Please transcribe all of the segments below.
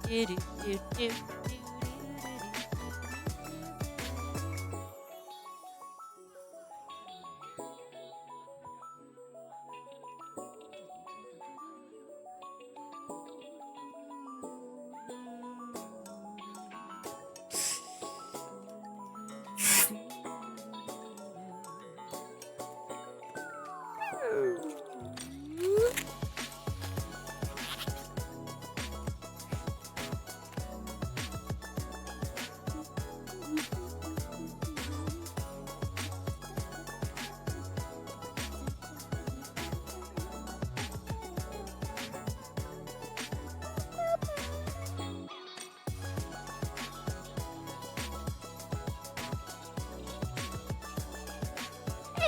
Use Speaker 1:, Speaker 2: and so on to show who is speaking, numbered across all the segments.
Speaker 1: do, do, do, do, do.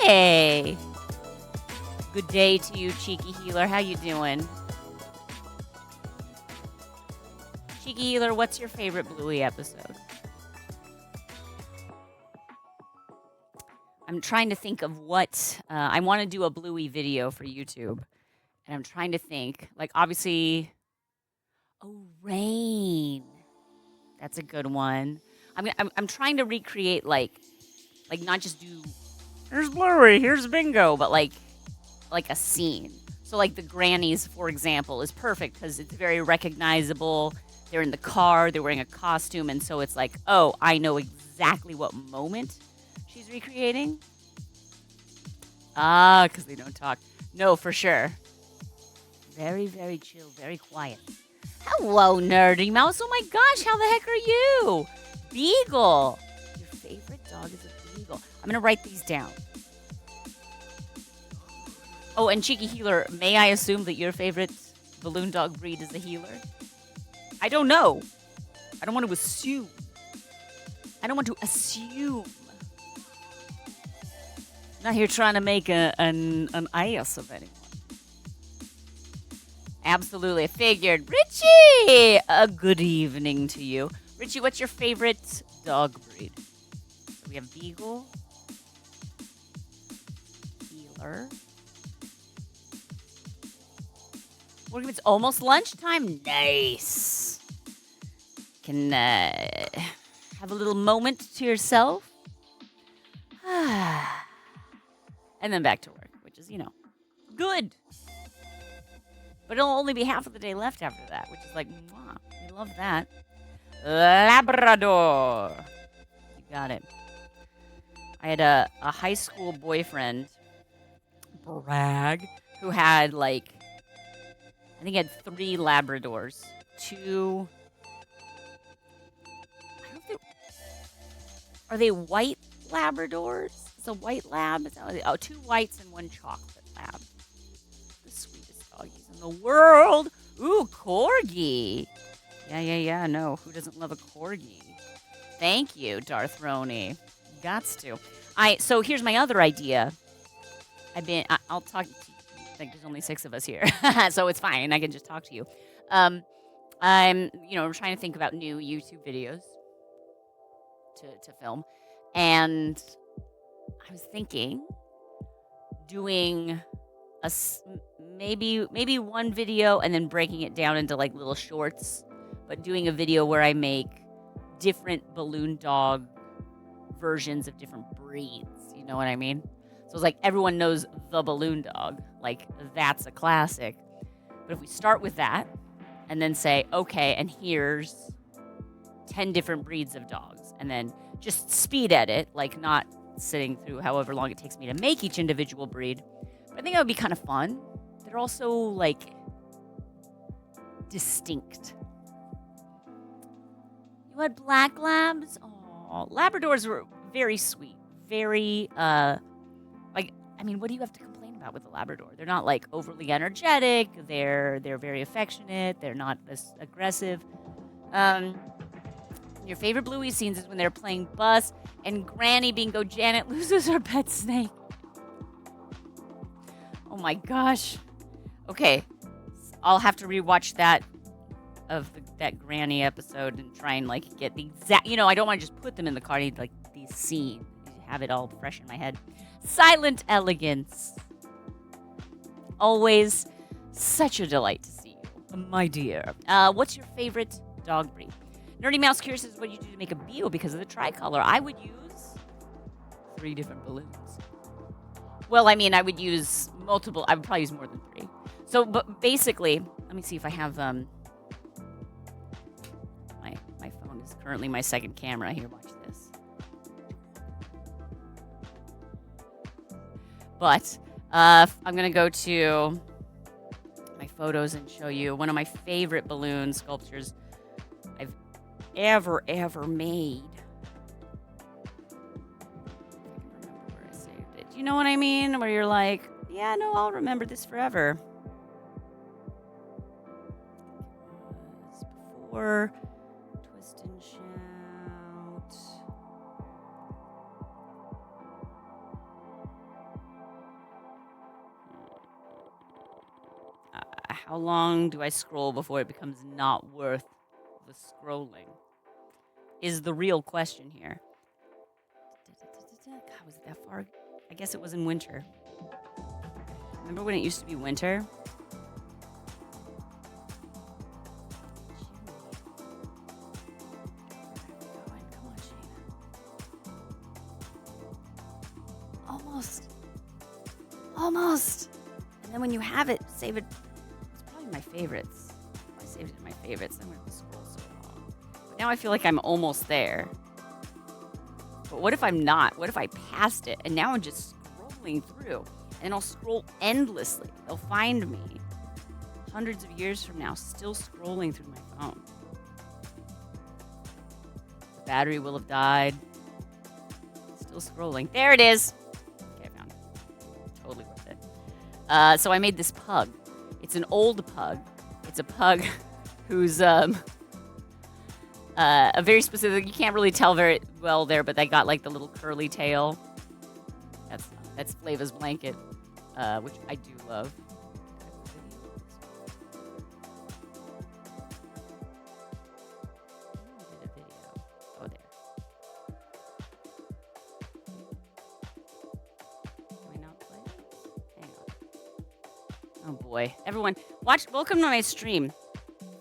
Speaker 1: Hey! Good day to you, Cheeky Healer. How you doing? Cheeky Healer, what's your favorite Bluey episode? I'm trying to think of what... I want to do a Bluey video for YouTube. And I'm trying to think. Like, obviously... Oh, Rain. That's a good one. I'm trying to recreate, like not just do... Here's Bluey, here's Bingo, but like a scene. So like the grannies, for example, is perfect because it's very recognizable. They're in the car, they're wearing a costume, and so it's like, oh, I know exactly what moment she's recreating. Ah, because they don't talk. No, for sure. Very, very chill, very quiet. Hello, Nerdy Mouse. Oh my gosh, how the heck are you? Beagle. Your favorite dog is a Beagle. I'm going to write these down. Oh, and Cheeky Healer, may I assume that your favorite balloon dog breed is a healer? I don't know. I don't want to assume. I'm not here trying to make an ass of anyone. Absolutely. I figured. Richie! A good evening to you. Richie, what's your favorite dog breed? So we have Beagle. Healer. It's almost lunchtime. Nice. Can have a little moment to yourself. And then back to work, which is, good. But it'll only be half of the day left after that, which is like, mwah, we love that. Labrador. You got it. I had a high school boyfriend, brag, who had I think he had 3 Labradors. 2. I don't think. Are they white Labradors? It's a white lab. Oh, 2 whites and 1 chocolate lab. The sweetest doggies in the world. Ooh, corgi. Yeah. No, who doesn't love a corgi? Thank you, Darth Roni. Gots to. So here's my other idea. I'll talk to you. Like there's only 6 of us here, so it's fine. I can just talk to you. I'm trying to think about new YouTube videos to film, and I was thinking doing maybe one video and then breaking it down into like little shorts, but doing a video where I make different balloon dog versions of different breeds. You know what I mean? So it's like everyone knows the balloon dog. Like, that's a classic. But if we start with that and then say, okay, and here's 10 different breeds of dogs, and then just speed edit, like not sitting through however long it takes me to make each individual breed. But I think that would be kind of fun. They're also, like, distinct. You had black labs? Oh, Labradors were very sweet. Very, what do you have to complain about with a Labrador? They're not, like, overly energetic. They're very affectionate. They're not as aggressive. Your favorite Bluey scenes is when they're playing Bus and Granny Bingo Janet loses her pet snake. Oh, my gosh. Okay. I'll have to rewatch that Granny episode and try and, like, get the exact... I don't want to just put them in the car. I need, like, these scenes. Have it all fresh in my head. Silent Elegance. Always such a delight to see you, my dear. What's your favorite dog breed. Nerdy Mouse Curious says, what do you do to make a Beagle because of the tricolor? I would use 3 different balloons. Well, I mean, I would use multiple. I would probably use more than 3. So, but basically, let me see if I have my phone is currently my second camera. Here, watch this. But I'm gonna go to my photos and show you one of my favorite balloon sculptures I've ever made. You know what I mean? Where you're like, yeah, no, I'll remember this forever. Before Twist and Shout. How long do I scroll before it becomes not worth the scrolling? Is the real question here. God, was it that far? I guess it was in winter. Remember when it used to be winter? Come on, Shana. Almost. And then when you have it, save it. It's probably my favorites. I saved it in my favorites. I'm going to scroll so long. But now I feel like I'm almost there. But what if I'm not? What if I passed it and now I'm just scrolling through? And I'll scroll endlessly. They'll find me hundreds of years from now still scrolling through my phone. The battery will have died. Still scrolling. There it is. Okay, I found it. Totally worth it. So I made this pug. It's an old pug. It's a pug who's a very specific, you can't really tell very well there, but they got like the little curly tail. That's Flava's blanket, which I do love. Oh, there. Can I not play it? Hang on. Oh boy. Everyone, welcome to my stream.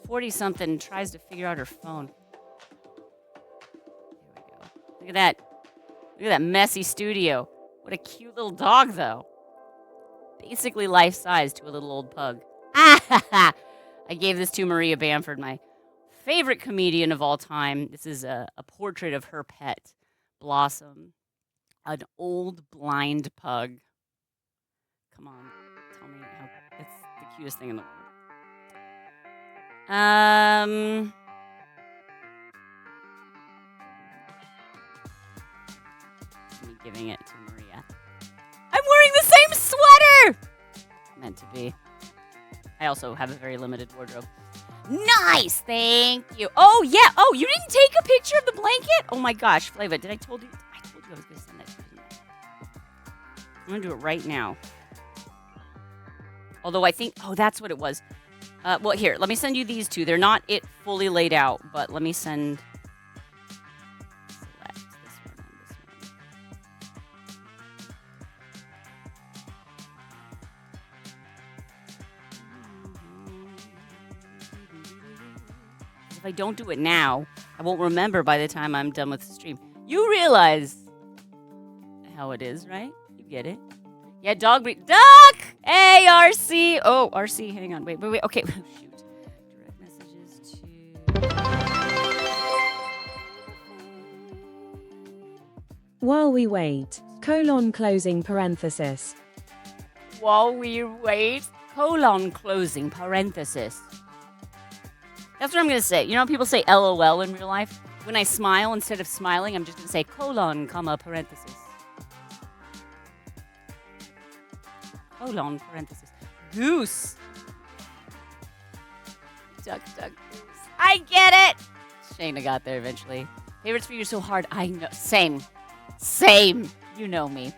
Speaker 1: 40-something tries to figure out her phone. Look at that. Look at that messy studio. What a cute little dog, though. Basically life-size to a little old pug. I gave this to Maria Bamford, my favorite comedian of all time. This is a portrait of her pet, Blossom, an old blind pug. Come on, tell me how it's the cutest thing in the world. Me giving it to Maria. I'm wearing the same sweater! Meant to be. I also have a very limited wardrobe. Nice! Thank you. Oh, yeah. Oh, you didn't take a picture of the blanket? Oh my gosh, Flava, I told you I was going to send that to you. I'm going to do it right now. Although I think, that's what it was. Well, here, let me send you these two. They're not fully laid out, but let me send... If I don't do it now, I won't remember by the time I'm done with the stream. You realize how it is, right? You get it. Yeah, dog breed. Duck! Hey, RC. Oh, RC, hang on. Wait. Okay, shoot. Direct messages to...
Speaker 2: While we wait, closing parenthesis.
Speaker 1: While we wait, closing parenthesis. That's what I'm going to say. You know how people say LOL in real life? When I smile, instead of smiling, I'm just going to say comma, parenthesis. Parenthesis. Goose. Duck, goose. I get it. Shana got there eventually. Favorites for you so hard. I know. Same. You know me.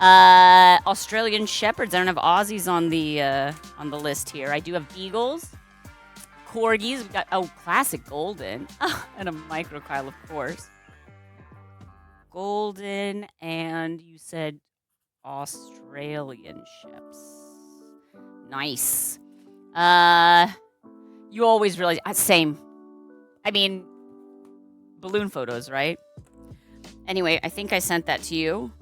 Speaker 1: Australian Shepherds. I don't have Aussies on the list here. I do have Beagles. Corgis. We've got, classic Golden. And a microcyle, of course. Golden, and you said Australian ships. Nice. You always realize, same. I mean, balloon photos, right? Anyway, I think I sent that to you.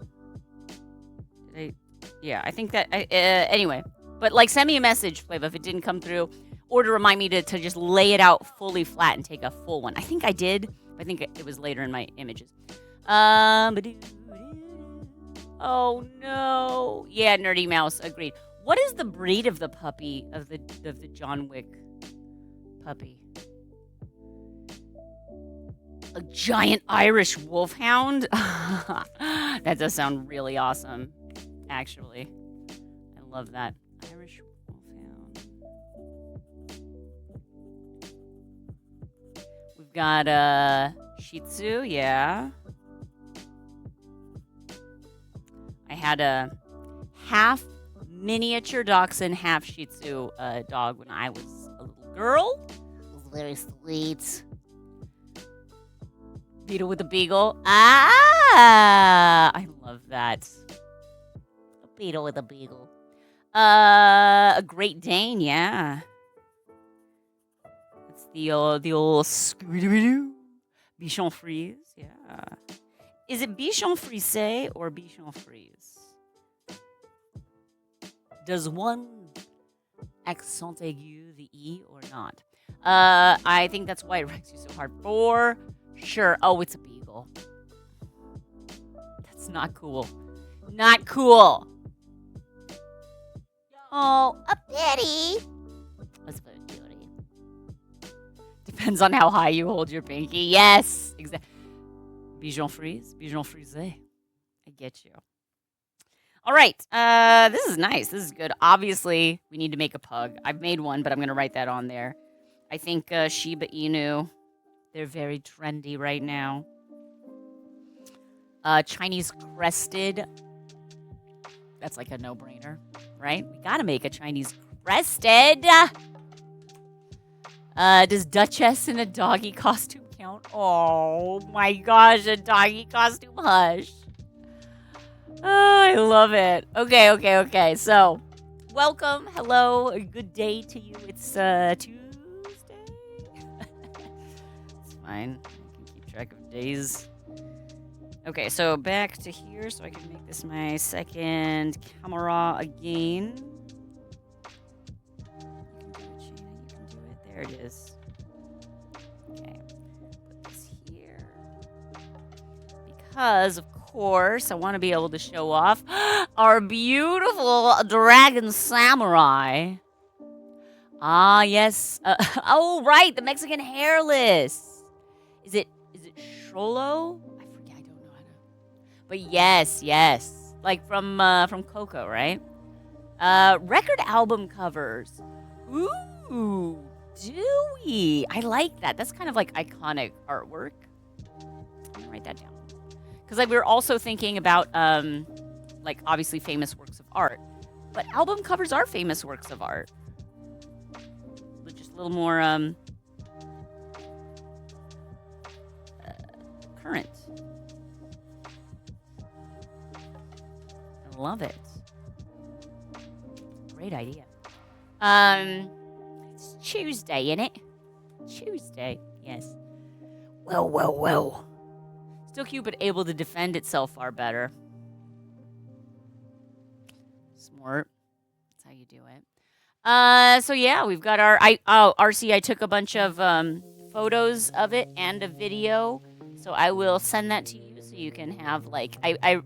Speaker 1: Did I? Yeah, I think that. Anyway, but like, send me a message, Flav, if it didn't come through, or to remind me to just lay it out fully flat and take a full one. I think I did. I think it was later in my images. Oh no. Yeah, Nerdy Mouse agreed. What is the breed of the puppy of the John Wick puppy? A giant Irish wolfhound? That does sound really awesome, actually. I love that. Irish wolfhound. We've got Shih Tzu, yeah. I had a half miniature dachshund, half Shih Tzu dog when I was a little girl. It was very sweet. Beetle with a beagle. I love that. A beetle with a beagle. A Great Dane, yeah. It's the old Scooby-Doo. Bichon Frise, yeah. Is it Bichon Frise or Bichon Frise? Does one accent aigu the E or not? I think that's why it ranks you so hard. For sure. Oh, it's a beagle. That's not cool. Not cool. Oh, a Betty. That's a beauty. Depends on how high you hold your pinky. Yes, exactly. Bichon Frise, Bichon Frise. I get you. All right. This is nice. This is good. Obviously, we need to make a pug. I've made one, but I'm going to write that on there. I think Shiba Inu. They're very trendy right now. Chinese crested. That's like a no-brainer, right? We got to make a Chinese crested. Does Duchess in a doggy costume count? Oh my gosh, a doggy costume hush. Oh, I love it. Okay. So, welcome. Hello. Good day to you. It's Tuesday. It's fine. I can keep track of days. Okay, so back to here so I can make this my second camera again. You can do it, Shana. You can do it. There it is. Okay. Put this here. Because, of course, I want to be able to show off our beautiful dragon samurai. Ah, yes. Oh, right, the Mexican hairless. Is it Shrolo? I forget. I don't know how to. But yes. Like from Coco, right? Record album covers. Ooh, Dewey. I like that. That's kind of like iconic artwork. I'm gonna write that down. Because like we were also thinking about like obviously famous works of art, but album covers are famous works of art. But just a little more current. I love it. Great idea. It's Tuesday, innit? Tuesday, yes. Well. Still cute, but able to defend itself far better. Smart. That's how you do it. So yeah, we've got our RC. I took a bunch of photos of it and a video, so I will send that to you so you can have like I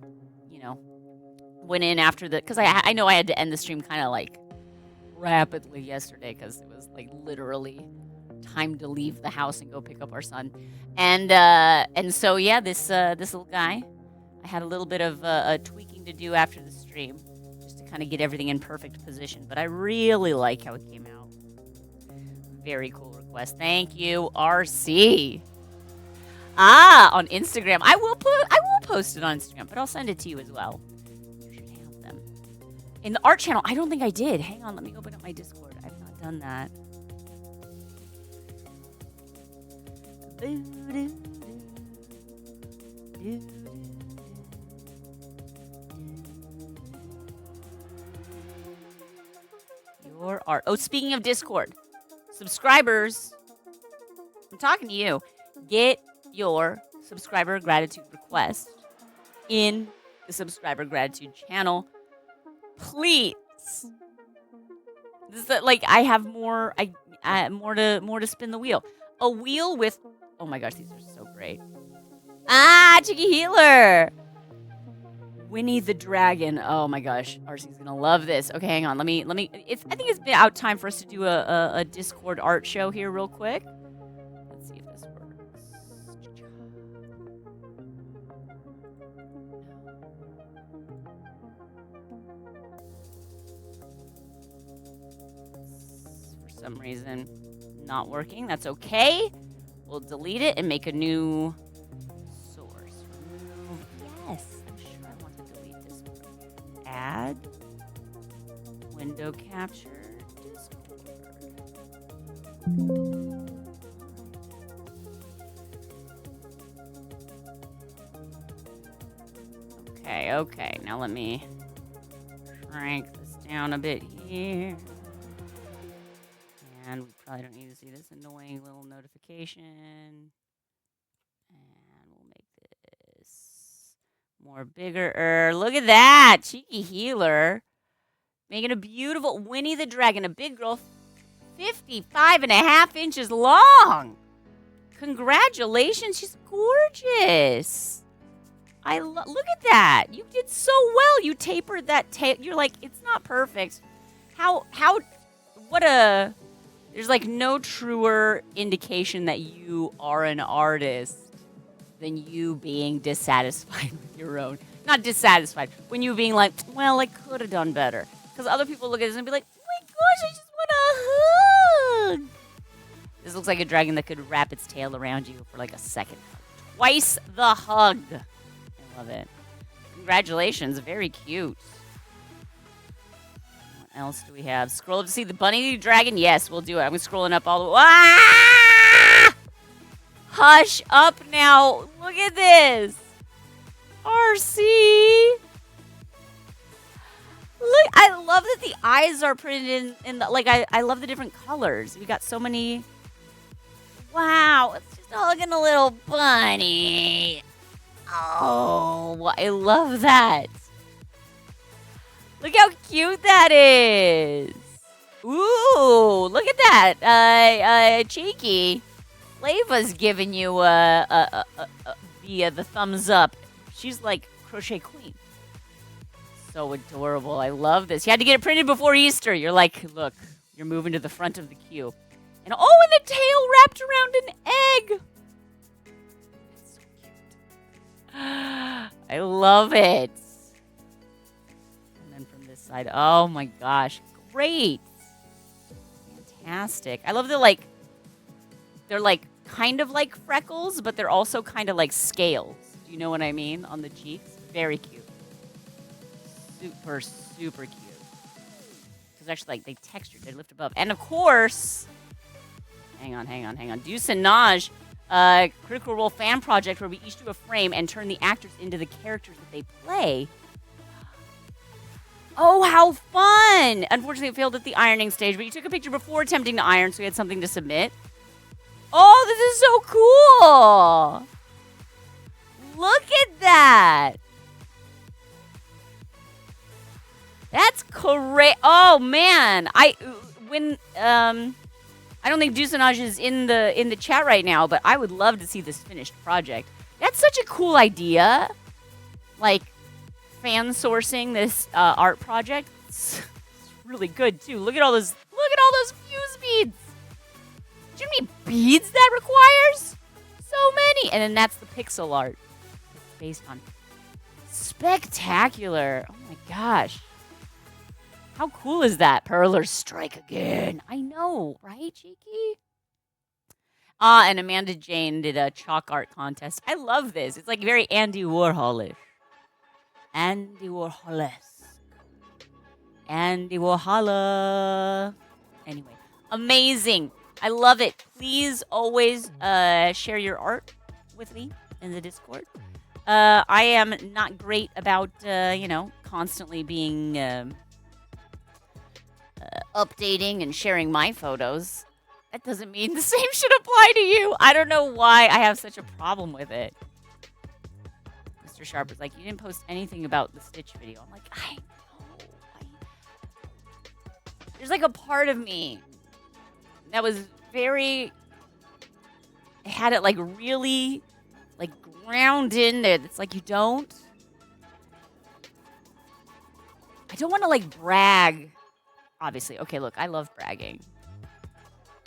Speaker 1: went in after the because I know I had to end the stream kind of like rapidly yesterday because it was like literally time to leave the house and go pick up our son, and so yeah, this little guy, I had a little bit of tweaking to do after the stream just to kind of get everything in perfect position, but I really like how it came out. Very cool request. Thank you, RC. On Instagram. I will post it on Instagram, but I'll send it to you as well. You should have them. In the art channel, I don't think I did. Hang on, let me open up my Discord. I've not done that. Your art. Oh, speaking of Discord, subscribers, I'm talking to you. Get your subscriber gratitude request in the subscriber gratitude channel, please. This is like I have more. More to spin the wheel. A wheel with. Oh my gosh, these are so great. Cheeky Healer. Winnie the Dragon. Oh my gosh, RC's gonna love this. Okay, hang on. Let me. I think it's been out time for us to do a Discord art show here, real quick. Let's see if this works. For some reason, not working. That's okay. We'll delete it and make a new source. Remove. Yes. Add window capture Discord. Okay. Now let me crank this down a bit here. And we probably don't need to see this annoying little notification. And we'll make this more bigger. Look at that. Cheeky Healer. Making a beautiful Winnie the Dragon. A big girl. 55.5 inches long. Congratulations. She's gorgeous. Look at that. You did so well. You tapered that tail. You're like, it's not perfect. There's like no truer indication that you are an artist than you being dissatisfied with your own. Not dissatisfied. When you being like, well, I could have done better. Because other people look at this and be like, oh my gosh, I just want a hug. This looks like a dragon that could wrap its tail around you for like a second. Twice the hug. I love it. Congratulations. Very cute. What else do we have? Scroll up to see the bunny dragon. Yes, we'll do it. I'm scrolling up all the way. Ah! Hush up now. Look at this. RC. Look, I love that the eyes are printed in the, like, I love the different colors. We got so many. Wow, it's just hugging a little bunny. Oh, I love that. Look how cute that is. Ooh, look at that. Cheeky. Lava's giving you the thumbs up. She's like crochet queen. So adorable. I love this. You had to get it printed before Easter. You're like, look, you're moving to the front of the queue. And and the tail wrapped around an egg. That's so cute. I love it. And then from this side, oh my gosh, great. Fantastic. I love they're kind of like freckles, but they're also kind of like scales. Do you know what I mean? On the cheeks. Very cute. Super, super cute. Because actually, like, they textured, they lift above. And of course, hang on. Deuce and Naj, Critical Role fan project where we each do a frame and turn the actors into the characters that they play. Oh, how fun! Unfortunately, it failed at the ironing stage, but you took a picture before attempting to iron, so we had something to submit. Oh, this is so cool! Look at that! That's great. Oh man, I don't think Dusanage is in the chat right now, but I would love to see this finished project. That's such a cool idea. Like fan sourcing this art project. It's really good too. Look at all those fuse beads. Do you know how many beads that requires? So many. And then that's the pixel art it's based on. Spectacular. Oh my gosh. How cool is that? Perlers strike again. I know, right, Cheeky? And Amanda Jane did a chalk art contest. I love this. It's like very Andy Warholish. Andy Warhol. Anyway, amazing. I love it. Please always share your art with me in the Discord. I am not great about, constantly being... updating and sharing my photos. That doesn't mean the same should apply to you. I don't know why I have such a problem with it. Mr. Sharp was like, you didn't post anything about the Stitch video. I'm like, I know. There's like a part of me that was very, it had it like really like ground in there. It's like you don't. I don't want to like brag. Obviously. Okay, look, I love bragging.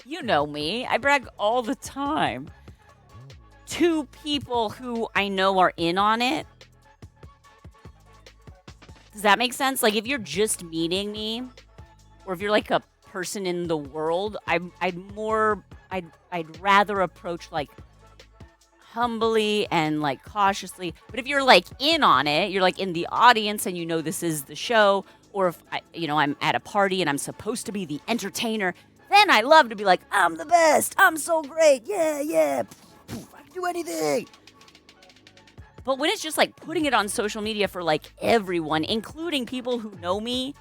Speaker 1: You know me. I brag all the time to people who I know are in on it. Does that make sense? Like if you're just meeting me, or if you're like a person in the world, I'd rather approach like humbly and like cautiously. But if you're like in on it, you're like in the audience and you know this is the show, or if I'm at a party and I'm supposed to be the entertainer, then I love to be like, I'm the best. I'm so great. Yeah. I can do anything. But when it's just like putting it on social media for like everyone, including people who know me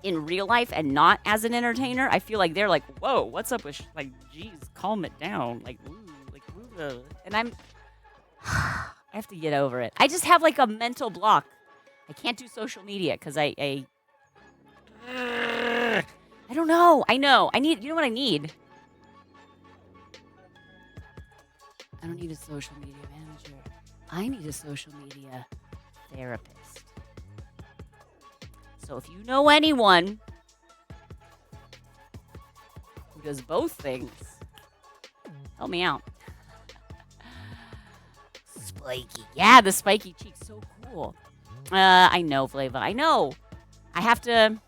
Speaker 1: in real life and not as an entertainer, I feel like they're like, whoa, what's up with like, geez, calm it down. Like, ooh. And I have to get over it. I just have like a mental block. I can't do social media because I don't know. I know. You know what I need? I don't need a social media manager. I need a social media therapist. So if you know anyone who does both things, help me out. Spiky. Yeah, the spiky cheeks. So cool. I know, Flava. I know. I have to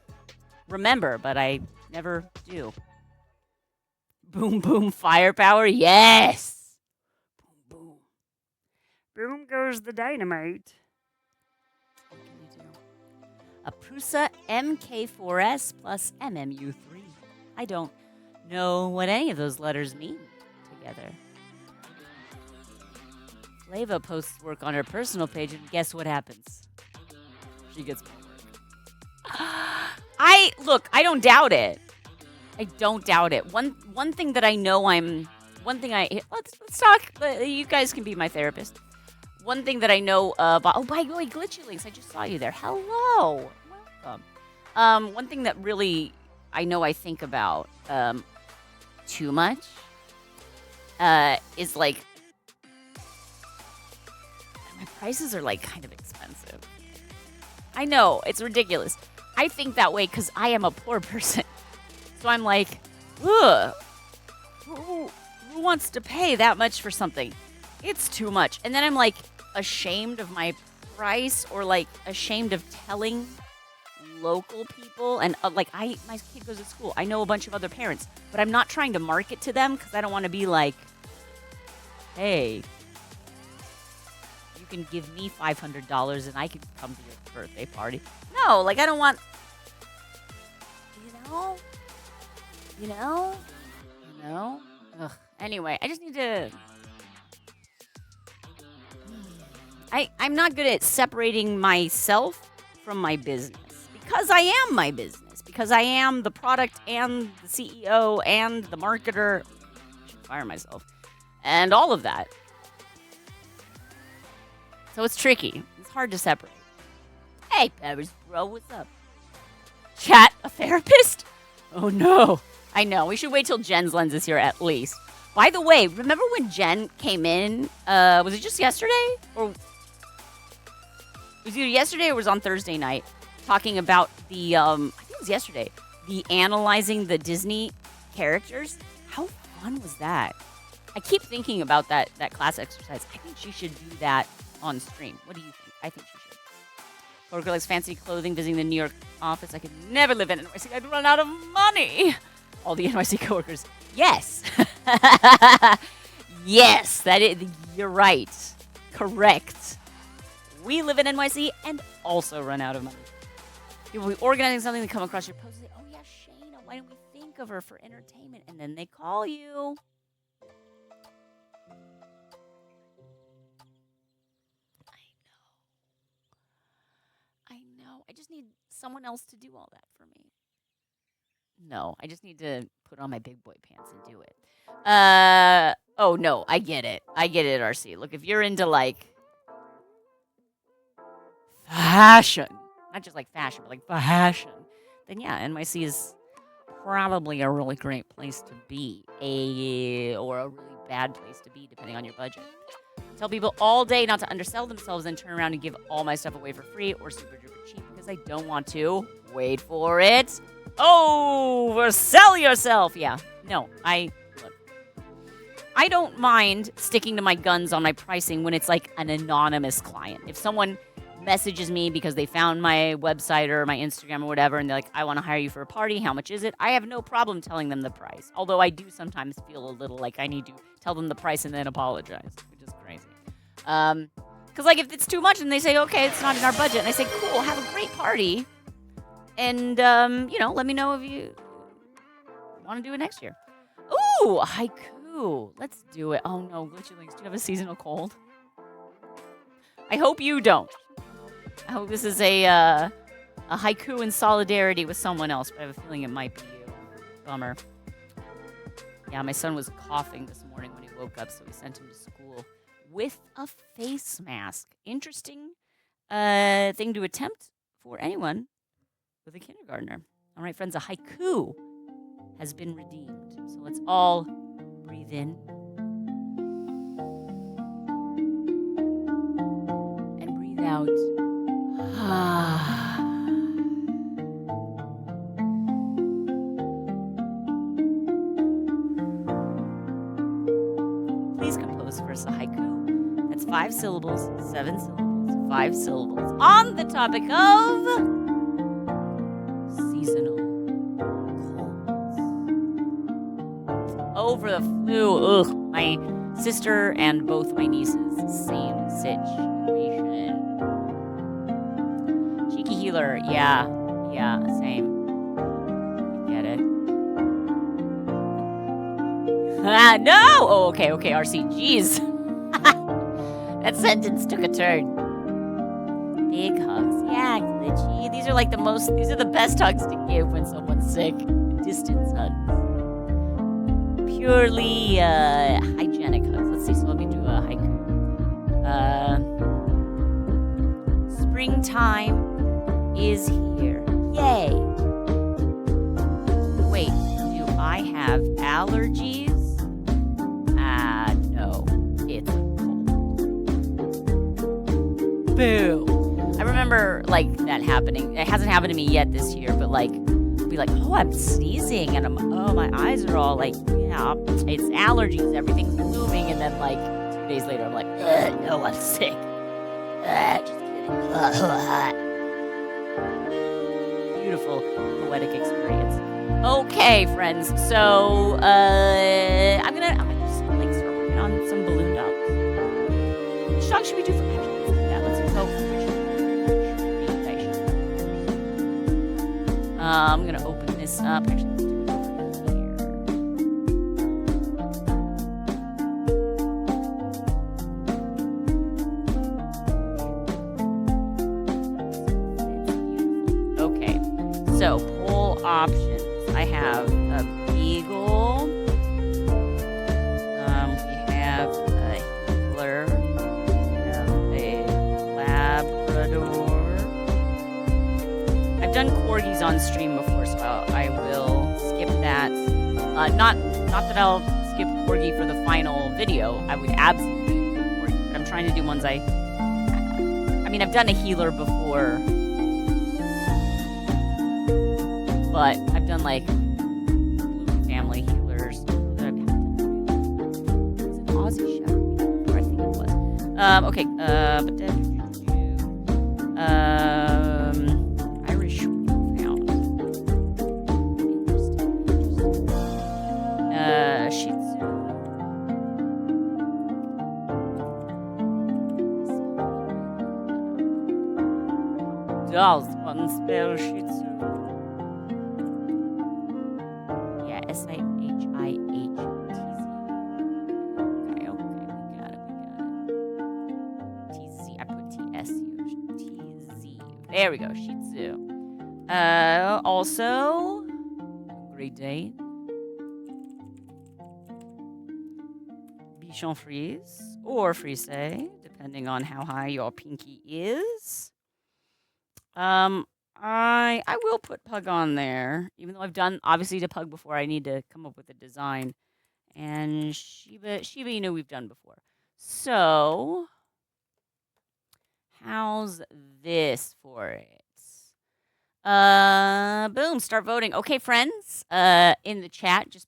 Speaker 1: remember, but I never do. Boom, boom, firepower. Yes. Boom, boom. Boom goes the dynamite. What can you do? A Prusa MK4S plus MMU3. I don't know what any of those letters mean together. Flava posts work on her personal page, and guess what happens? She gets more work. I don't doubt it. I don't doubt it. One thing that I know let's talk. You guys can be my therapist. One thing that I know about, by the way, Glitchy Links, I just saw you there. Hello. Welcome. One thing that really I think about too much is like, my prices are like kind of expensive. I know, it's ridiculous. I think that way because I am a poor person. So I'm like, ugh, who wants to pay that much for something? It's too much. And then I'm like ashamed of my price, or like ashamed of telling local people. And my kid goes to school. I know a bunch of other parents, but I'm not trying to market to them because I don't want to be like, hey, you can give me $500 and I can come to your birthday party. No, like I don't want, you know? Ugh. Anyway, I just need to, I'm not good at separating myself from my business, because I am my business, because I am the product and the CEO and the marketer. I should fire myself. And all of that. So it's tricky. It's hard to separate. Hey, Peppers, bro, what's up? Chat, a therapist? Oh, no. I know. We should wait till Jen's lens is here at least. By the way, remember when Jen came in? Was it just yesterday? Or was it either yesterday or was it on Thursday night? Talking about the, I think it was yesterday. The analyzing the Disney characters. How fun was that? I keep thinking about that class exercise. I think she should do that on stream. What do you think? I think she should. Coworker likes fancy clothing, visiting the New York office. I could never live in NYC. I'd run out of money. All the NYC coworkers. Yes. Yes, you're right. Correct. We live in NYC and also run out of money. You'll be organizing something to come across your post and say, oh yeah, Shana, why don't we think of her for entertainment? And then they call you. I know. I just need someone else to do all that for me. No, I just need to put on my big boy pants and do it. Oh no, I get it. I get it, RC. Look, if you're into like fashion, not just like fashion, but like fashion, then yeah, NYC is probably a really great place to be, or a really bad place to be, depending on your budget. I tell people all day not to undersell themselves and turn around and give all my stuff away for free or super duper cheap because I don't want to. Wait for it. Oversell yourself. Yeah. No, look. I don't mind sticking to my guns on my pricing when it's like an anonymous client. If someone messages me because they found my website or my Instagram or whatever, and they're like, I want to hire you for a party. How much is it? I have no problem telling them the price. Although I do sometimes feel a little like I need to tell them the price and then apologize, which is crazy. Because like if it's too much and they say, okay, it's not in our budget, and I say, cool, have a great party, and let me know if you want to do it next year. Ooh, haiku. Let's do it. Oh no, Glitchy Links, do you have a seasonal cold? I hope you don't. I hope this is a haiku in solidarity with someone else, but I have a feeling it might be you. Bummer. Yeah, my son was coughing this morning when he woke up, so we sent him to school with a face mask. Interesting thing to attempt for anyone with a kindergartner. All right, friends, a haiku has been redeemed. So let's all breathe in and breathe out. Please compose for us a haiku. That's 5 syllables, 7 syllables, 5 syllables. On the topic of seasonal colds. Over the flu. Ugh. My sister and both my nieces, same situation. Cheeky healer. Yeah, same. Get it. No! Oh, okay, RC. Jeez. That sentence took a turn. Big hugs. Yeah, glitchy. These are the best hugs to give when someone's sick. Distance hugs. Purely hygienic hugs. Let's see, so let me do a haiku. Springtime is here. Yay! Wait, do I have allergies? No. It's cold. Boo! I remember, that happening. It hasn't happened to me yet this year, but, be like, oh, I'm sneezing, and my eyes are all, yeah, it's allergies, everything's blooming, and then, 2 days later, I'm like, no, I'm sick. Just kidding. Beautiful, poetic experience. Okay, friends, so, I'm gonna just, start working on some balloon dogs. Which dog should we do for actually? Let's go for I'm gonna open this up. Actually, let's do it over here. Okay, so poll options. I have a Beagle. We have a Healer. We have a Labrador. I've done corgis on stream before, so I will skip that. Not that I'll skip corgi for the final video. I would absolutely include corgi, but I'm trying to do ones I've done a healer before, but I've done Blue family healers. Was it Aussie Shepherd? I think it was. Okay. Irish Hound. Interesting. Shih Tzu. Does one spell Shih Tzu? Yeah, SIHIHTZ. Okay, we got it. TZ, I put TSU. TZ. There we go, Shih Tzu. Also, Great Dane. Bichon Frise or Frise, depending on how high your pinky is. I will put Pug on there, even though I've done obviously the Pug before. I need to come up with a design, and Shiba Inu we've done before. So how's this for it? Boom, start voting. Okay, friends, in the chat, just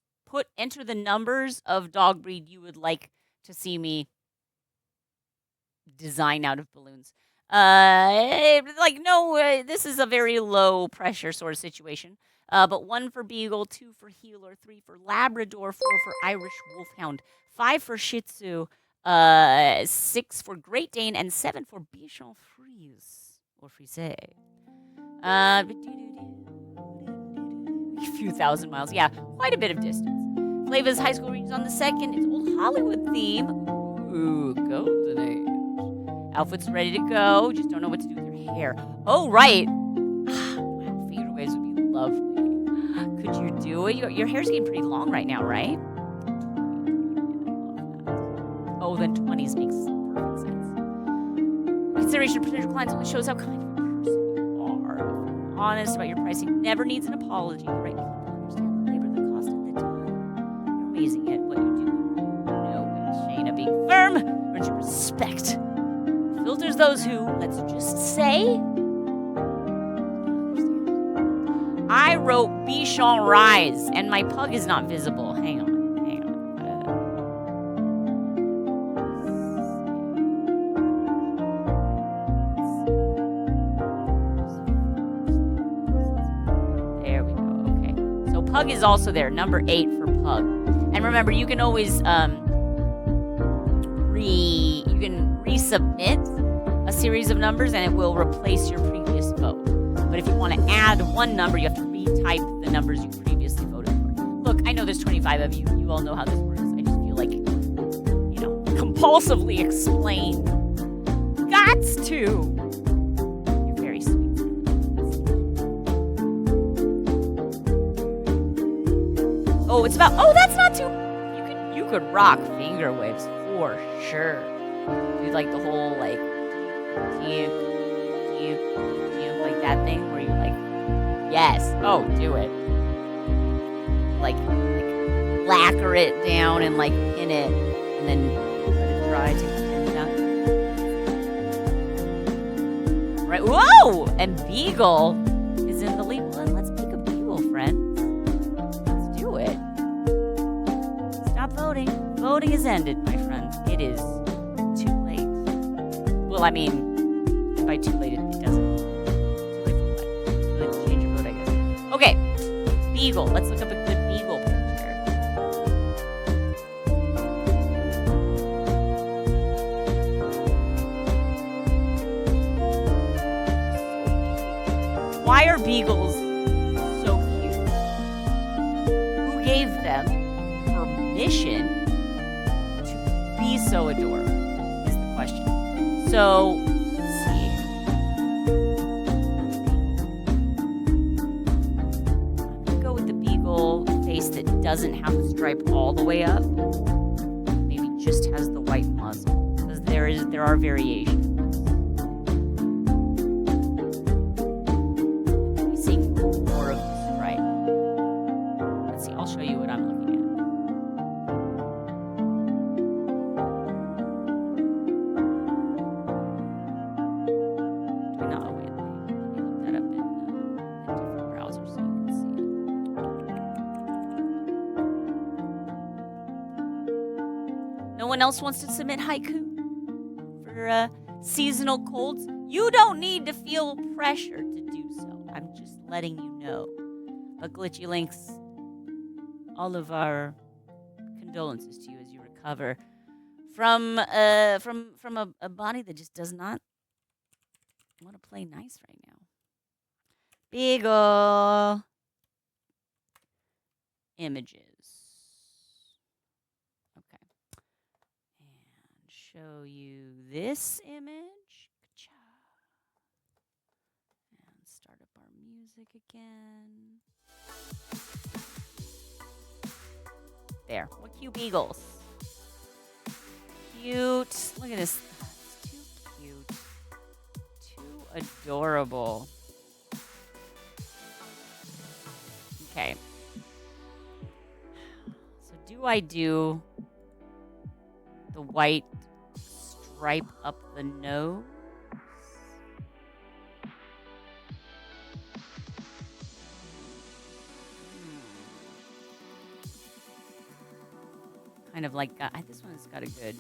Speaker 1: enter the numbers of dog breed you would like to see me design out of balloons. This is a very low pressure sort of situation. But 1 for Beagle, 2 for Heeler, 3 for Labrador, 4 for Irish Wolfhound, 5 for Shih Tzu, 6 for Great Dane, and 7 for Bichon Frise or Frise. A few thousand miles. Yeah, quite a bit of distance. Flava's high school reunion on the 2nd. It's old Hollywood theme. Ooh, golden age. Outfit's ready to go. Just don't know what to do with your hair. Oh, right. Wow, finger waves would be lovely. Could you do it? Your hair's getting pretty long right now, right? Oh, then 20s makes perfect sense. Consideration of potential clients only shows how kind of a person you are. Honest about your pricing never needs an apology. The right people understand the labor, the cost, and the time. You're amazing at what you do. No, Shana being firm, earns your respect. Filters those who, let's just say, I wrote Bichon Rise, and my Pug is not visible. Hang on. There we go. Okay. So Pug is also there. Number 8 for Pug. And remember, you can always resubmit a series of numbers, and it will replace your previous vote. But if you want to add one number, you have to retype the numbers you previously voted for. Look, I know there's 25 of you. You all know how this works. I just feel like, compulsively explain. Gots to. You're very sweet. Oh, it's about. Oh, that's not too. You could rock finger waves for sure. Do like the whole like like that thing where you like, yes, oh, do it. Like lacquer it down and like pin it, and then let it dry. Take the pins out. Right. Whoa! And Beagle is in the lead. Well, let's make a Beagle, friend. Let's do it. Stop voting. Voting is ended, my friends. It is too late. Well, I mean, by too late, it doesn't. Too late for what? Too late to change your vote, I guess. Okay, Beagle. Let's look up a good Beagle picture. Why are Beagles so cute? Who gave them permission to be so adorable is the question. So, let's see. I'm going to go with the Beagle face that doesn't have the stripe all the way up. Maybe just has the white muzzle. Because there are variations. I'm seeing more of the stripe. Let's see, I'll show you what I'm looking at. No one else wants to submit haiku for seasonal colds? You don't need to feel pressure to do so. I'm just letting you know. But Glitchy Links, all of our condolences to you as you recover from a body that just does not want to play nice right now. Beagle. Images. Okay. And show you this image. And start up our music again. There. What cute beagles. Cute. Look at this. It's too cute. Too adorable. Okay. So do I do the white stripe up the nose? Kind of like this one's got a good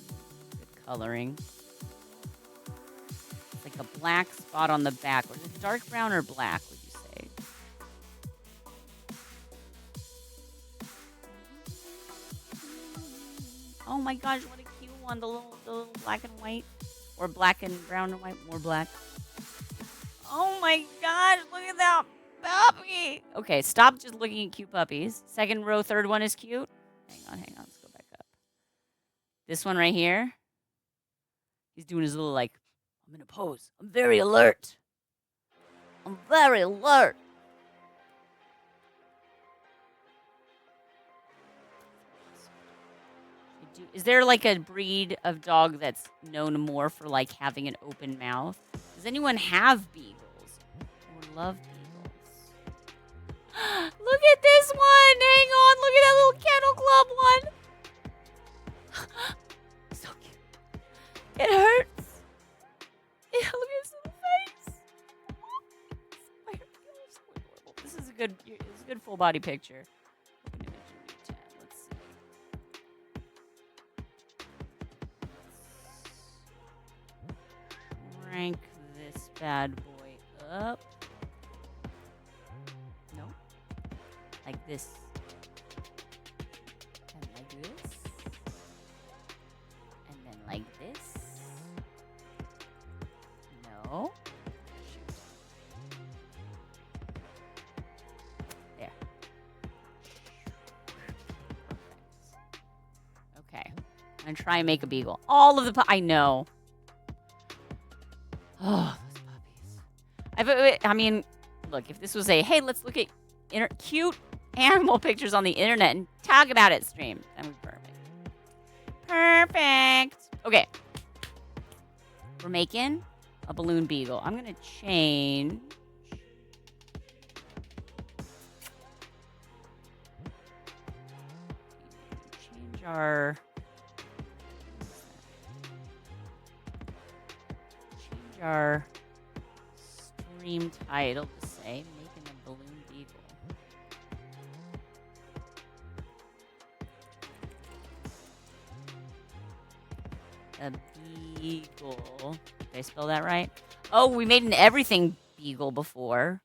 Speaker 1: coloring. It's like a black spot on the back. Was it dark brown or black, would you say? Oh my gosh, what a cute one. The little black and white. Or black and brown and white. More black. Oh my gosh, look at that puppy. Okay, stop just looking at cute puppies. Second row, third one is cute. Hang on. Let's go back up. This one right here. He's doing his little like, I'm in a pose. I'm very alert. I'm very alert. Is there like a breed of dog that's known more for like having an open mouth? Does anyone have beagles? Or love beagles? Look at this one. Hang on. Look at that little Kennel Club one. So cute. It hurts. Look at his little face. This is a good full body picture. Let's see. Crank this bad boy up. No. Like this. And like this. And then like this. No. Shoot. There. Okay. I'm gonna try and make a beagle. All of the I know. Oh, those puppies. I mean, look, if this was a, hey, let's look at cute animal pictures on the internet and talk about it stream, that would be perfect. Perfect. Okay. We're making a balloon beagle. I'm going to change. Change our... our stream title to say making a balloon beagle. A beagle. Did I spell that right? Oh, we made an everything beagle before.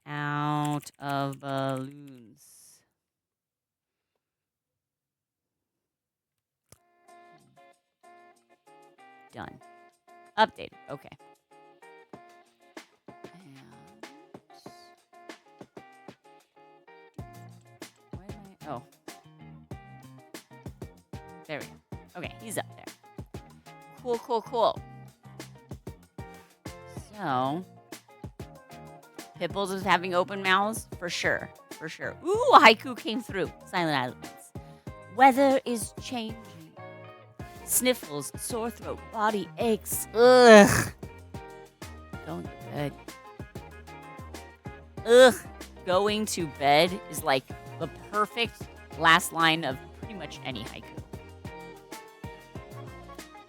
Speaker 1: Out of balloons. Done. Updated. Okay. Oh. There we go. Okay, he's up there. Cool. So, Pitbulls is having open mouths? For sure. Ooh, a haiku came through. Silent Islands. Weather is changing. Sniffles, sore throat, body aches. Ugh. Going to bed. Ugh. Going to bed is like the perfect last line of pretty much any haiku.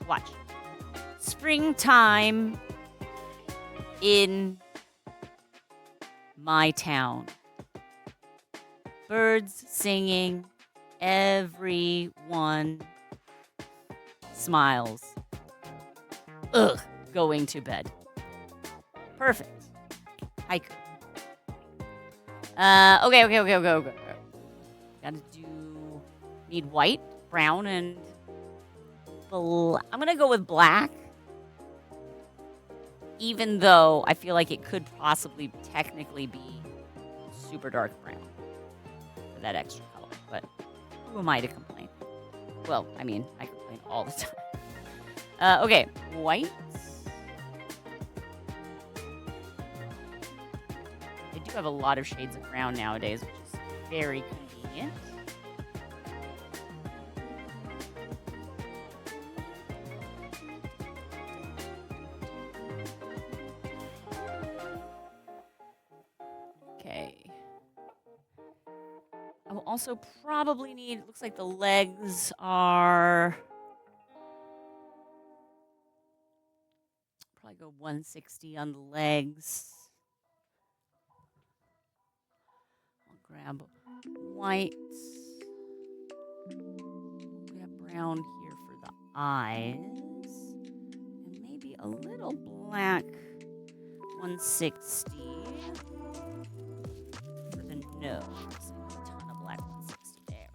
Speaker 1: Watch. Springtime in my town. Birds singing. Everyone smiles. Ugh. Going to bed. Perfect. Haiku. Okay. Gotta need white, brown, and I'm gonna go with black. Even though I feel like it could possibly technically be super dark brown for that extra color. But who am I to complain? Well, I mean, I complain all the time. Okay, white. I do have a lot of shades of brown nowadays, which is very convenient. Okay. I will also probably need, looks like the legs are, probably go 160 on the legs. I'll grab white. We have brown here for the eyes. And maybe a little black 160 for the nose. A ton of black 160 there.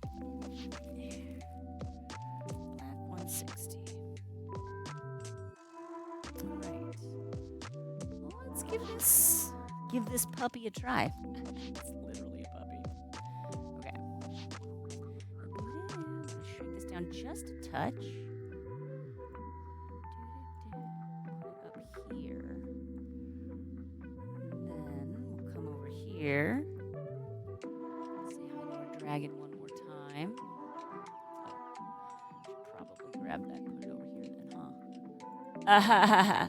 Speaker 1: Black 160. All right. Well, let's give this puppy a try. It's literally a puppy. Okay. I'm gonna shrink this down just a touch. Put it up here. And then we'll come over here. Say hi to our dragon one more time. Should probably grab that and put it over here then, huh?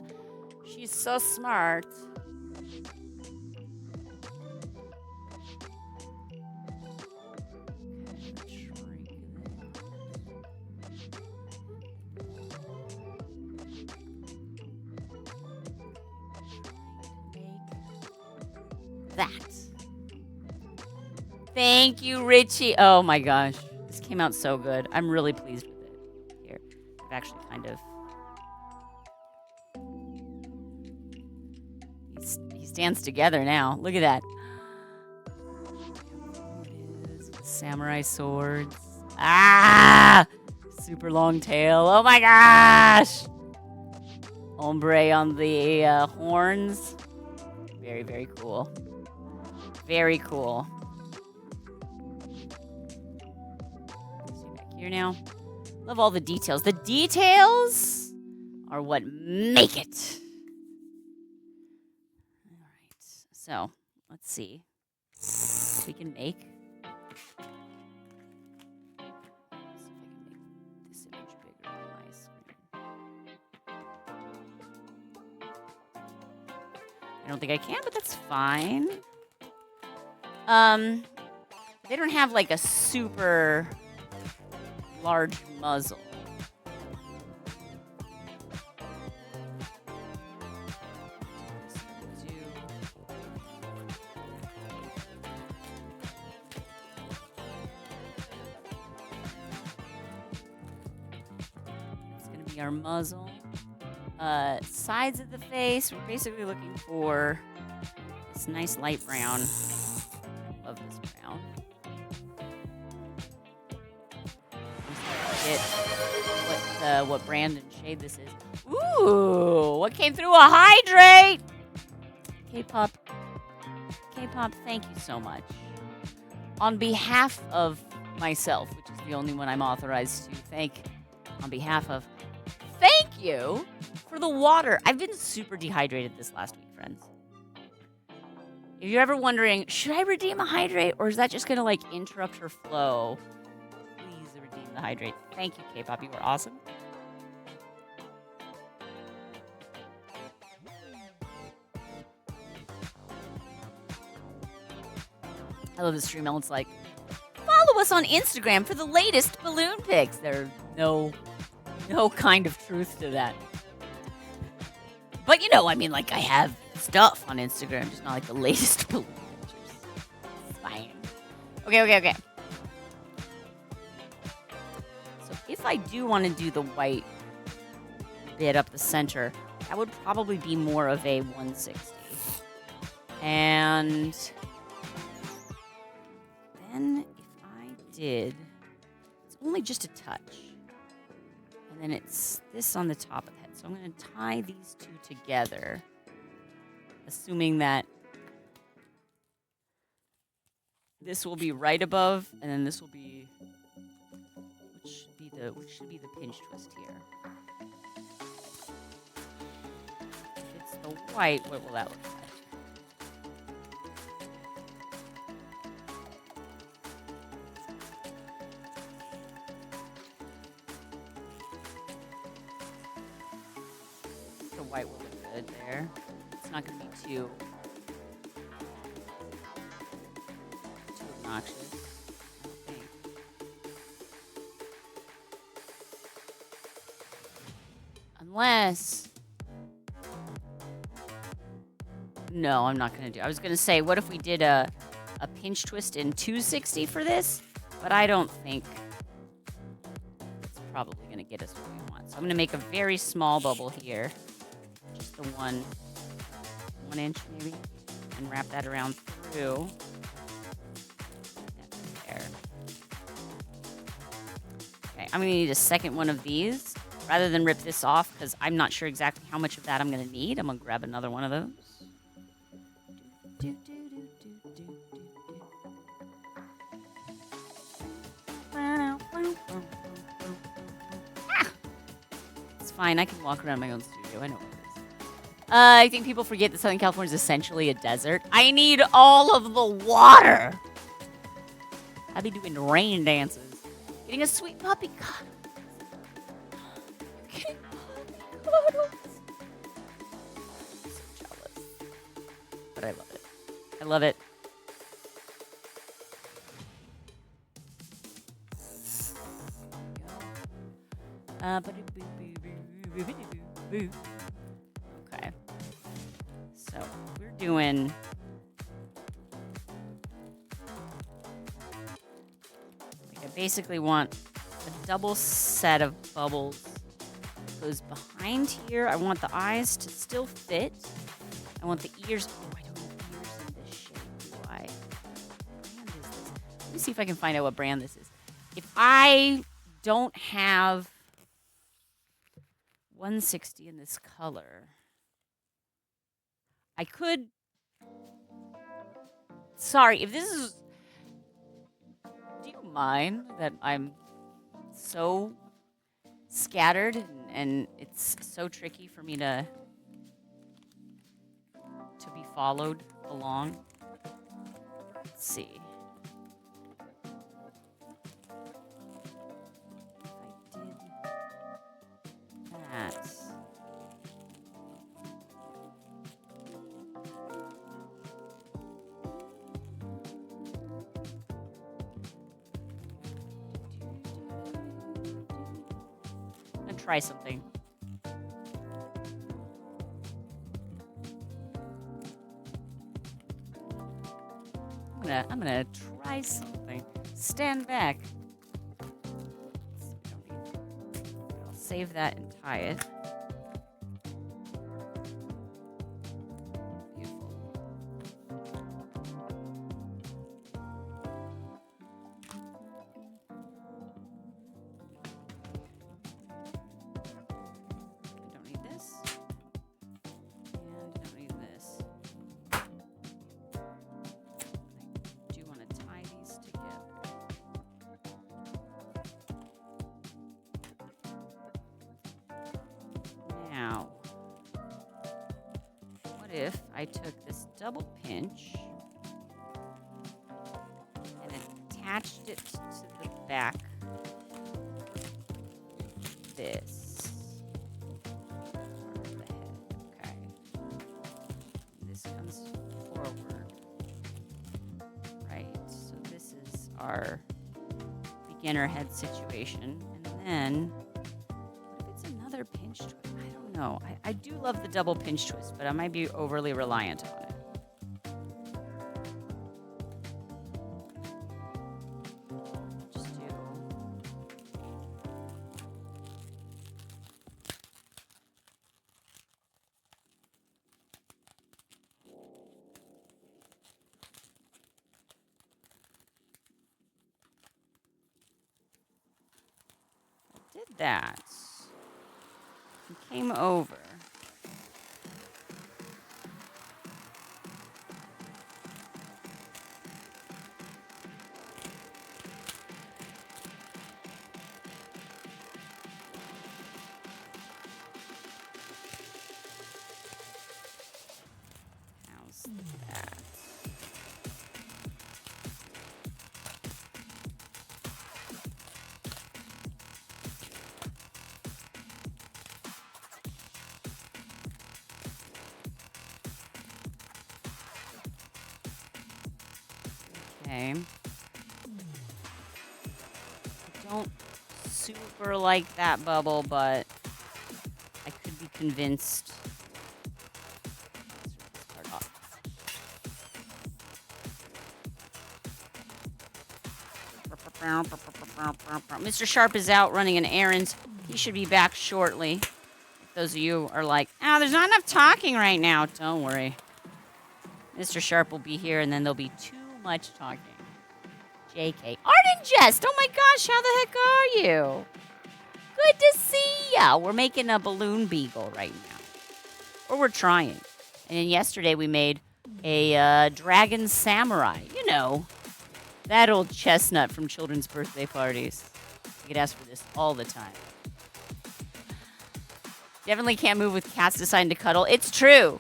Speaker 1: She's so smart. That. Thank you, Richie. Oh my gosh. This came out so good. I'm really pleased with it. Here. I've actually kind of... He stands together now. Look at that. It is with samurai swords. Ah! Super long tail. Oh my gosh! Ombre on the horns. Very, very cool. Very cool. See back here now. Love all the details. The details are what make it. All right. So let's see if we can make. Let's see if I can make this image bigger on my screen. I don't think I can, but that's fine. They don't have like a super large muzzle. It's gonna be our muzzle. Sides of the face, we're basically looking for this nice light brown. Love this brown. Get what brand and shade this is. Ooh, what came through? A hydrate! K-pop, thank you so much. On behalf of myself, which is the only one I'm authorized to thank, on behalf of, thank you for the water. I've been super dehydrated this last week, friends. If you're ever wondering, should I redeem a hydrate or is that just going to like interrupt her flow? Please redeem the hydrate. Thank you, K-pop. You were awesome. I love the stream elements like, follow us on Instagram for the latest balloon pics. There's no kind of truth to that. But you know, I mean, like I have stuff on Instagram, just not like the latest balloon pictures. It's fine. Okay. So if I do want to do the white bit up the center, that would probably be more of a 160. And then if I did, it's only just a touch. And then it's this on the top of the head. So I'm going to tie these two together, assuming that this will be right above, and then this will be, which should be the pinch twist here. If it's the white, what will that look like? The white will look good there. It's not going to be too obnoxious. I don't think. Unless... No, I'm not going to do. I was going to say, what if we did a pinch twist in 260 for this? But I don't think it's probably going to get us what we want. So I'm going to make a very small bubble here. Just the 1 inch maybe. And wrap that around through. There. Okay, I'm going to need a second one of these. Rather than rip this off, because I'm not sure exactly how much of that I'm going to need. I'm going to grab another one of those. It's fine. I can walk around my own studio. I know what it is. I think people forget that Southern California is essentially a desert. I need all of the water. I'll be doing rain dances. Getting a sweet puppy cut. Getting puppy cuddles. I'm so jealous. But I love it. I love it. Okay. So we're doing... I basically want a double set of bubbles that goes behind here. I want the eyes to still fit. I want the ears... Oh, I don't have ears in this shape, do I? What brand is this? Let me see if I can find out what brand this is. If I don't have 160 in this color, I could... Sorry, if this is... Do you mind that I'm so scattered and it's so tricky for me to be followed along? Let's see. If I did that. I'm gonna try something. I'm gonna try something. Stand back. I'll save that and tie it. Beautiful. I don't need this. And I don't need this. I do want to tie these together. Now, what if I took this double pinch and attached it to the back of this part of the head? Okay. This comes forward. Right. So this is our beginner head situation. And then, what if it's another pinch twist? I don't know. I do love the double pinch twist, but I might be overly reliant on it. Just do. Did that. And came over. How's that? Okay. don't super like that bubble, but I could be convinced. Start off. Mr. Sharp is out running an errand. He should be back shortly. If those of you are like, oh, there's not enough talking right now. Don't worry. Mr. Sharp will be here, and then there'll be too much talking. JK. Art and Jest! Oh my gosh, how the heck are you? Good to see ya! We're making a balloon beagle right now. Or we're trying. And then yesterday we made a dragon samurai. You know, that old chestnut from children's birthday parties. You could ask for this all the time. Definitely can't move with cats deciding to cuddle. It's true.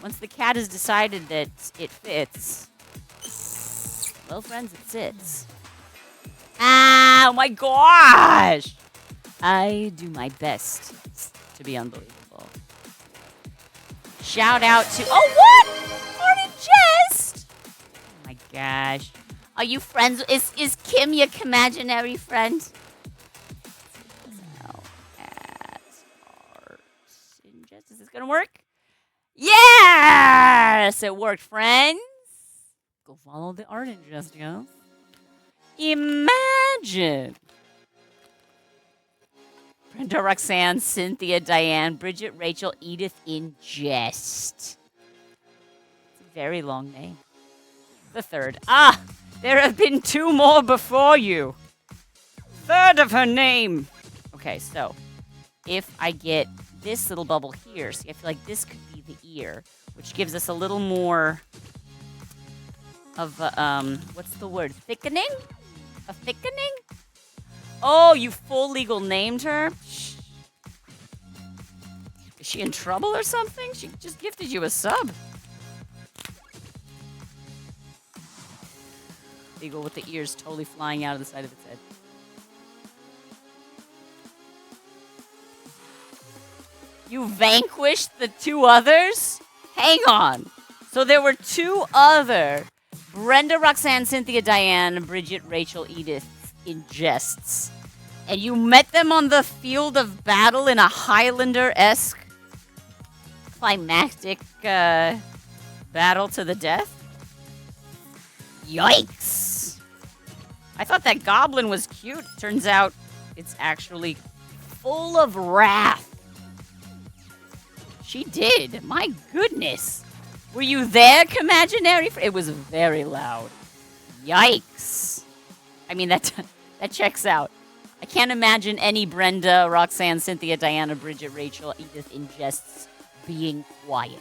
Speaker 1: Once the cat has decided that it fits, well, friends, it sits. Ah, oh my gosh! I do my best to be unbelievable. Shout out to... Oh, what? Art and Jest! Oh my gosh. Are you friends? Is Kim your imaginary friend? No. Art and Jest. Is this gonna work? Yes! It worked, friends. Go follow the Art and Jest, yes? Imagine. Brenda, Roxanne, Cynthia, Diane, Bridget, Rachel, Edith in Jest. It's a very long name. The third. Ah! There have been two more before you. Third of her name. Okay, so if I get this little bubble here, see, I feel like this could be the ear, which gives us a little more of what's the word? Thickening? A thickening? Oh, you full legal named her? Is she in trouble or something? She just gifted you a sub. Beagle with the ears totally flying out of the side of its head. You vanquished the two others? Hang on. So there were two other Brenda, Roxanne, Cynthia, Diane, Bridget, Rachel, Edith in Jests. And you met them on the field of battle in a Highlander-esque climactic battle to the death? Yikes! I thought that goblin was cute. Turns out it's actually full of wrath. She did. My goodness. Were you there, Imaginary? It was very loud. Yikes. I mean, that checks out. I can't imagine any Brenda, Roxanne, Cynthia, Diana, Bridget, Rachel, Edith in Jests being quiet.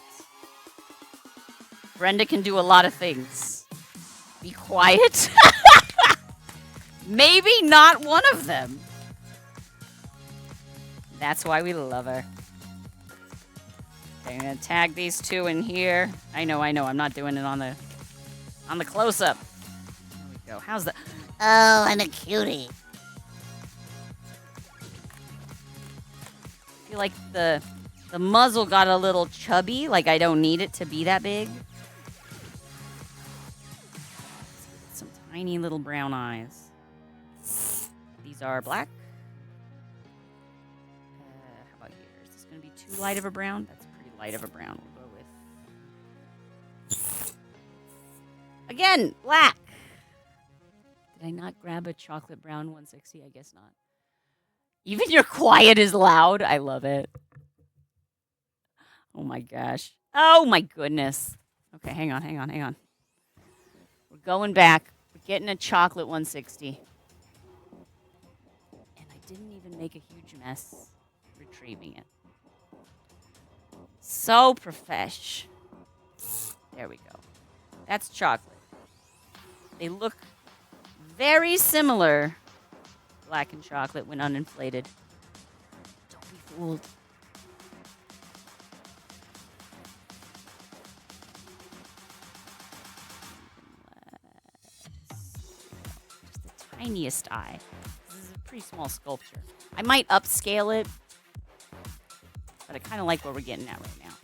Speaker 1: Brenda can do a lot of things. Be quiet? Maybe not one of them. That's why we love her. Okay, I'm gonna tag these two in here. I know. I'm not doing it on the close-up. There we go. How's that? Oh, I'm a cutie. I feel like the muzzle got a little chubby. Like I don't need it to be that big. Some tiny little brown eyes. These are black. How about here? Is this gonna be too light of a brown? That's pretty light of a brown. We'll go with again black. Did I not grab a chocolate brown 160? I guess not. Even your quiet is loud. I love it. Oh my gosh. Oh my goodness. Okay, hang on. We're going back. We're getting a chocolate 160. And I didn't even make a huge mess retrieving it. So profesh. There we go. That's chocolate. They look very similar. Black and chocolate when uninflated. Don't be fooled. Just the tiniest eye. This is a pretty small sculpture. I might upscale it, but I kind of like what we're getting at right now.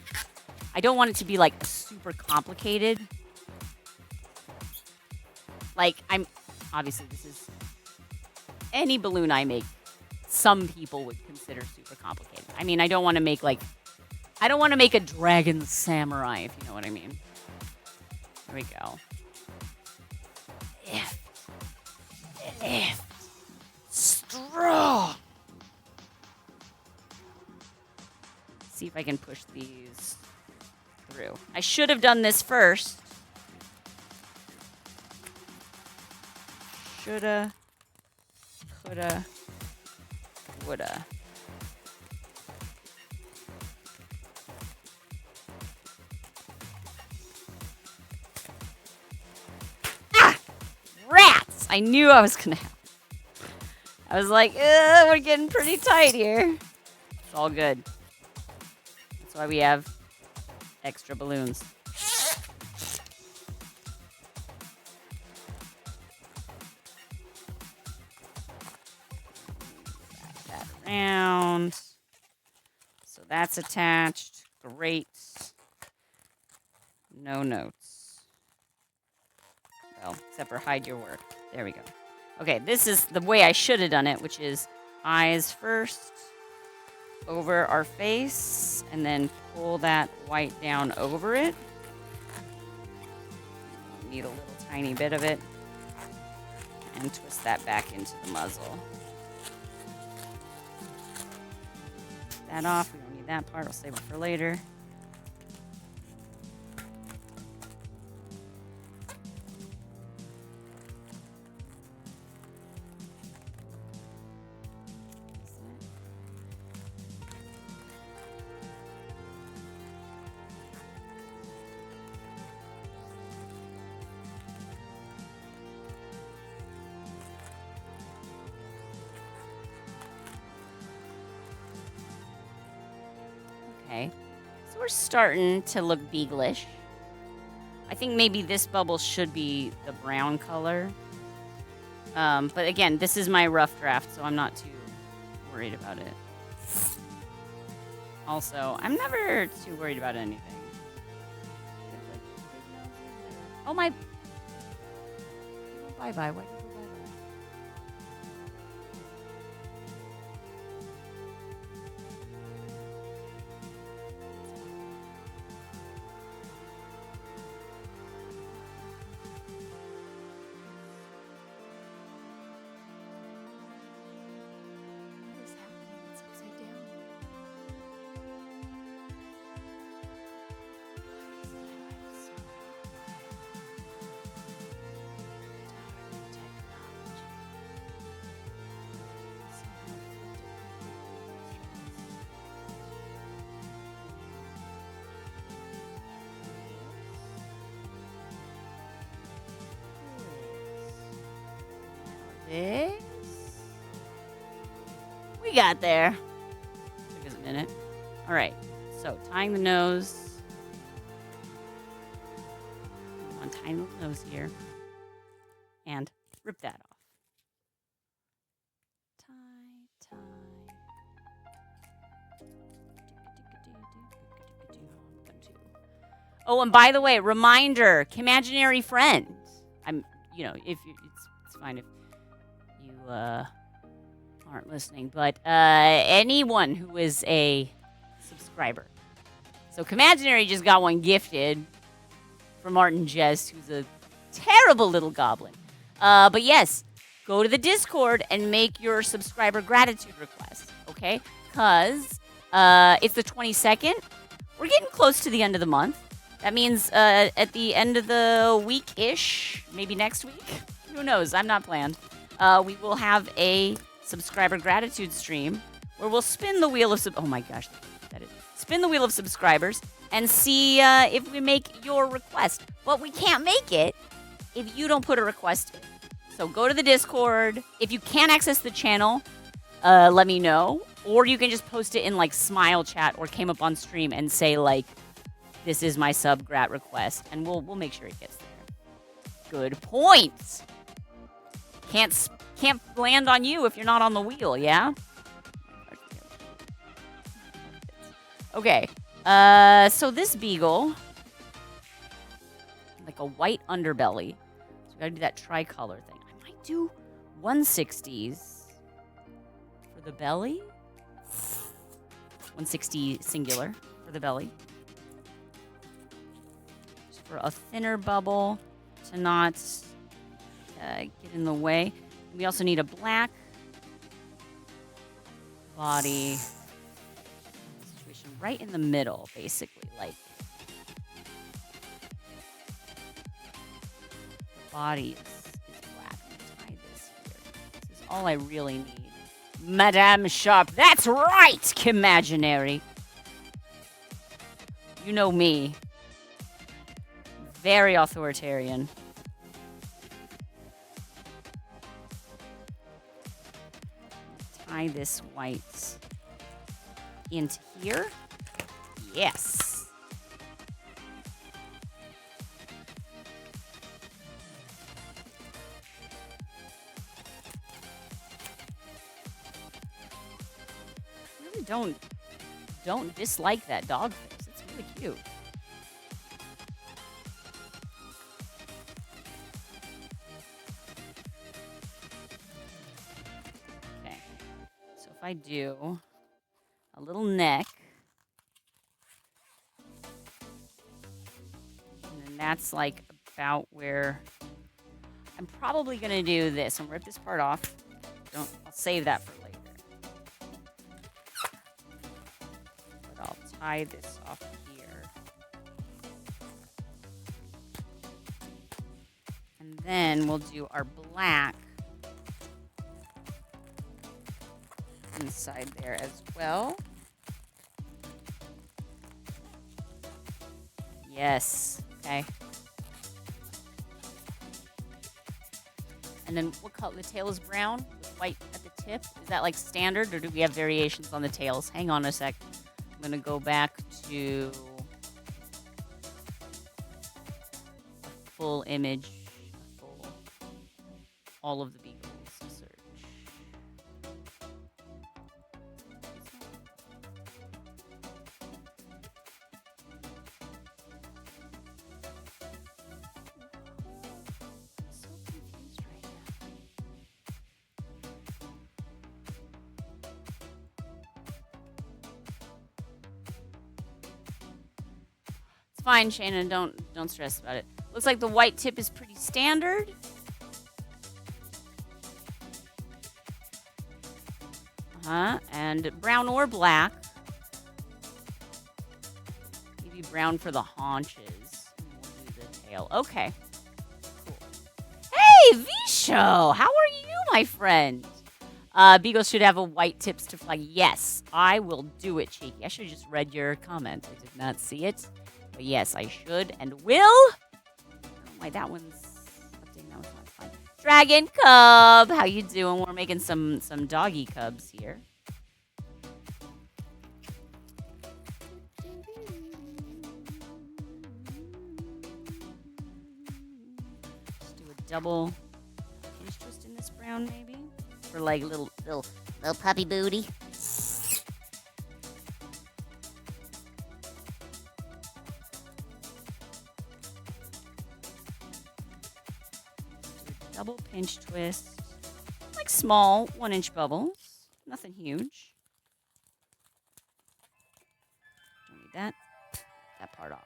Speaker 1: I don't want it to be like super complicated. Like obviously this is any balloon I make, some people would consider super complicated. I mean, I don't want to make a dragon samurai, if you know what I mean. There we go. Lift. Straw. See if I can push these through. I should have done this first. Shoulda, coulda, woulda. Ah! Rats! I knew I was gonna have. I was like, we're getting pretty tight here. It's all good. That's why we have extra balloons. That round. So that's attached. Great. No notes. Well, except for hide your work. There we go. Okay, this is the way I should have done it, which is eyes first, over our face, and then pull that white down over it. Need a little tiny bit of it. And twist that back into the muzzle. That off. We don't need that part. I'll save it for later. Okay, so we're starting to look Beagle-ish. I think maybe this bubble should be the brown color. But again, this is my rough draft, so I'm not too worried about it. Also, I'm never too worried about anything. Oh my... Bye-bye. Why did you go bye-bye? This. We got there. Took us a minute. All right. So tying the nose. One tiny little nose here. And rip that off. Tie. Oh, and by the way, reminder, imaginary friend. If it's fine if you aren't listening, but anyone who is a subscriber. So Imaginary just got one gifted from Martin Jess, who's a terrible little goblin. But yes, go to the Discord and make your subscriber gratitude request, okay? Because it's the 22nd. We're getting close to the end of the month. That means at the end of the week-ish, maybe next week. Who knows? I'm not planned. We will have a subscriber gratitude stream where we'll spin the wheel of... oh my gosh, that is... Spin the wheel of subscribers and see if we make your request. But we can't make it if you don't put a request in. So go to the Discord. If you can't access the channel, let me know. Or you can just post it in like Smile Chat or came up on stream and say like, this is my sub-grat request. And we'll make sure it gets there. Good point. Can't land on you if you're not on the wheel, yeah? Okay. So this Beagle, like a white underbelly. So we gotta do that tricolor thing. I might do 160s. the belly. 160 singular for the belly. Just for a thinner bubble to not get in the way. We also need a black body situation right in the middle, basically. Like the body is black. Tie this here. This is all I really need. Madame Sharp. That's right, Imaginary. You know me. Very authoritarian. Tie this white into here. Yes. Really don't dislike that dog face. It's really cute. Okay. So if I do a little neck, and then that's like about where I'm probably gonna do this. I'm gonna rip this part off. I'll save that for later. But I'll tie this off here. And then we'll do our black inside there as well. Yes. Okay. And then what color? The tail is brown with white at the tip. Is that like standard, or do we have variations on the tails? Hang on a sec. I'm gonna go back to a full image, all of the beagles. Search. So confused right now. It's fine, Shana. Don't stress about it. Looks like the white tip is pretty standard. And brown or black. Maybe brown for the haunches. And we'll do the tail. Okay. Cool. Hey, Visho! How are you, my friend? Beagle should have a white tips to fly. Yes, I will do it, Cheeky. I should have just read your comment. I did not see it. But yes, I should and will. Oh my, that one's updating. That one's not fine. Dragon Cub, how you doing? We're making some doggy cubs here. Just do a double hinge twist in this brown, maybe, for like little puppy booty. Double pinch twist, like small 1-inch bubbles, nothing huge. Don't need that part off.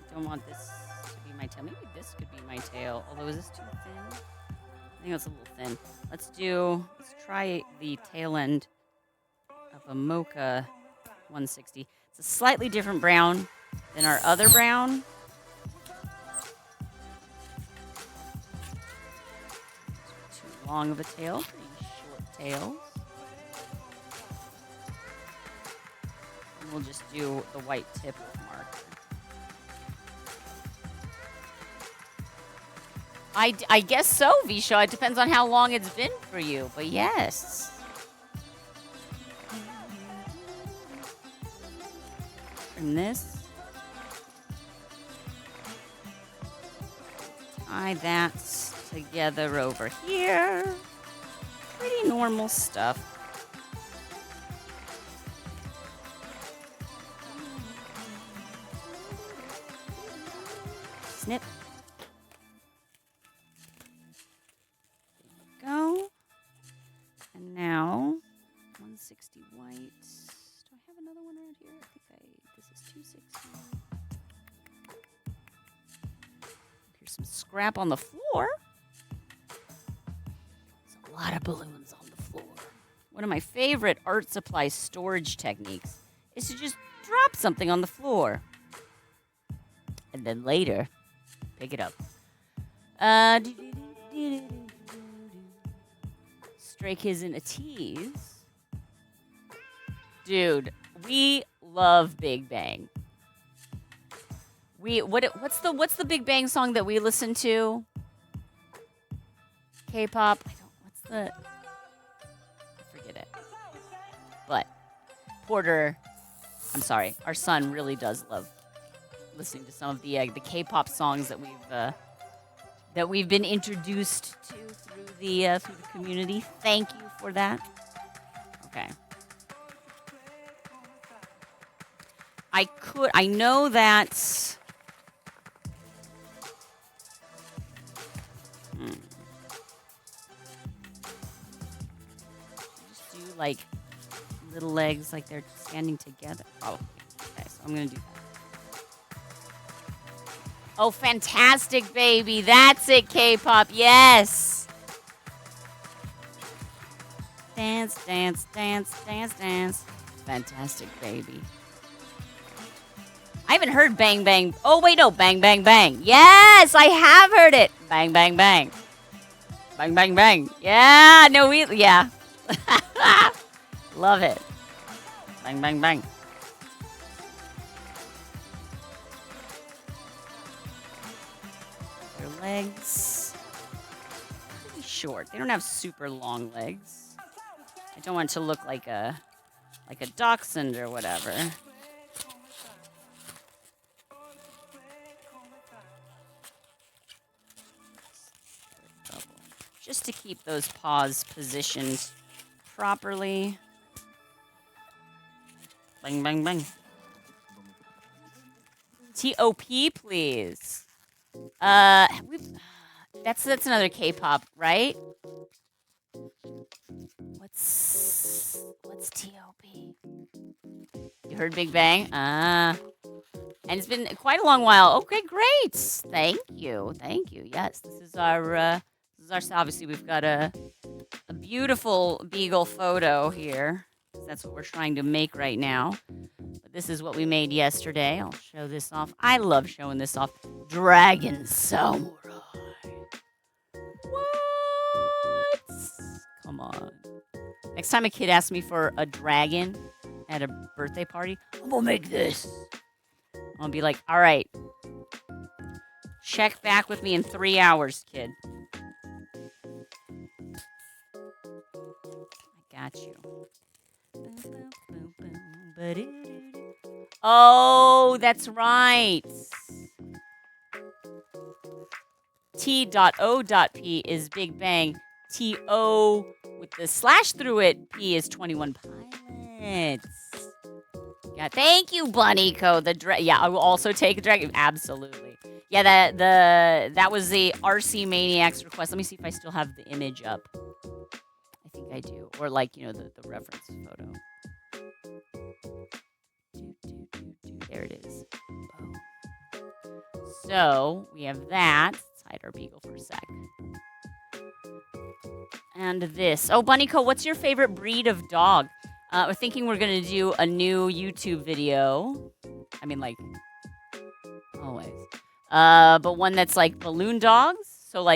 Speaker 1: I don't want this to be my tail. Maybe this could be my tail. Although, is this too thin? I think it's a little thin. Let's try the tail end of a Mocha 160. It's a slightly different brown than our other brown. Too long of a tail, pretty short tails. And we'll just do the white tip with marker. I guess so, Visha. It depends on how long it's been for you, but yes. Trim this. Tie that together over here. Pretty normal stuff. Snip. There you go. And now, 160 white. Do I have another one around here? I think this is 260. Here's some scrap on the floor. There's a lot of balloons on the floor. One of my favorite art supply storage techniques is to just drop something on the floor. And then later, pick it up. Stray Kids in a tease. Dude, we love Big Bang. What's the Big Bang song that we listen to? K-pop. I forget it. But Porter, I'm sorry, our son really does love listening to some of the K-pop songs that we've been introduced to through the community. Thank you for that. Okay. I know that. Just do like little legs, like they're standing together. Oh, okay. So I'm gonna do that. Oh, fantastic, baby. That's it, K-pop. Yes. Dance, dance, dance, dance, dance. Fantastic, baby. I haven't heard Bang Bang. Oh, wait, no. Bang, bang, bang. Yes, I have heard it. Bang, bang, bang. Bang, bang, bang. Yeah, no, yeah. Love it. Bang, bang, bang. Their legs. Pretty short. They don't have super long legs. I don't want it to look like a dachshund or whatever. Just to keep those paws positioned properly. Bang, bang, bang. T.O.P., please. That's another K-pop, right? What's T.O.P.? You heard Big Bang? And it's been quite a long while. Okay, great. Thank you. Yes, this is our obviously we've got a beautiful Beagle photo here. That's what we're trying to make right now. But this is what we made yesterday. I'll show this off. I love showing this off. Dragon Samurai. What? Come on. Next time a kid asks me for a dragon at a birthday party, I'm gonna make this. I'll be like, all right. Check back with me in 3 hours, kid. I got you. Oh, that's right. T.O.P is Big Bang. T.O. with the slash through it. P is 21 Pilots. Yeah, thank you, Bunnyco. Yeah, I will also take a dragon. Absolutely. Yeah, that was the RC Maniacs request. Let me see if I still have the image up. I think I do. Or like, the reference photo. There it is. Boom. So we have that. Let's hide our Beagle for a sec. And this. Oh, Bunnyco, what's your favorite breed of dog? We're thinking we're going to do a new YouTube video. I mean, like, always. But one that's like balloon dogs. So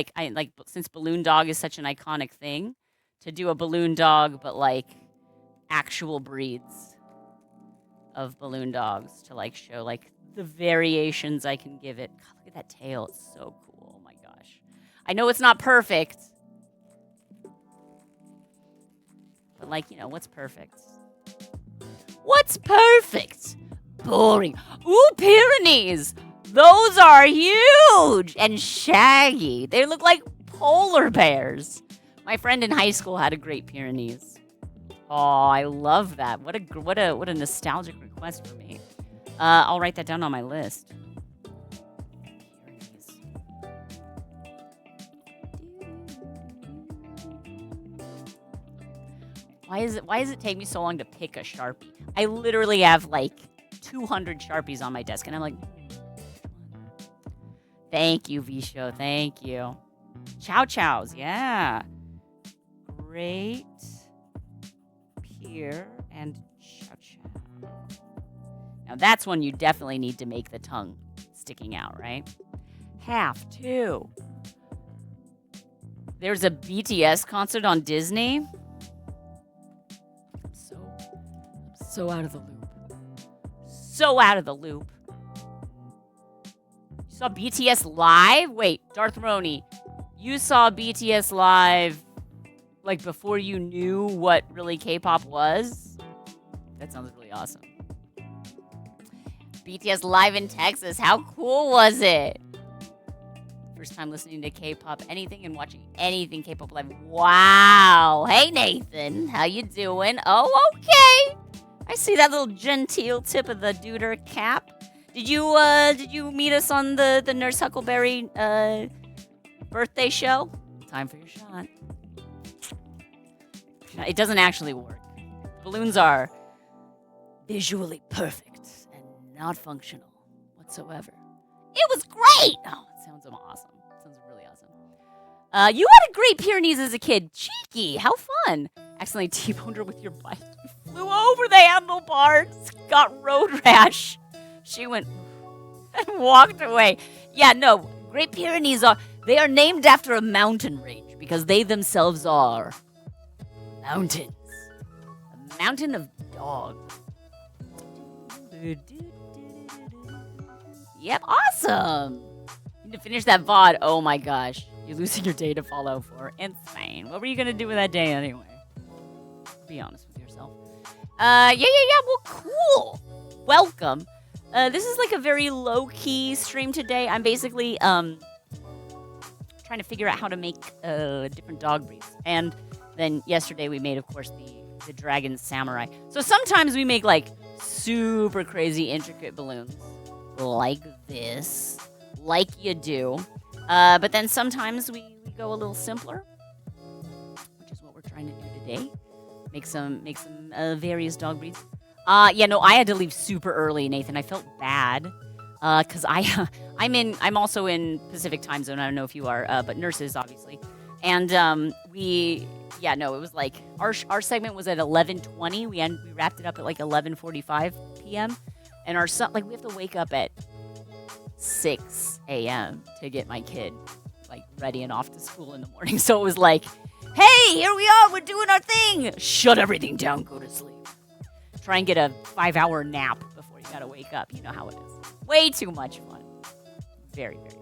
Speaker 1: since balloon dog is such an iconic thing, to do a balloon dog, but like actual breeds of balloon dogs to like show like the variations I can give it. God, look at that tail. It's so cool. Oh my gosh. I know it's not perfect. But like, you know, what's perfect? What's perfect? Boring. Ooh, Pyrenees. Those are huge and shaggy. They look like polar bears. My friend in high school had a Great Pyrenees. Oh, I love that. What a nostalgic request for me. I'll write that down on my list. Pyrenees. Why does it take me so long to pick a Sharpie? I literally have like 200 Sharpies on my desk, and I'm like, thank you, Visho. Thank you. Chow chows, yeah. Great Pier and chow chow. Now that's one you definitely need to make the tongue sticking out, right? Have to. There's a BTS concert on Disney. So out of the loop. So out of the loop. You saw BTS live? Wait, Darth Roni, you saw BTS live like before you knew what really K-pop was? That sounds really awesome. BTS live in Texas. How cool was it? First time listening to K-pop anything and watching anything K-pop live. Wow. Hey, Nathan. How you doing? Oh, okay. I see that little genteel tip of the Duder cap. Did you meet us on the Nurse Huckleberry birthday show? Time for your shot. It doesn't actually work. Balloons are visually perfect and not functional whatsoever. It was great. Oh, it sounds awesome. It sounds really awesome. You had a Great Pyrenees as a kid. Cheeky. How fun. Accidentally T-boned her with your bike. You flew over the handlebars. Got road rash. She went and walked away. Yeah, no. Great Pyrenees they are named after a mountain range because they themselves are mountains. A mountain of dogs. Yep, awesome. You need to finish that VOD. Oh my gosh. You're losing your day to follow for. Insane. What were you going to do with that day anyway? Be honest with yourself. Yeah. Well, cool. Welcome. This is like a very low-key stream today. I'm basically trying to figure out how to make different dog breeds. And then yesterday we made, of course, the Dragon Samurai. So sometimes we make like super crazy intricate balloons. Like this. Like you do. But then sometimes we go a little simpler. Which is what we're trying to do today. Make some various dog breeds. Yeah, no, I had to leave super early, Nathan. I felt bad because I'm also in Pacific time zone. I don't know if you are, but nurses obviously. And it was like our segment was at 11:20. We wrapped it up at like 11:45 p.m. And our son, like, we have to wake up at 6 a.m. to get my kid like ready and off to school in the morning. So it was like, hey, here we are, we're doing our thing. Shut everything down, go to sleep. Try and get a 5-hour nap before you gotta wake up. You know how it is. Way too much fun. Very, very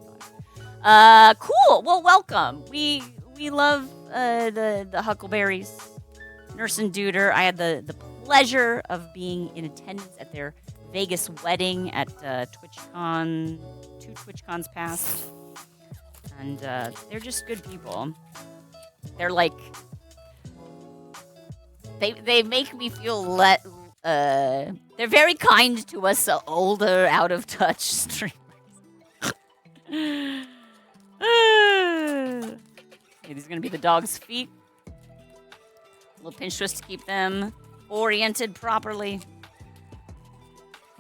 Speaker 1: fun. Cool. Well, welcome. We love the Huckleberries. Nurse and Duder. I had the pleasure of being in attendance at their Vegas wedding at TwitchCon. 2 TwitchCons past. And they're just good people. They're like, they make me feel they're very kind to us older, out of touch streamers. Okay, these are gonna be the dog's feet. A little pinch twist to keep them oriented properly.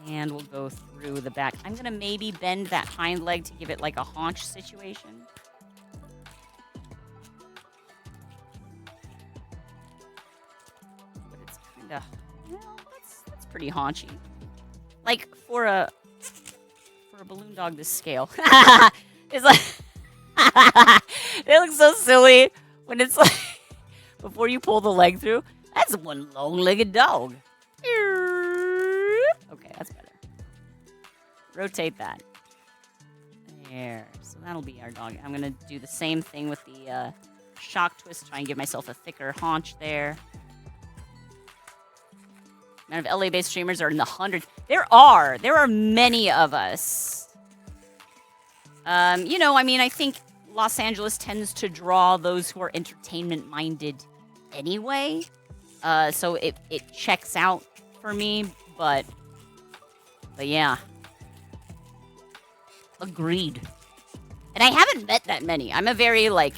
Speaker 1: And we'll go through the back. I'm gonna maybe bend that hind leg to give it like a haunch situation. But it's kind of, that's pretty haunchy. Like for a balloon dog this scale. It's like it looks so silly when it's like before you pull the leg through. That's one long-legged dog. Okay, that's better. Rotate that. There. So that'll be our dog. I'm going to do the same thing with the shock twist. Try and give myself a thicker haunch there. Amount of LA-based streamers are in the hundreds. There are many of us. You know, I mean, I think Los Angeles tends to draw those who are entertainment-minded anyway. So it checks out for me, but yeah. Agreed. And I haven't met that many. I'm a very, like,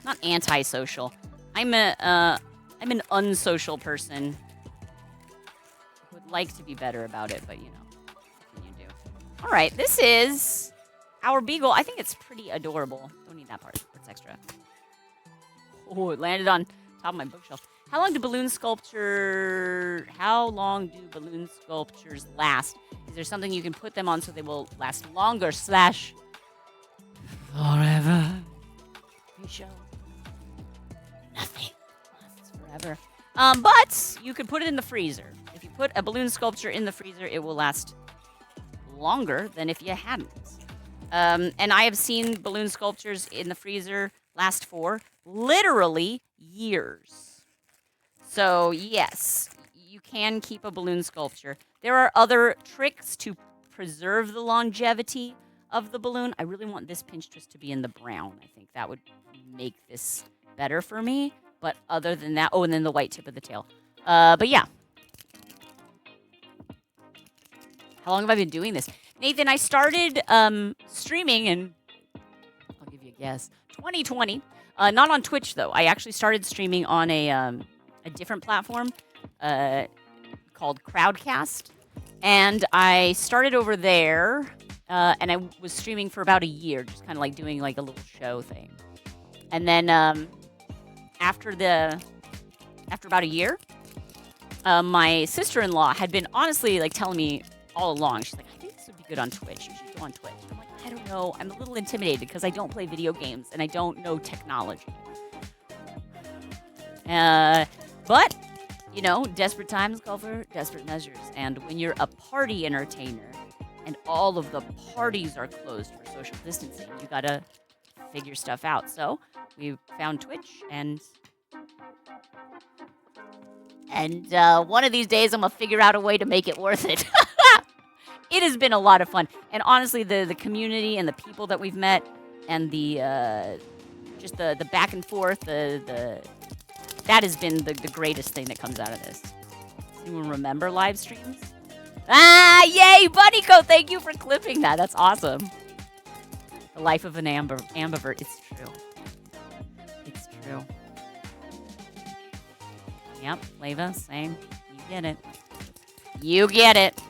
Speaker 1: not antisocial. I'm an unsocial person. Would like to be better about it, but you know, what can you do? All right, this is our Beagle. I think it's pretty adorable. Don't need that part. That's extra. Oh, it landed on top of my bookshelf. How long do balloon sculptures last? Is there something you can put them on so they will last longer / forever? You show nothing lasts forever. But you could put it in the freezer. If you put a balloon sculpture in the freezer, it will last longer than if you hadn't. And I have seen balloon sculptures in the freezer last for literally years. So, yes, you can keep a balloon sculpture. There are other tricks to preserve the longevity of the balloon. I really want this pinch twist to be in the brown. I think that would make this better for me. But other than that, and then the white tip of the tail. But yeah. How long have I been doing this? Nathan, I started streaming in, I'll give you a guess, 2020. Not on Twitch, though. I actually started streaming on a different platform called Crowdcast. And I started over there, and I was streaming for about a year, just kind of like doing like a little show thing. And then after about a year, my sister-in-law had been honestly like telling me all along. She's like, I think this would be good on Twitch. You should go on Twitch. I'm like, I don't know. I'm a little intimidated because I don't play video games and I don't know technology. But, you know, desperate times call for desperate measures. And when you're a party entertainer and all of the parties are closed for social distancing, you gotta figure stuff out. So we found Twitch, and one of these days I'm gonna figure out a way to make it worth it. It has been a lot of fun, and honestly, the community and the people that we've met, and the just the back and forth, that has been the greatest thing that comes out of this. Does anyone remember live streams? Ah, yay, Bunnyco! Thank you for clipping that. That's awesome. The life of an ambivert. It's true. It's true. Yep, Leva, same. You get it. You get it.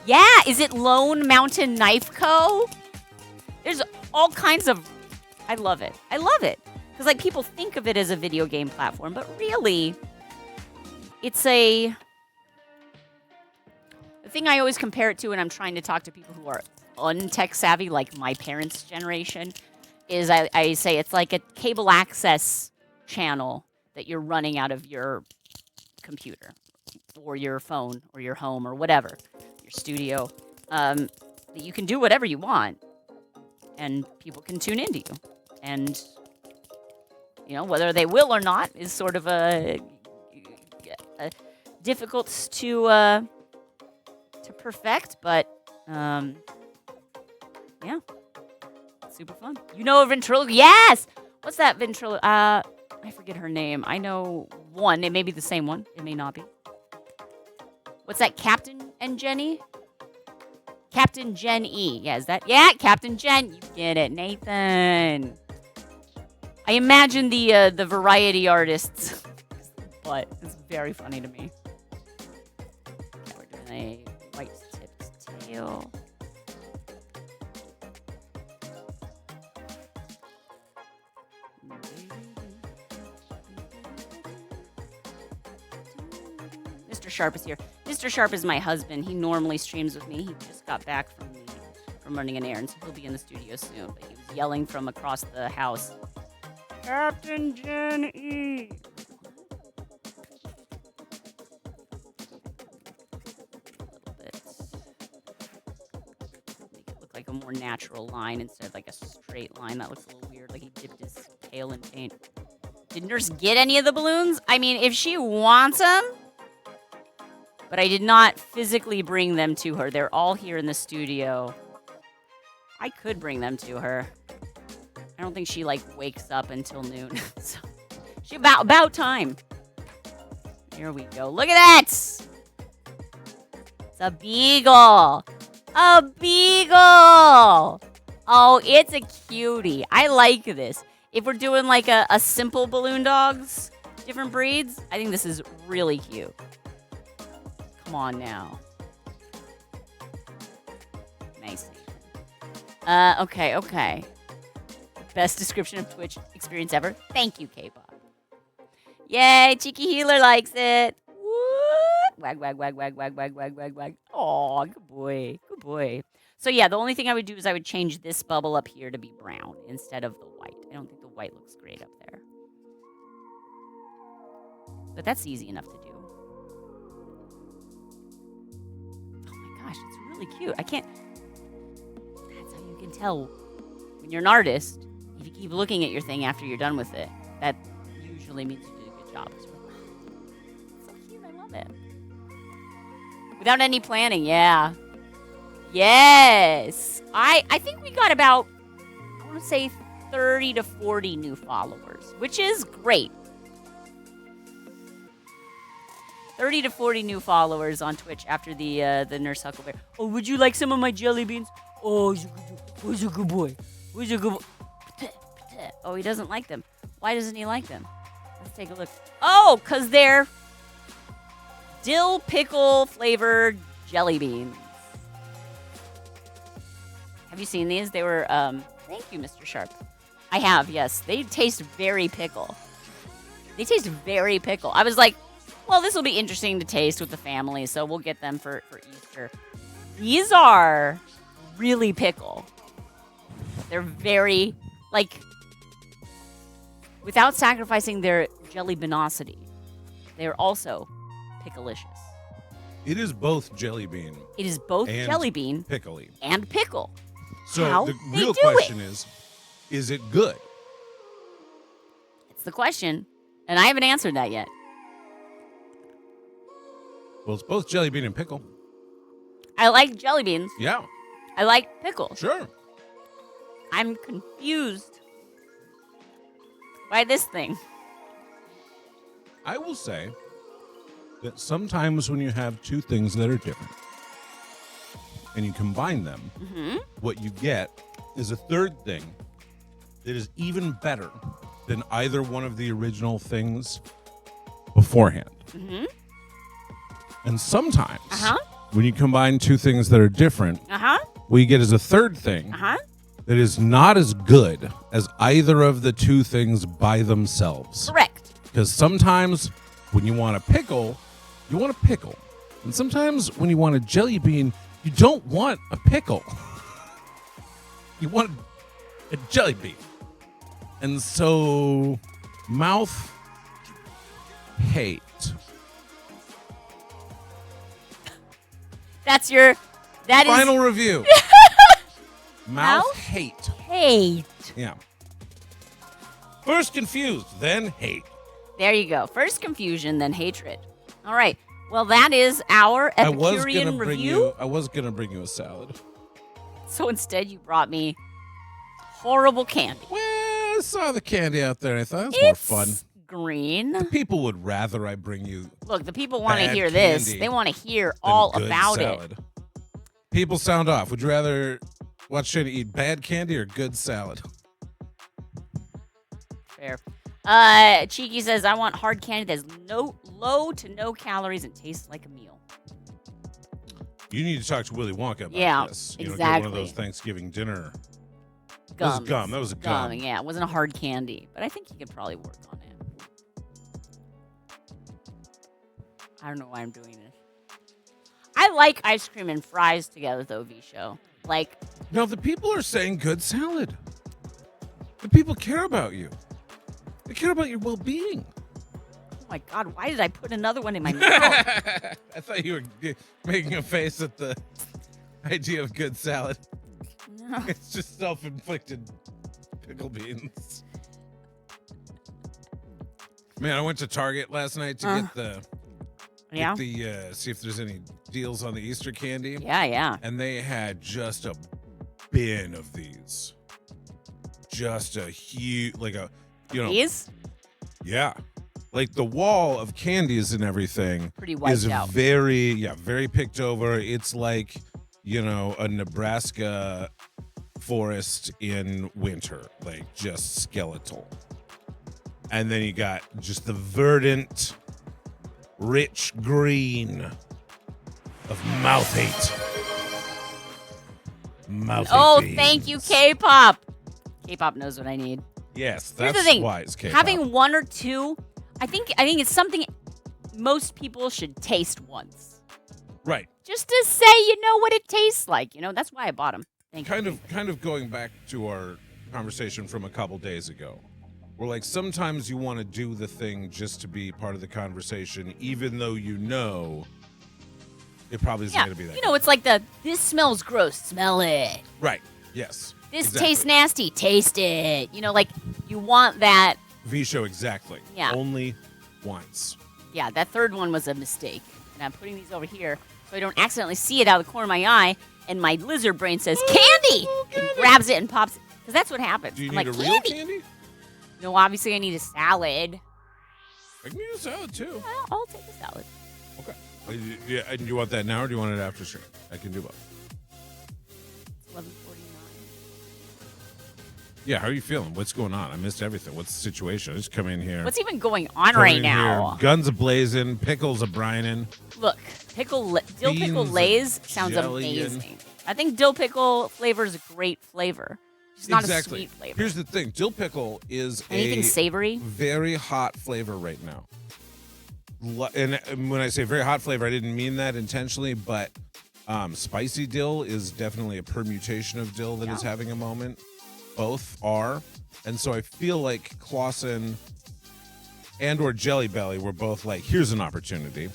Speaker 1: Yeah, is it Lone Mountain Knife Co.? There's all kinds of... I love it. I love it. Because, like, people think of it as a video game platform, but really, it's a... The thing I always compare it to when I'm trying to talk to people who are untech savvy, like my parents' generation, is I say it's like a cable access channel that you're running out of your computer or your phone or your home or whatever, your studio, that you can do whatever you want and people can tune into you. And, you know, whether they will or not is sort of a difficult to perfect, but yeah, super fun. You know a ventrilo? Yes! What's that ventrilo? I forget her name. I know one. It may be the same one. It may not be. What's that? Captain and Jenny? Captain Jen E. Yeah, is that? Yeah, Captain Jen. You get it, Nathan. I imagine the variety artists, but it's very funny to me. Okay, we're doing a white tipped tail. Mr. Sharp is here. Mr. Sharp is my husband. He normally streams with me. He just got back from running an errand, so he'll be in the studio soon. But he was yelling from across the house, Captain Jen E. look like a more natural line instead of like a straight line. That looks a little weird, like he dipped his tail in paint. Did Nurse get any of the balloons? I mean, if she wants them, but I did not physically bring them to her. They're all here in the studio. I could bring them to her. I don't think she like wakes up until noon. So she about time. Here we go. Look at that. It's a beagle. A beagle. Oh, it's a cutie. I like this. If we're doing like a simple balloon dogs, different breeds, I think this is really cute. Come on now. Nice. Okay. Best description of Twitch experience ever. Thank you, K-pop. Yay, Cheeky Healer likes it. Wag, wag, wag, wag, wag, wag, wag, wag, wag. Aw, good boy. Good boy. So yeah, the only thing I would do is I would change this bubble up here to be brown instead of the white. I don't think the white looks great up there. But that's easy enough to do. Oh my gosh, it's really cute. I can't... That's how you can tell when you're an artist. If you keep looking at your thing after you're done with it, that usually means you did a good job. It's so cute. I love it. Without any planning, yeah. Yes. I think we got about, I want to say 30 to 40 new followers, which is great. 30 to 40 new followers on Twitch after the Nurse Huckleberry. Oh, would you like some of my jelly beans? Oh, who's a good boy? Who's a good boy? Oh, he doesn't like them. Why doesn't he like them? Let's take a look. Oh, because they're dill pickle flavored jelly beans. Have you seen these? They were, thank you, Mr. Sharp. I have, yes. They taste very pickle. They taste very pickle. I was like, well, this will be interesting to taste with the family, so we'll get them for Easter. These are really pickle. They're very, like, without sacrificing their jelly beanosity, they're also picklicious.
Speaker 3: It is both jelly bean.
Speaker 1: It is both jelly bean
Speaker 3: pickly
Speaker 1: and pickle.
Speaker 3: So
Speaker 1: How
Speaker 3: the
Speaker 1: they
Speaker 3: real
Speaker 1: do
Speaker 3: question
Speaker 1: it.
Speaker 3: is it good?
Speaker 1: It's the question, and I haven't answered that yet.
Speaker 3: Well, it's both jelly bean and pickle.
Speaker 1: I like jelly beans.
Speaker 3: Yeah.
Speaker 1: I like pickles.
Speaker 3: Sure.
Speaker 1: I'm confused by this thing.
Speaker 3: I will say that sometimes when you have two things that are different and you combine them, what you get is a third thing that is even better than either one of the original things beforehand. And sometimes when you combine two things that are different, what you get is a third thing that is not as good as either of the two things by themselves.
Speaker 1: Correct.
Speaker 3: Because sometimes when you want a pickle, you want a pickle. And sometimes when you want a jelly bean, you don't want a pickle. You want a jelly bean. And so, mouth hate.
Speaker 1: That is
Speaker 3: Final review. Mouth hate.
Speaker 1: Hate.
Speaker 3: Yeah. First confused, then hate.
Speaker 1: There you go. First confusion, then hatred. All right. Well, that is our Epicurean review.
Speaker 3: I was going to bring you a salad.
Speaker 1: So instead, you brought me horrible candy.
Speaker 3: Well, I saw the candy out there. I thought it was more fun.
Speaker 1: Green.
Speaker 3: The people would rather I bring you.
Speaker 1: Look, the people want to
Speaker 3: bad
Speaker 1: hear this.
Speaker 3: candy
Speaker 1: They want to hear
Speaker 3: than
Speaker 1: all
Speaker 3: good
Speaker 1: about
Speaker 3: salad.
Speaker 1: it.
Speaker 3: People sound off. Would you rather watch Shana eat bad candy or good salad?
Speaker 1: Fair. Cheeky says, I want hard candy that's low to no calories and tastes like a meal.
Speaker 3: You need to talk to Willy Wonka about this. You don't get one of those Thanksgiving dinner. That was gum. That was a gum.
Speaker 1: Yeah, it wasn't a hard candy, but I think he could probably work on it. I don't know why I'm doing this. I like ice cream and fries together, though, V-Show. Like,
Speaker 3: no, the people are saying good salad. The people care about you. They care about your well-being.
Speaker 1: oh my God, why did I put another one in my mouth?
Speaker 3: I thought you were making a face at the idea of good salad. It's just self-inflicted pickle beans. Man, I went to Target last night to get the see if there's any deals on the Easter candy.
Speaker 1: Yeah.
Speaker 3: And they had just a bin of these. Just a huge,
Speaker 1: These?
Speaker 3: Yeah. Like the wall of candies and everything
Speaker 1: Pretty wiped out.
Speaker 3: very picked over. It's like, a Nebraska forest in winter, like just skeletal. And then you got just the verdant, rich green of mouth hate. Beans.
Speaker 1: Thank you, K-pop. K-pop knows what I need.
Speaker 3: Yes,
Speaker 1: Here's
Speaker 3: that's
Speaker 1: the thing.
Speaker 3: why it's K-pop.
Speaker 1: Having one or two, I think it's something most people should taste once.
Speaker 3: Right.
Speaker 1: Just to say you know what it tastes like. That's why I bought them.
Speaker 3: Kind of going back to our conversation from a couple days ago. We're like, sometimes you want to do the thing just to be part of the conversation, even though it probably isn't going to be that.
Speaker 1: It's like this smells gross, smell it.
Speaker 3: Right. Yes.
Speaker 1: This
Speaker 3: exactly.
Speaker 1: tastes nasty, taste it. Like you want that.
Speaker 3: V-show, exactly.
Speaker 1: Yeah.
Speaker 3: Only once.
Speaker 1: Yeah, that third one was a mistake. And I'm putting these over here so I don't accidentally see it out of the corner of my eye, and my lizard brain says, candy! And grabs it and pops it. Because that's what happens.
Speaker 3: Do you
Speaker 1: I'm
Speaker 3: need
Speaker 1: like,
Speaker 3: a real candy?
Speaker 1: No, obviously I need a salad.
Speaker 3: I can use a salad, too.
Speaker 1: Well, I'll take a salad.
Speaker 3: Okay. Yeah, and you want that now, or do you want it after stream? I can do both.
Speaker 1: 11:49.
Speaker 3: Yeah, how are you feeling? What's going on? I missed everything. What's the situation? I just come in here.
Speaker 1: What's even going on right now?
Speaker 3: Guns a-blazing, pickles a-brining.
Speaker 1: Look, dill pickle Lay's sounds amazing. I think dill pickle flavor is a great flavor. It's not a sweet flavor.
Speaker 3: Here's the thing. Dill pickle is
Speaker 1: anything savory.
Speaker 3: Very hot flavor right now. And when I say very hot flavor, I didn't mean that intentionally, but spicy dill is definitely a permutation of dill that is having a moment. Both are. And so I feel like Clausen and or Jelly Belly were both like, here's an opportunity.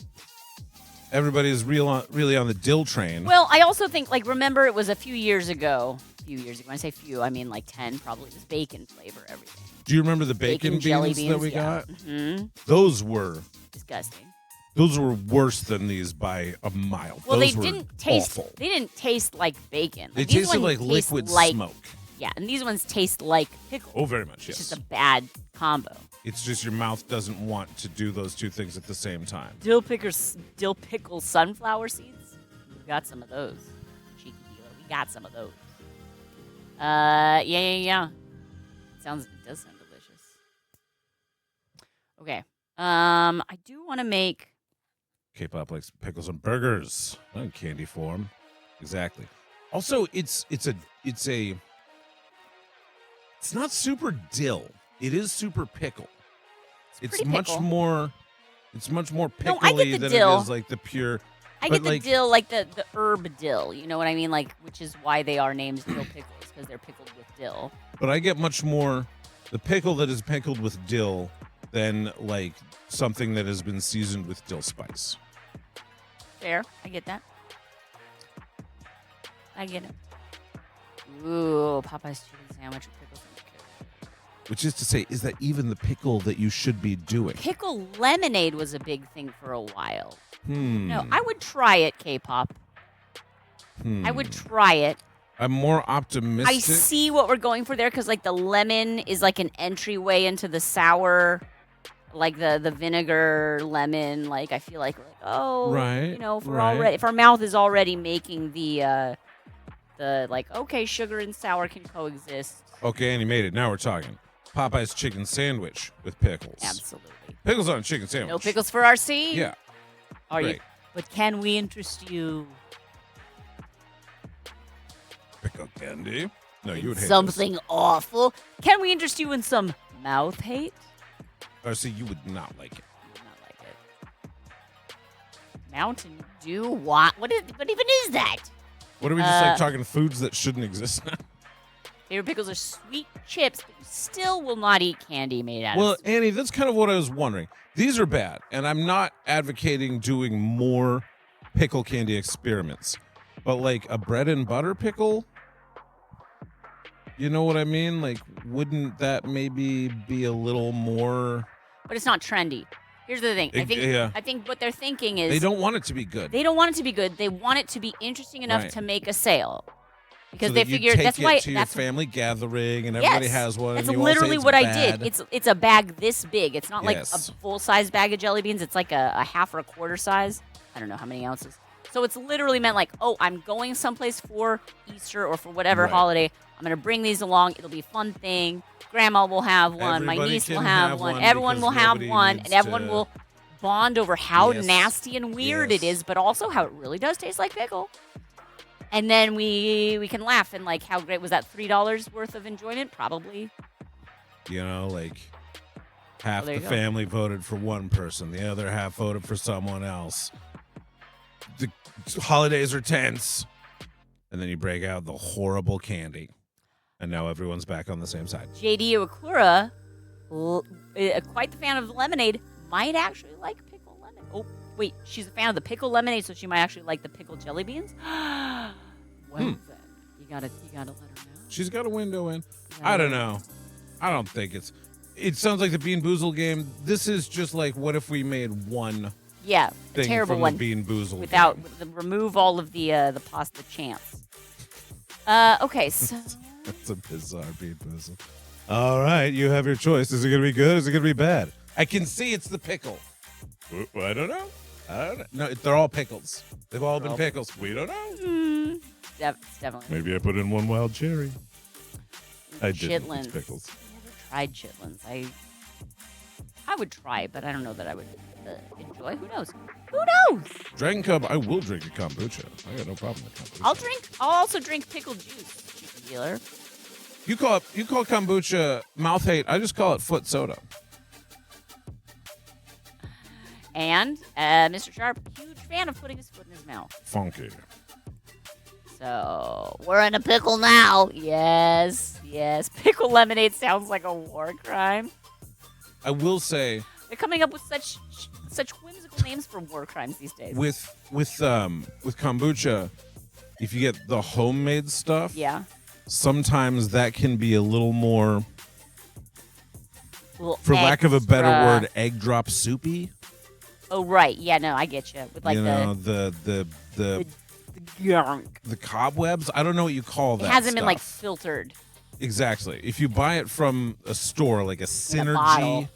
Speaker 3: Everybody is really on the dill train.
Speaker 1: Well, I also think, remember it was a few years ago. When I say few, I mean 10 probably. It was bacon flavor, everything.
Speaker 3: Do you remember the bacon
Speaker 1: jelly
Speaker 3: beans that we got?
Speaker 1: Mm-hmm.
Speaker 3: Those were
Speaker 1: disgusting.
Speaker 3: Those were worse than these by a mile.
Speaker 1: Well,
Speaker 3: those
Speaker 1: they didn't taste.
Speaker 3: awful.
Speaker 1: They didn't taste like bacon.
Speaker 3: They tasted like liquid smoke.
Speaker 1: Yeah, and these ones taste like pickle.
Speaker 3: Oh, very much.
Speaker 1: It's
Speaker 3: Yes.
Speaker 1: just a bad combo.
Speaker 3: It's just your mouth doesn't want to do those two things at the same time.
Speaker 1: Dill pickle sunflower seeds. We got some of those. Cheeky dealer. We got some of those. Yeah. It does sound delicious. Okay. I do want to make.
Speaker 3: K-pop likes pickles and burgers. Not in candy form. Exactly. Also, it's not super dill. It is super pickle. It's much
Speaker 1: pickle.
Speaker 3: more. It's much more pickly
Speaker 1: No, I get the
Speaker 3: than
Speaker 1: dill.
Speaker 3: it is like the pure.
Speaker 1: I get the dill, the herb dill. You know what I mean? Which is why they are named dill pickles, because they're pickled with dill.
Speaker 3: But I get much more the pickle that is pickled with dill than something that has been seasoned with dill spice.
Speaker 1: Fair. I get that. I get it. Ooh, Popeye's chicken sandwich with pickles and pickle.
Speaker 3: Which is to say, is that even the pickle that you should be doing?
Speaker 1: Pickle lemonade was a big thing for a while.
Speaker 3: Hmm.
Speaker 1: No, I would try it, K-pop. I would try it.
Speaker 3: I'm more optimistic.
Speaker 1: I see what we're going for there, because the lemon is an entryway into the sour, the vinegar lemon. I feel like
Speaker 3: right,
Speaker 1: if our mouth is already making the okay, sugar and sour can coexist.
Speaker 3: Okay, and you made it. Now we're talking. Popeye's chicken sandwich with pickles.
Speaker 1: Absolutely.
Speaker 3: Pickles on a chicken sandwich.
Speaker 1: No pickles for RC?
Speaker 3: Yeah.
Speaker 1: Are
Speaker 3: Great.
Speaker 1: you? But can we interest you?
Speaker 3: Pickle candy. No, you would hate
Speaker 1: something awful. Can we interest you in some mouth hate?
Speaker 3: Or see, you would not like it.
Speaker 1: Not like it. Mountain Dew? What even is that?
Speaker 3: What are we just talking foods that shouldn't exist now?
Speaker 1: Favorite pickles are sweet chips, but you still will not eat candy made out
Speaker 3: Well,
Speaker 1: of.
Speaker 3: Annie, that's kind of what I was wondering. These are bad, and I'm not advocating doing more pickle candy experiments. But a bread and butter pickle, You know what I mean? Like, wouldn't that maybe be a little more?
Speaker 1: But it's not trendy. Here's the thing. I think what they're thinking is
Speaker 3: they don't want it to be good.
Speaker 1: They don't want it to be good. They want it to be interesting enough to make a sale. Because
Speaker 3: so
Speaker 1: they
Speaker 3: that
Speaker 1: figure
Speaker 3: you take
Speaker 1: that's
Speaker 3: it
Speaker 1: why
Speaker 3: to
Speaker 1: that's
Speaker 3: your family gathering and everybody has one.
Speaker 1: That's
Speaker 3: and you
Speaker 1: literally
Speaker 3: all say
Speaker 1: what
Speaker 3: it's
Speaker 1: I
Speaker 3: bad.
Speaker 1: did. It's a bag this big. It's not like a full-size bag of jelly beans. It's like a half or a quarter size. I don't know how many ounces. So it's literally meant like, oh, I'm going someplace for Easter or for whatever holiday. I'm going to bring these along. It'll be a fun thing. Grandma will have one.
Speaker 3: Everybody
Speaker 1: My niece will
Speaker 3: can
Speaker 1: have one. Everyone will have one. And everyone will bond over how nasty and weird it is, but also how it really does taste like pickle. And then we can laugh and like, how great was that $3 worth of enjoyment? Probably.
Speaker 3: You know, like half the
Speaker 1: go.
Speaker 3: family voted for one person, the other half voted for someone else. The holidays are tense, and then you break out the horrible candy, and now everyone's back on the same side.
Speaker 1: JD Iwakura, quite the fan of lemonade, might actually like pickle lemon. Oh, wait, she's a fan of the pickle lemonade, so she might actually like the pickle jelly beans. Well, then, you gotta let her know.
Speaker 3: She's got a window in. I don't know. I don't think it's. It sounds like the Bean Boozle game. This is just like, what if we made one?
Speaker 1: Yeah,
Speaker 3: thing
Speaker 1: a terrible
Speaker 3: from
Speaker 1: one.
Speaker 3: The Bean Boozle
Speaker 1: without
Speaker 3: game.
Speaker 1: Remove all of the chance. Okay, so
Speaker 3: that's a bizarre Bean Boozle. All right, you have your choice. Is it gonna be good? Is it gonna be bad? I can see it's the pickle. I don't know. No, they're all pickles. They've all been pickles. We don't know.
Speaker 1: Definitely.
Speaker 3: Maybe I put in one wild cherry. I didn't.
Speaker 1: Chitlins.
Speaker 3: It's pickles.
Speaker 1: Never tried chitlins. I would try it, but I don't know that I would enjoy. Who knows? Who knows?
Speaker 3: Dragon Cub, I will drink a kombucha. I got no problem with kombucha.
Speaker 1: I'll also drink pickled juice, chicken dealer.
Speaker 3: You call kombucha mouth hate. I just call it foot soda.
Speaker 1: And Mr. Sharp, huge fan of putting his foot in his mouth.
Speaker 3: Funky.
Speaker 1: So we're in a pickle now. Yes. Pickle lemonade sounds like a war crime.
Speaker 3: I will say
Speaker 1: they're coming up with such whimsical names for war crimes these days.
Speaker 3: With kombucha, if you get the homemade stuff, sometimes that can be a little more, for lack of a better word, egg drop soupy.
Speaker 1: Oh right, yeah, no, I get you. With like
Speaker 3: the
Speaker 1: gunk,
Speaker 3: the cobwebs. I don't know what you call that.
Speaker 1: It hasn't been
Speaker 3: stuff.
Speaker 1: like filtered.
Speaker 3: Exactly. If you buy it from a store like a Synergy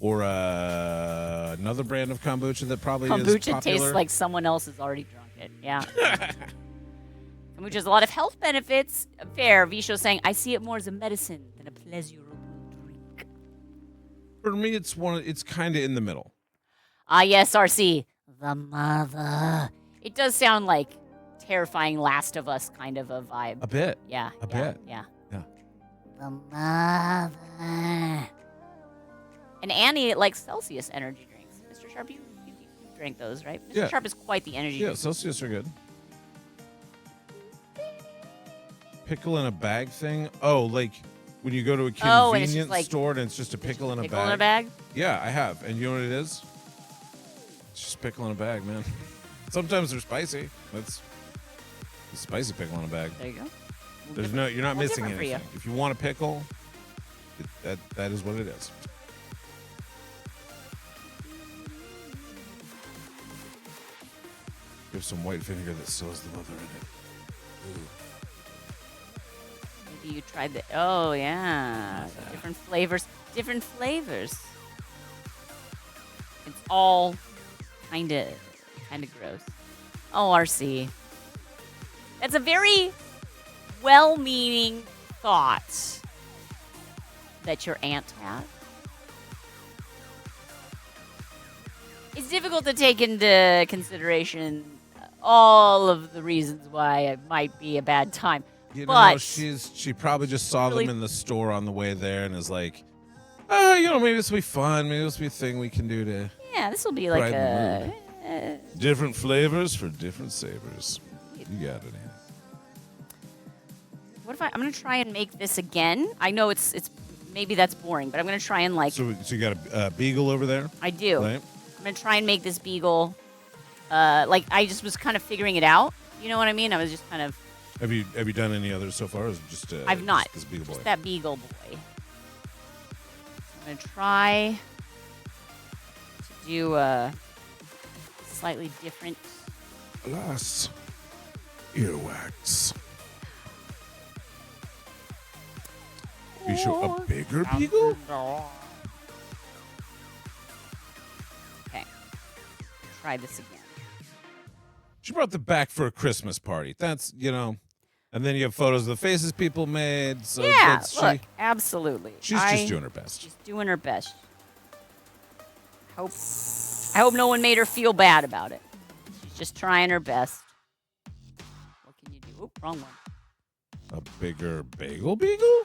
Speaker 3: or another brand of kombucha that probably is popular.
Speaker 1: Kombucha tastes like someone else has already drunk it. Yeah. Kombucha has a lot of health benefits. Fair. Visho saying, I see it more as a medicine than a pleasurable drink.
Speaker 3: For me, it's kind of in the middle.
Speaker 1: Ah, yes, RC. The mother. It does sound like terrifying Last of Us kind of a vibe.
Speaker 3: A bit.
Speaker 1: Yeah.
Speaker 3: A bit.
Speaker 1: Yeah.
Speaker 2: The mother.
Speaker 1: And Annie likes Celsius energy drinks. Mr. Sharp, you drank those, right? Mr. Sharp is quite the energy drink.
Speaker 3: Yeah, Celsius are good. Pickle in a bag thing? Oh, like when you go to a convenience store and it's just a pickle in a bag?
Speaker 1: Pickle in a bag?
Speaker 3: Yeah, I have. And you know what it is? It's just pickle in a bag, man. Sometimes they're spicy. That's a spicy pickle in a bag.
Speaker 1: There you go.
Speaker 3: You're not missing anything. If you want a pickle, that is what it is. You have some white vinegar that still has the mother in it. Ooh.
Speaker 1: Maybe you tried the. Oh yeah, different flavors. Different flavors. It's all kind of gross. Oh, RC. That's a very well-meaning thought that your aunt had. It's difficult to take into consideration all of the reasons why it might be a bad time.
Speaker 3: You
Speaker 1: but
Speaker 3: know, she probably just saw them in the store on the way there and is like, oh, maybe this will be fun. Maybe this will be a thing we can do to.
Speaker 1: Yeah, this will be like a.
Speaker 3: Different flavors for different savors. You got it, Annie.
Speaker 1: What if I'm going to try and make this again? I know it's maybe that's boring, but I'm going to try and like.
Speaker 3: So you got a Beagle over there?
Speaker 1: I do.
Speaker 3: Right?
Speaker 1: I'm going to try and make this Beagle. Like I just was kind of figuring it out. You know what I mean? I was just kind of
Speaker 3: Have you done any others so far? Or is it just
Speaker 1: I've not.
Speaker 3: Just this Beagle boy?
Speaker 1: Just that Beagle boy. I'm gonna try to do a slightly different.
Speaker 3: Alas, earwax. You show a bigger Beagle?
Speaker 1: Okay. Try this again.
Speaker 3: She brought them back for a Christmas party. That's, and then you have photos of the faces people made. So
Speaker 1: Yeah,
Speaker 3: that's,
Speaker 1: look, absolutely.
Speaker 3: she's just doing her best.
Speaker 1: She's doing her best. I hope no one made her feel bad about it. She's just trying her best. What can you do? Oop, wrong one.
Speaker 3: A bigger Beagle Beagle?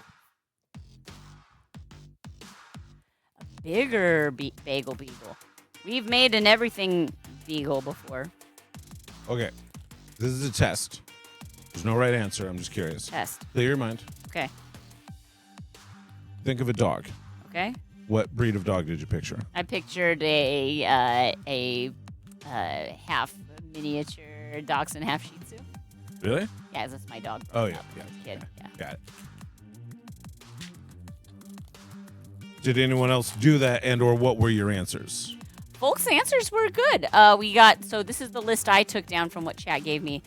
Speaker 1: A bigger Bagel Beagle. We've made an everything Beagle before.
Speaker 3: Okay. This is a test. There's no right answer. I'm just curious.
Speaker 1: Test.
Speaker 3: Clear your mind.
Speaker 1: Okay.
Speaker 3: Think of a dog.
Speaker 1: Okay.
Speaker 3: What breed of dog did you picture?
Speaker 1: I pictured a half miniature dachshund, half Shih Tzu.
Speaker 3: Really?
Speaker 1: Yeah, that's my dog.
Speaker 3: Oh, yeah.
Speaker 1: When I was a kid. Yeah.
Speaker 3: Got it. Did anyone else do that, and or what were your answers?
Speaker 1: Folks' answers were good. So this is the list I took down from what chat gave me.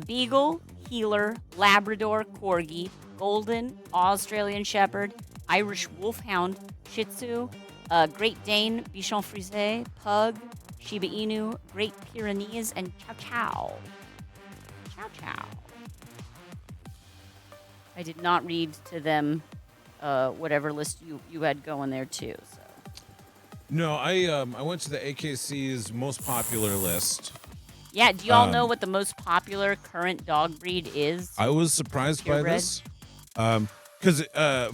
Speaker 1: Beagle, Heeler, Labrador, Corgi, Golden, Australian Shepherd, Irish Wolfhound, Shih Tzu, Great Dane, Bichon Frise, Pug, Shiba Inu, Great Pyrenees, and Chow Chow. Chow Chow. I did not read to them whatever list you had going there too. So.
Speaker 3: No, I went to the AKC's most popular list.
Speaker 1: Yeah, do y'all know what the most popular current dog breed is?
Speaker 3: I was surprised by this. Because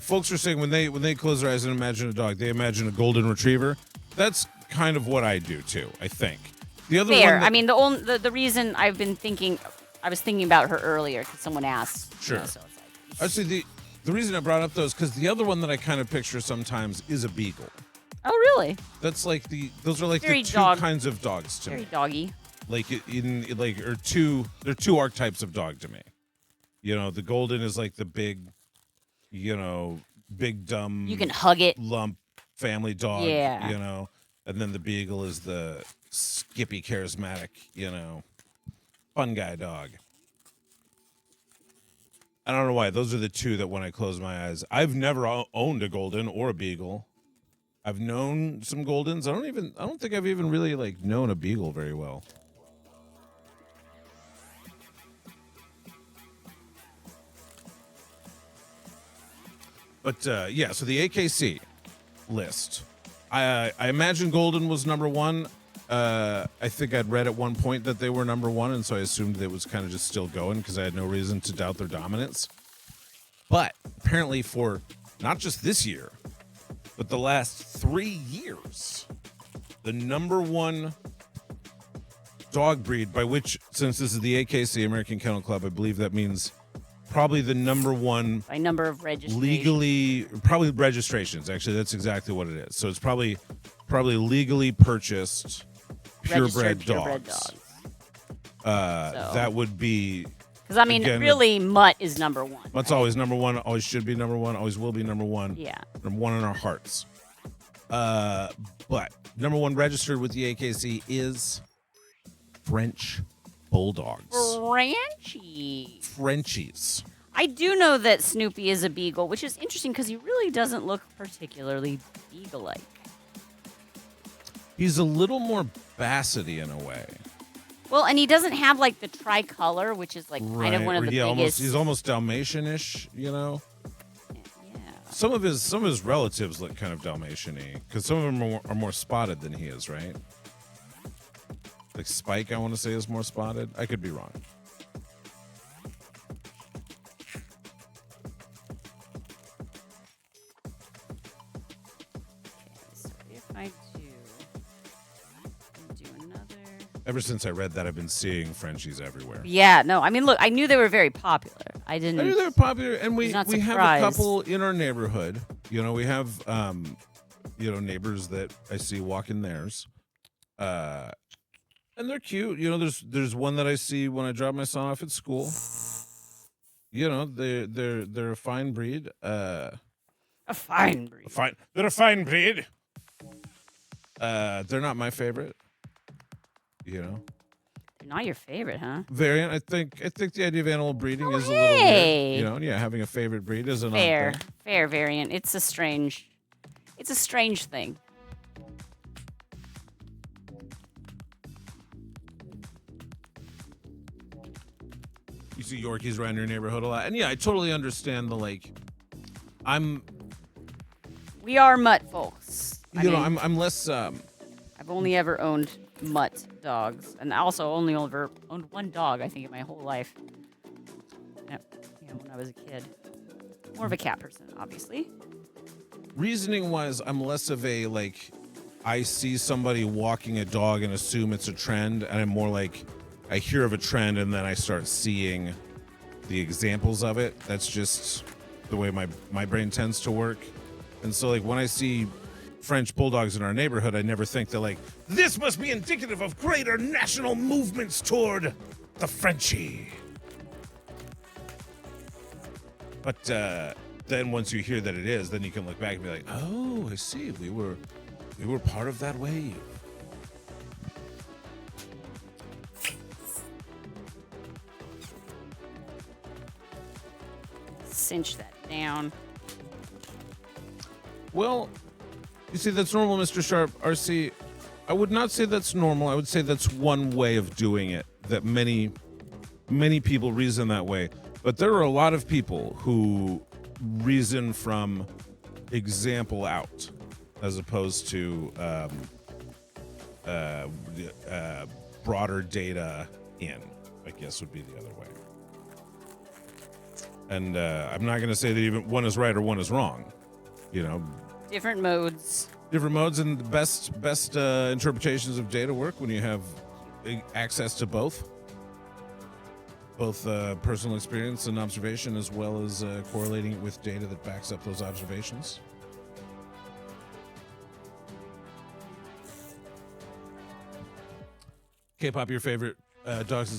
Speaker 3: folks are saying when they close their eyes and imagine a dog, they imagine a golden retriever. That's kind of what I do too, I think. The other
Speaker 1: Fair.
Speaker 3: one
Speaker 1: I mean, the reason I was thinking about her earlier because someone asked.
Speaker 3: Sure.
Speaker 1: So it's like,
Speaker 3: actually, the reason I brought up those because the other one that I kind of picture sometimes is a beagle.
Speaker 1: oh, really?
Speaker 3: That's like those are like
Speaker 1: Very
Speaker 3: the two
Speaker 1: dog-
Speaker 3: kinds of dogs to
Speaker 1: Very
Speaker 3: me.
Speaker 1: doggy.
Speaker 3: Like they're two archetypes of dog to me. The golden is like the big, big dumb.
Speaker 1: You can hug it.
Speaker 3: Lump family dog.
Speaker 1: Yeah.
Speaker 3: And then the beagle is the skippy, charismatic, fun guy dog. I don't know why. Those are the two that when I close my eyes, I've never owned a golden or a beagle. I've known some goldens. I don't think I've even really known a beagle very well. But yeah, so the AKC list. I imagine golden was number one. I think I'd read at one point that they were number one, and so I assumed it was kind of just still going because I had no reason to doubt their dominance. But apparently for not just this year, but the last 3 years, the number one dog breed, by which, since this is the AKC, American Kennel Club, I believe that means probably the number one
Speaker 1: By number of registrations.
Speaker 3: legally, probably registrations. Actually, that's exactly what it is. So it's probably legally purchased purebred dogs. That would be.
Speaker 1: Because, I mean,
Speaker 3: again,
Speaker 1: really, Mutt is number one.
Speaker 3: Mutt's
Speaker 1: right?
Speaker 3: always number one, always should be number one, always will be number one.
Speaker 1: Yeah.
Speaker 3: Number one in our hearts. But number one registered with the AKC is French Bulldogs.
Speaker 1: Frenchie.
Speaker 3: Frenchies.
Speaker 1: I do know that Snoopy is a beagle, which is interesting because he really doesn't look particularly beagle-like.
Speaker 3: He's a little more bassety in a way.
Speaker 1: Well, and he doesn't have the tricolor, which is kind of one of the biggest.
Speaker 3: He's almost Dalmatian-ish,
Speaker 1: Yeah.
Speaker 3: Some of his relatives look kind of Dalmatian-y because some of them are more spotted than he is, right? Like Spike, I want to say, is more spotted. I could be wrong.
Speaker 1: So if I do another.
Speaker 3: Ever since I read that, I've been seeing Frenchies everywhere.
Speaker 1: Yeah, no, I mean, look, I knew they were very popular. I
Speaker 3: I knew they were popular, and we
Speaker 1: not
Speaker 3: have a
Speaker 1: surprised.
Speaker 3: couple in our neighborhood. We have neighbors that I see walking theirs, and they're cute. There's one that I see when I drop my son off at school. you know, they're a fine breed.
Speaker 1: A fine breed.
Speaker 3: They're a fine breed. They're not my favorite. You know,
Speaker 1: They're not your favorite, huh?
Speaker 3: variant. I think the idea of animal breeding
Speaker 1: Oh,
Speaker 3: is a little
Speaker 1: hey.
Speaker 3: weird. You know, yeah, having a favorite breed is an odd
Speaker 1: Fair.
Speaker 3: thing.
Speaker 1: Fair variant. It's a strange thing.
Speaker 3: You see Yorkies around your neighborhood a lot, and yeah, I totally understand the like.
Speaker 1: We are mutt folks.
Speaker 3: I'm less.
Speaker 1: I've only ever owned mutt dogs, and I also only ever owned one dog, I think, in my whole life. When I was a kid. More of a cat person, obviously.
Speaker 3: Reasoning wise, I'm less of a like. I see somebody walking a dog and assume it's a trend, and I'm more like, I hear of a trend and then I start seeing the examples of it. That's just the way my brain tends to work. And so like when I see French bulldogs in our neighborhood, I never think that like, this must be indicative of greater national movements toward the Frenchie. But then once you hear that it is, then you can look back and be like, oh, I see. We were part of that wave.
Speaker 1: Cinch that down.
Speaker 3: Well, you see, that's normal, Mr. Sharp. RC, I would not say that's normal. I would say that's one way of doing it, that many people reason that way. But there are a lot of people who reason from example out as opposed to broader data in, I guess would be the other way. And I'm not going to say that even one is right or one is wrong. You know,
Speaker 1: Different modes.
Speaker 3: different modes, and the best interpretations of data work when you have access to both personal experience and observation, as well as correlating it with data that backs up those observations. K-pop, your favorite dogs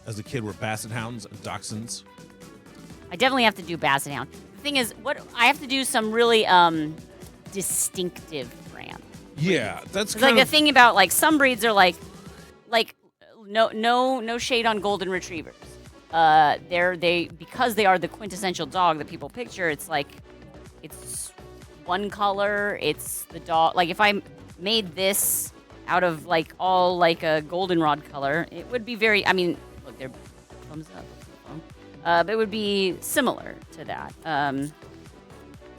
Speaker 3: as a kid were basset hounds, dachshunds.
Speaker 1: I definitely have to do basset hound. The thing is, what I have to do some really distinctive brand.
Speaker 3: Yeah, that's
Speaker 1: It's like the thing about like some breeds are like no shade on golden retrievers. They because they are the quintessential dog that people picture. It's like it's one color. It's the dog. Like if I made this out of like all like a goldenrod color, it would be very. I mean, look, they're thumbs up. But it would be similar to that.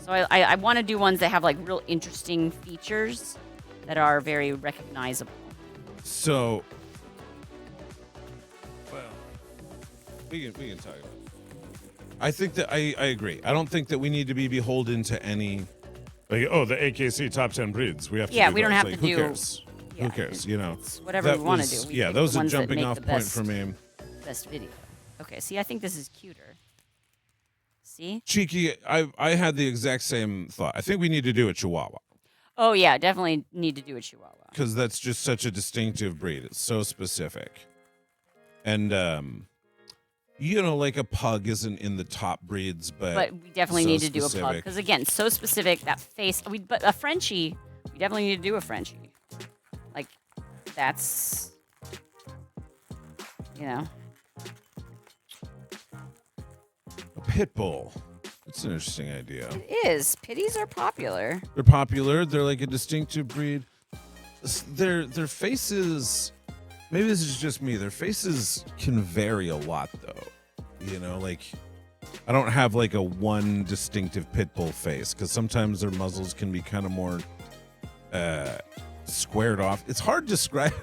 Speaker 1: So I want to do ones that have like real interesting features that are very recognizable.
Speaker 3: So, well, we can talk about it. I think that I agree. I don't think that we need to be beholden to any, like, oh, the AKC top 10 breeds. We have to
Speaker 1: Yeah,
Speaker 3: do
Speaker 1: we don't
Speaker 3: those.
Speaker 1: have
Speaker 3: Like,
Speaker 1: to
Speaker 3: who
Speaker 1: do-
Speaker 3: cares?
Speaker 1: Yeah,
Speaker 3: Who cares? You know,
Speaker 1: It's whatever
Speaker 3: that
Speaker 1: we want to
Speaker 3: was-
Speaker 1: do. We
Speaker 3: yeah,
Speaker 1: pick
Speaker 3: those
Speaker 1: the
Speaker 3: are
Speaker 1: ones that
Speaker 3: jumping
Speaker 1: make
Speaker 3: off
Speaker 1: the
Speaker 3: point
Speaker 1: best,
Speaker 3: for me.
Speaker 1: Best video. Okay, see, I think this is cuter. See?
Speaker 3: Cheeky, I had the exact same thought. I think we need to do a Chihuahua
Speaker 1: Oh yeah, definitely need to do a Chihuahua.
Speaker 3: because that's just such a distinctive breed. It's so specific. And, you know, like a pug isn't in the top breeds,
Speaker 1: But we definitely
Speaker 3: so
Speaker 1: need to do a pug
Speaker 3: specific.
Speaker 1: because again, so specific that face. But a Frenchie, we definitely need to do a Frenchie. Like that's, you know.
Speaker 3: a pit bull. That's an interesting idea.
Speaker 1: It is. Pitties are popular.
Speaker 3: They're popular. They're like a distinctive breed. Their faces, maybe this is just me. Their faces can vary a lot, though. You know, like I don't have like a one distinctive pit bull face because sometimes their muzzles can be kind of more squared off. It's hard to describe.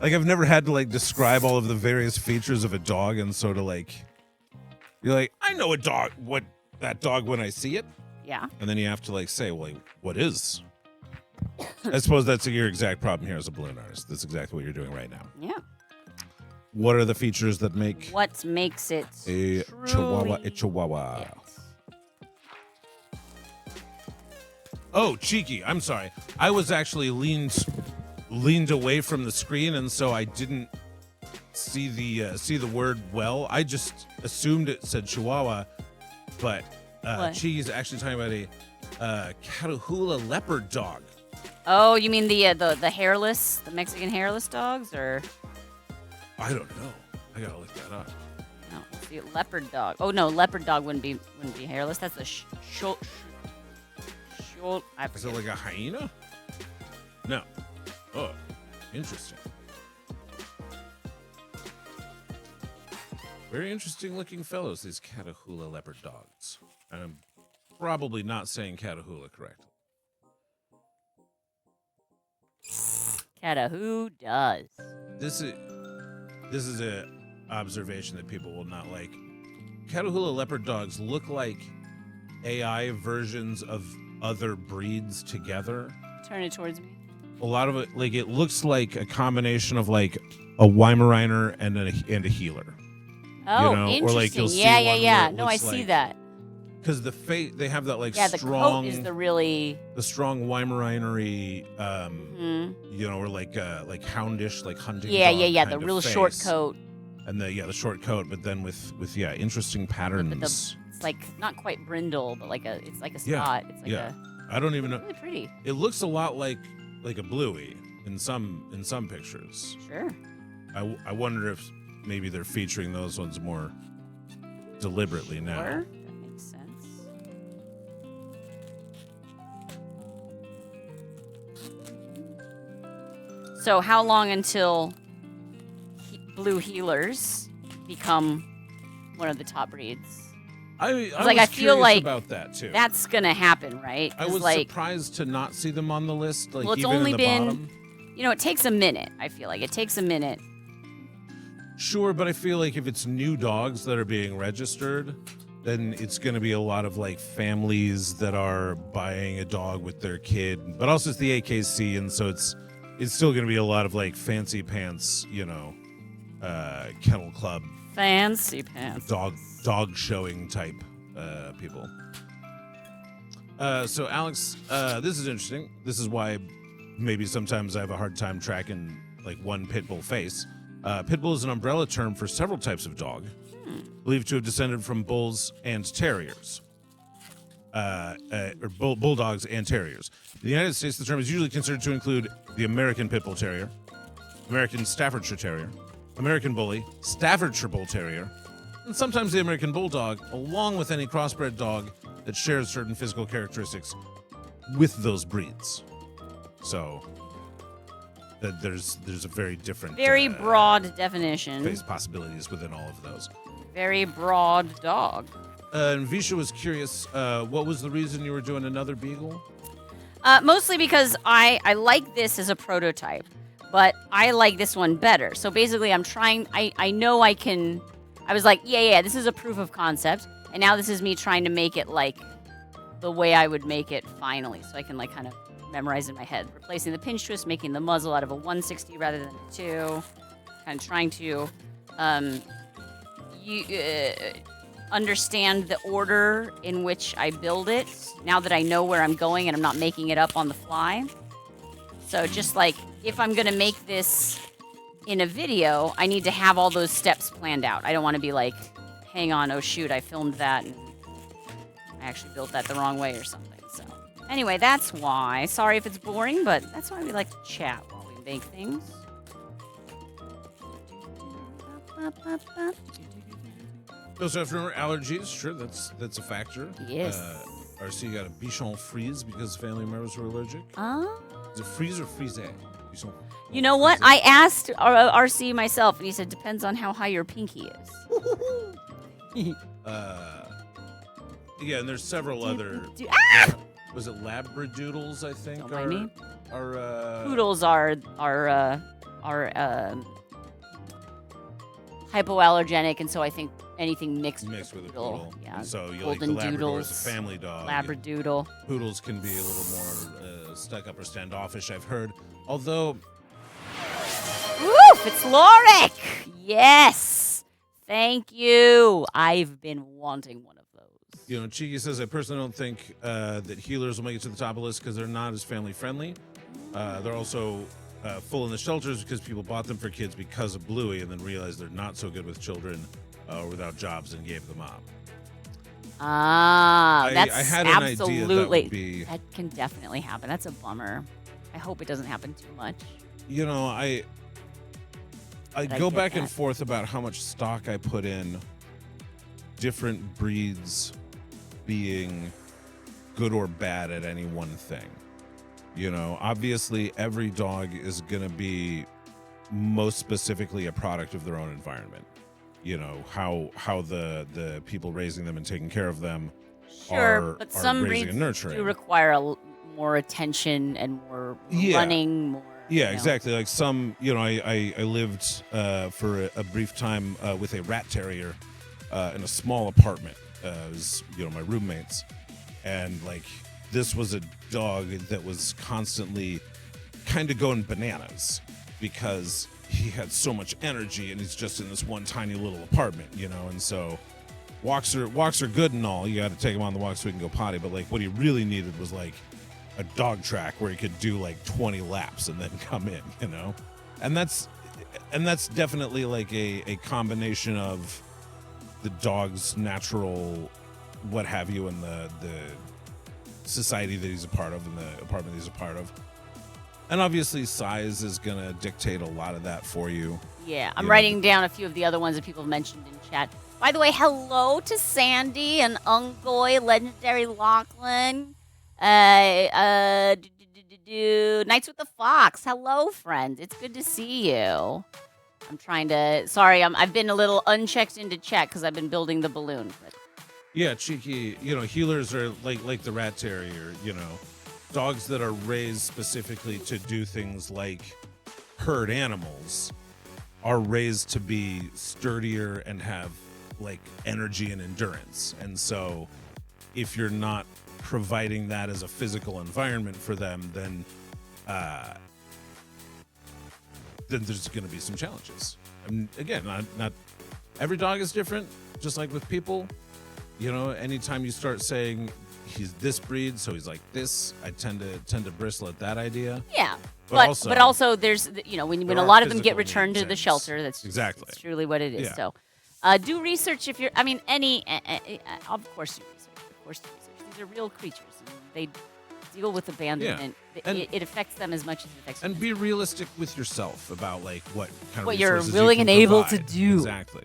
Speaker 3: Like I've never had to like describe all of the various features of a dog, and so to like, you're like, I know a dog. What that dog when I see it.
Speaker 1: Yeah.
Speaker 3: And then you have to like say, well, like, what is? I suppose that's your exact problem here as a balloon artist. That's exactly what you're doing right now.
Speaker 1: Yeah.
Speaker 3: What are the features that make
Speaker 1: What makes it
Speaker 3: a Chihuahua a Chihuahua?
Speaker 1: Yes.
Speaker 3: Oh, cheeky. I'm sorry. I was actually leaned away from the screen, and so I didn't see the word well. I just assumed it said Chihuahua, But
Speaker 1: What?
Speaker 3: Cheese actually talking about a Catahoula leopard dog.
Speaker 1: Oh, you mean the hairless, the Mexican hairless dogs, or?
Speaker 3: I don't know. I gotta look that up.
Speaker 1: No, let's see, leopard dog. Oh no, leopard dog wouldn't be hairless. That's the I
Speaker 3: Is it
Speaker 1: forget.
Speaker 3: like a hyena? No. Oh, interesting. Very interesting looking fellows, these Catahoula leopard dogs. And I'm probably not saying Catahoula correctly.
Speaker 1: Who does?
Speaker 3: This is a observation that people will not like. Catahoula leopard dogs look like AI versions of other breeds together.
Speaker 1: Turn it towards me.
Speaker 3: A lot of it, like, it looks like a combination of like a Weimaraner and a healer.
Speaker 1: Oh,
Speaker 3: know, or,
Speaker 1: interesting.
Speaker 3: like, you'll see
Speaker 1: yeah,
Speaker 3: one
Speaker 1: yeah,
Speaker 3: where
Speaker 1: yeah.
Speaker 3: it
Speaker 1: No, I
Speaker 3: looks
Speaker 1: see
Speaker 3: like-
Speaker 1: that.
Speaker 3: Because the face, they have that like
Speaker 1: Yeah, the
Speaker 3: strong,
Speaker 1: coat is the really.
Speaker 3: the strong Weimaranery,
Speaker 1: Mhm.
Speaker 3: you know, or like houndish, like hunting.
Speaker 1: Yeah,
Speaker 3: dog
Speaker 1: yeah, yeah.
Speaker 3: kind
Speaker 1: The
Speaker 3: of
Speaker 1: real short
Speaker 3: face.
Speaker 1: coat.
Speaker 3: And the short coat, but then with interesting patterns.
Speaker 1: It's like not quite brindle, but it's like a
Speaker 3: Yeah,
Speaker 1: spot. It's like
Speaker 3: yeah. I don't even know.
Speaker 1: really pretty.
Speaker 3: It looks a lot like a bluey in some pictures.
Speaker 1: Sure.
Speaker 3: I wonder if maybe they're featuring those ones more deliberately now.
Speaker 1: Sure. That makes sense. So, how long until blue healers become one of the top breeds?
Speaker 3: I
Speaker 1: like,
Speaker 3: was
Speaker 1: I feel
Speaker 3: curious
Speaker 1: like
Speaker 3: about that too.
Speaker 1: That's gonna happen, right?
Speaker 3: I
Speaker 1: 'Cause,
Speaker 3: was
Speaker 1: like,
Speaker 3: surprised to not see them on the list. Like,
Speaker 1: well, it's
Speaker 3: even
Speaker 1: only
Speaker 3: in the
Speaker 1: been,
Speaker 3: bottom.
Speaker 1: it takes a minute. I feel like it takes a minute.
Speaker 3: Sure, but I feel like if it's new dogs that are being registered, then it's going to be a lot of like families that are buying a dog with their kid. But also it's the AKC, and so it's still going to be a lot of like fancy pants, kennel club
Speaker 1: Fancy pants.
Speaker 3: dog showing type people. So Alex, this is interesting. This is why maybe sometimes I have a hard time tracking like one pit bull face. Pit bull is an umbrella term for several types of dog, believed to have descended from bulls and terriers, or bulldogs and terriers. In the United States, the term is usually considered to include the American Pit Bull Terrier, American Staffordshire Terrier, American Bully, Staffordshire Bull Terrier, and sometimes the American Bulldog, along with any crossbred dog that shares certain physical characteristics with those breeds. So that there's a very different,
Speaker 1: Very broad definition.
Speaker 3: face possibilities within all of those.
Speaker 1: Very broad dog.
Speaker 3: And Visha was curious, what was the reason you were doing another Beagle?
Speaker 1: Mostly because I like this as a prototype, but I like this one better. So basically, I'm trying. I know I can. I was like, yeah, this is a proof of concept, and now this is me trying to make it like the way I would make it finally, so I can like kind of memorize in my head. Replacing the pinch twist, making the muzzle out of a 160 rather than a 2. Kind of trying to understand the order in which I build it now that I know where I'm going and I'm not making it up on the fly. So just like if I'm going to make this in a video, I need to have all those steps planned out. I don't want to be like, hang on, oh shoot, I filmed that and I actually built that the wrong way or something. So anyway, that's why. Sorry if it's boring, but that's why we like to chat while we make things.
Speaker 3: Also, have to remember allergies. Sure, that's a factor.
Speaker 1: Yes.
Speaker 3: RC got a bichon frise because family members were allergic. Is it frise or frise? Bichon.
Speaker 1: You know what? I asked RC myself, and he said depends on how high your pinky is.
Speaker 3: Yeah, and there's several other.
Speaker 1: Ah!
Speaker 3: Was it labradoodles? I think
Speaker 1: Don't mind me.
Speaker 3: are
Speaker 1: Poodles are hypoallergenic, and so I think anything mixed
Speaker 3: mixed with a
Speaker 1: poodle.
Speaker 3: poodle.
Speaker 1: Yeah.
Speaker 3: So you like the
Speaker 1: Golden
Speaker 3: Labrador as a
Speaker 1: doodles,
Speaker 3: family dog.
Speaker 1: Labradoodle.
Speaker 3: Poodles can be a little more stuck up or standoffish, I've heard. Although,
Speaker 1: Woof! It's Lorik! Yes! Thank you. I've been wanting one of those.
Speaker 3: Cheeky says, I personally don't think that healers will make it to the top of the list because they're not as family friendly. They're also full in the shelters because people bought them for kids because of Bluey and then realized they're not so good with children or without jobs and gave them up.
Speaker 1: That's
Speaker 3: I had an idea that
Speaker 1: absolutely.
Speaker 3: would be,
Speaker 1: That can definitely happen. That's a bummer. I hope it doesn't happen too much.
Speaker 3: you know, I
Speaker 1: But I
Speaker 3: go
Speaker 1: get
Speaker 3: back and
Speaker 1: that.
Speaker 3: forth about how much stock I put in different breeds being good or bad at any one thing. You know, obviously every dog is going to be most specifically a product of their own environment. You know, how the people raising them and taking care of them
Speaker 1: Sure, but
Speaker 3: are
Speaker 1: some
Speaker 3: raising
Speaker 1: breeds
Speaker 3: and nurturing.
Speaker 1: do require more attention and more
Speaker 3: Yeah.
Speaker 1: running, more.
Speaker 3: Yeah,
Speaker 1: you know.
Speaker 3: exactly. Like some, you know, I lived for a brief time with a rat terrier in a small apartment. It was, you know, my roommates. And like, this was a dog that was constantly kind of going bananas because he had so much energy and he's just in this one tiny little apartment, you know. And so walks are good and all. You got to take him on the walk so he can go potty. But like, what he really needed was like a dog track where he could do like 20 laps and then come in, you know. And that's definitely like a combination of the dog's natural what have you and the society that he's a part of and the apartment he's a part of. And obviously size is going to dictate a lot of that for you.
Speaker 1: Yeah, I'm
Speaker 3: You know,
Speaker 1: writing down a few of the other ones that people have mentioned in chat. By the way, hello to Sandy and Ungoy, Legendary Lachlan, Nights with the Fox. Hello, friends. It's good to see you. I'm trying to. Sorry, I've been a little unchecked into chat because I've been building the balloon. But
Speaker 3: Yeah, cheeky, you know, healers are like the rat terrier, you know, dogs that are raised specifically to do things like herd animals are raised to be sturdier and have like energy and endurance. And so if you're not providing that as a physical environment for them, then there's going to be some challenges. And again, not every dog is different, just like with people. You know, anytime you start saying he's this breed, so he's like this, I tend to bristle at that idea.
Speaker 1: yeah,
Speaker 3: But
Speaker 1: but also there's you know when
Speaker 3: there
Speaker 1: a
Speaker 3: are
Speaker 1: lot of them get
Speaker 3: physical
Speaker 1: returned to
Speaker 3: needs
Speaker 1: the
Speaker 3: and-
Speaker 1: shelter. That's
Speaker 3: exactly.
Speaker 1: that's truly what it is.
Speaker 3: Yeah.
Speaker 1: So, do research if you're. I mean, of course do research. Of course do research. These are real creatures, and they deal with abandonment.
Speaker 3: And-
Speaker 1: It affects them as much as it affects
Speaker 3: And
Speaker 1: humans.
Speaker 3: be realistic with yourself about like what kind of
Speaker 1: What you're
Speaker 3: resources
Speaker 1: willing
Speaker 3: you can
Speaker 1: and able to
Speaker 3: provide.
Speaker 1: do.
Speaker 3: Exactly.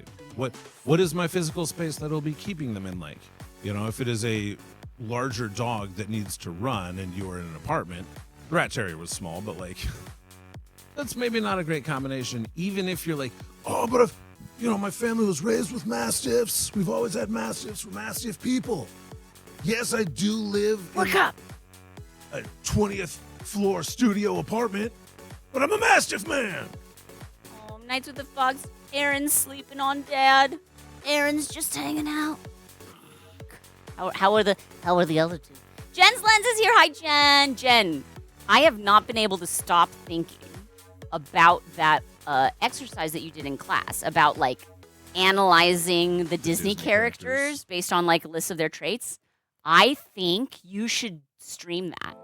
Speaker 3: What is my physical space that'll be keeping them in like? You know, if it is a larger dog that needs to run and you are in an apartment, the rat terrier was small, but like that's maybe not a great combination. Even if you're like, oh, but if, you know, my family was raised with mastiffs. We've always had mastiffs. We're mastiff people. Yes, I do live
Speaker 1: Work up.
Speaker 3: a 20th floor studio apartment, but I'm a mastiff man.
Speaker 1: Nights with the Fox. Aaron's sleeping on Dad. Aaron's just hanging out. How are the other two? Jen's Lens is here. Hi, Jen. Jen, I have not been able to stop thinking about that exercise that you did in class about like analyzing the Disney characters based on like a list of their traits. I think you should stream that.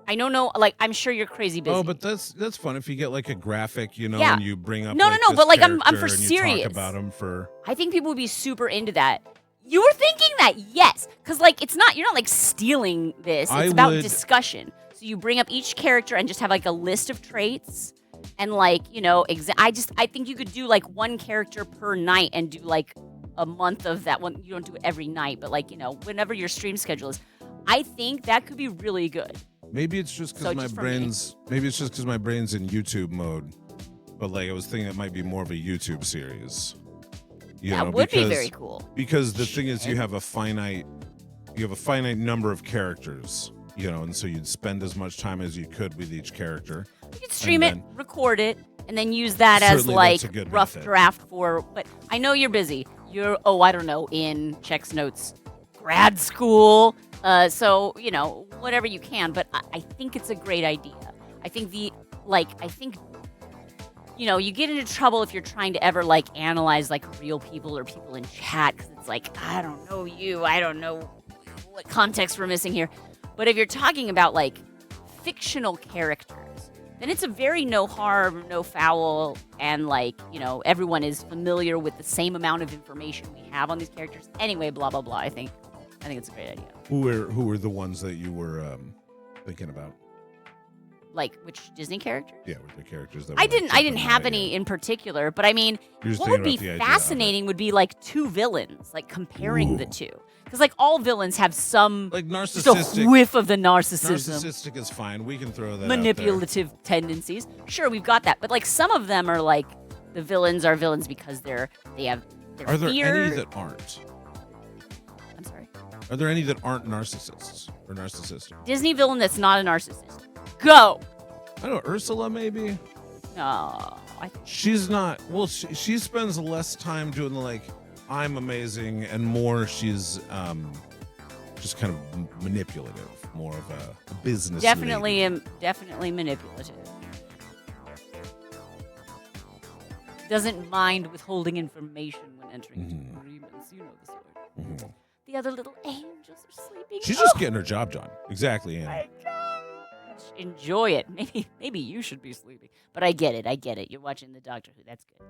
Speaker 1: I don't know, like I'm sure you're crazy busy.
Speaker 3: Oh, but that's fun if you get like a graphic, you know,
Speaker 1: Yeah.
Speaker 3: and you bring up
Speaker 1: No,
Speaker 3: like,
Speaker 1: no,
Speaker 3: this
Speaker 1: but, like, I'm
Speaker 3: character
Speaker 1: for
Speaker 3: and you
Speaker 1: serious.
Speaker 3: talk about them for
Speaker 1: I think people would be super into that. You were thinking that, yes, because like you're not like stealing this. It's
Speaker 3: I
Speaker 1: about
Speaker 3: would-
Speaker 1: discussion. So you bring up each character and just have like a list of traits, and like you know, I think you could do like one character per night and do like a month of that one. You don't do it every night, but like you know, whenever your stream schedule is, I think that could be really good.
Speaker 3: maybe it's just because
Speaker 1: So
Speaker 3: my
Speaker 1: just for me.
Speaker 3: brain's in YouTube mode. But like I was thinking it might be more of a YouTube series. You
Speaker 1: That
Speaker 3: know,
Speaker 1: would be
Speaker 3: because-
Speaker 1: very cool.
Speaker 3: Because the thing is you have a finite number of characters, you know, and so you'd spend as much time as you could with each character.
Speaker 1: You could stream it,
Speaker 3: then-
Speaker 1: record it, and then use that as
Speaker 3: Certainly
Speaker 1: like
Speaker 3: that's a good
Speaker 1: rough
Speaker 3: method.
Speaker 1: draft for. But I know you're busy. You're I don't know, in checks notes, grad school. So you know whatever you can. But I think it's a great idea. I think you know you get into trouble if you're trying to ever like analyze like real people or people in chat because it's like I don't know you. I don't know what context we're missing here. But if you're talking about like fictional characters then it's a very no harm, no foul, and everyone is familiar with the same amount of information we have on these characters. Anyway, blah blah blah. I think it's a great idea.
Speaker 3: Who were the ones that you were thinking about?
Speaker 1: Like which Disney character?
Speaker 3: Yeah, with the characters that
Speaker 1: I didn't have any in particular, but I mean, what would be fascinating would be like two villains, like comparing the two. Because like all villains have some
Speaker 3: like
Speaker 1: just
Speaker 3: narcissistic.
Speaker 1: a whiff of the narcissism.
Speaker 3: Narcissistic is fine. We can throw that
Speaker 1: manipulative tendencies. Sure, we've got that. But like some of them are like the villains are villains because they have their
Speaker 3: Are there
Speaker 1: fear.
Speaker 3: any that aren't?
Speaker 1: I'm sorry.
Speaker 3: Are there any that aren't narcissists or narcissistic?
Speaker 1: Disney villain that's not a narcissist. Go.
Speaker 3: I don't know, Ursula maybe.
Speaker 1: No,
Speaker 3: She's not. Well, she spends less time doing the I'm amazing, and more she's just kind of manipulative, more of a business.
Speaker 1: definitely
Speaker 3: lady.
Speaker 1: definitely manipulative. Doesn't mind withholding information when entering into agreements. You know the story.
Speaker 3: Mm-hmm.
Speaker 1: The other little angels are sleeping.
Speaker 3: She's just getting her job done. Exactly, Anna.
Speaker 1: Enjoy it. Maybe you should be sleeping. But I get it. You're watching the Doctor Who. That's good.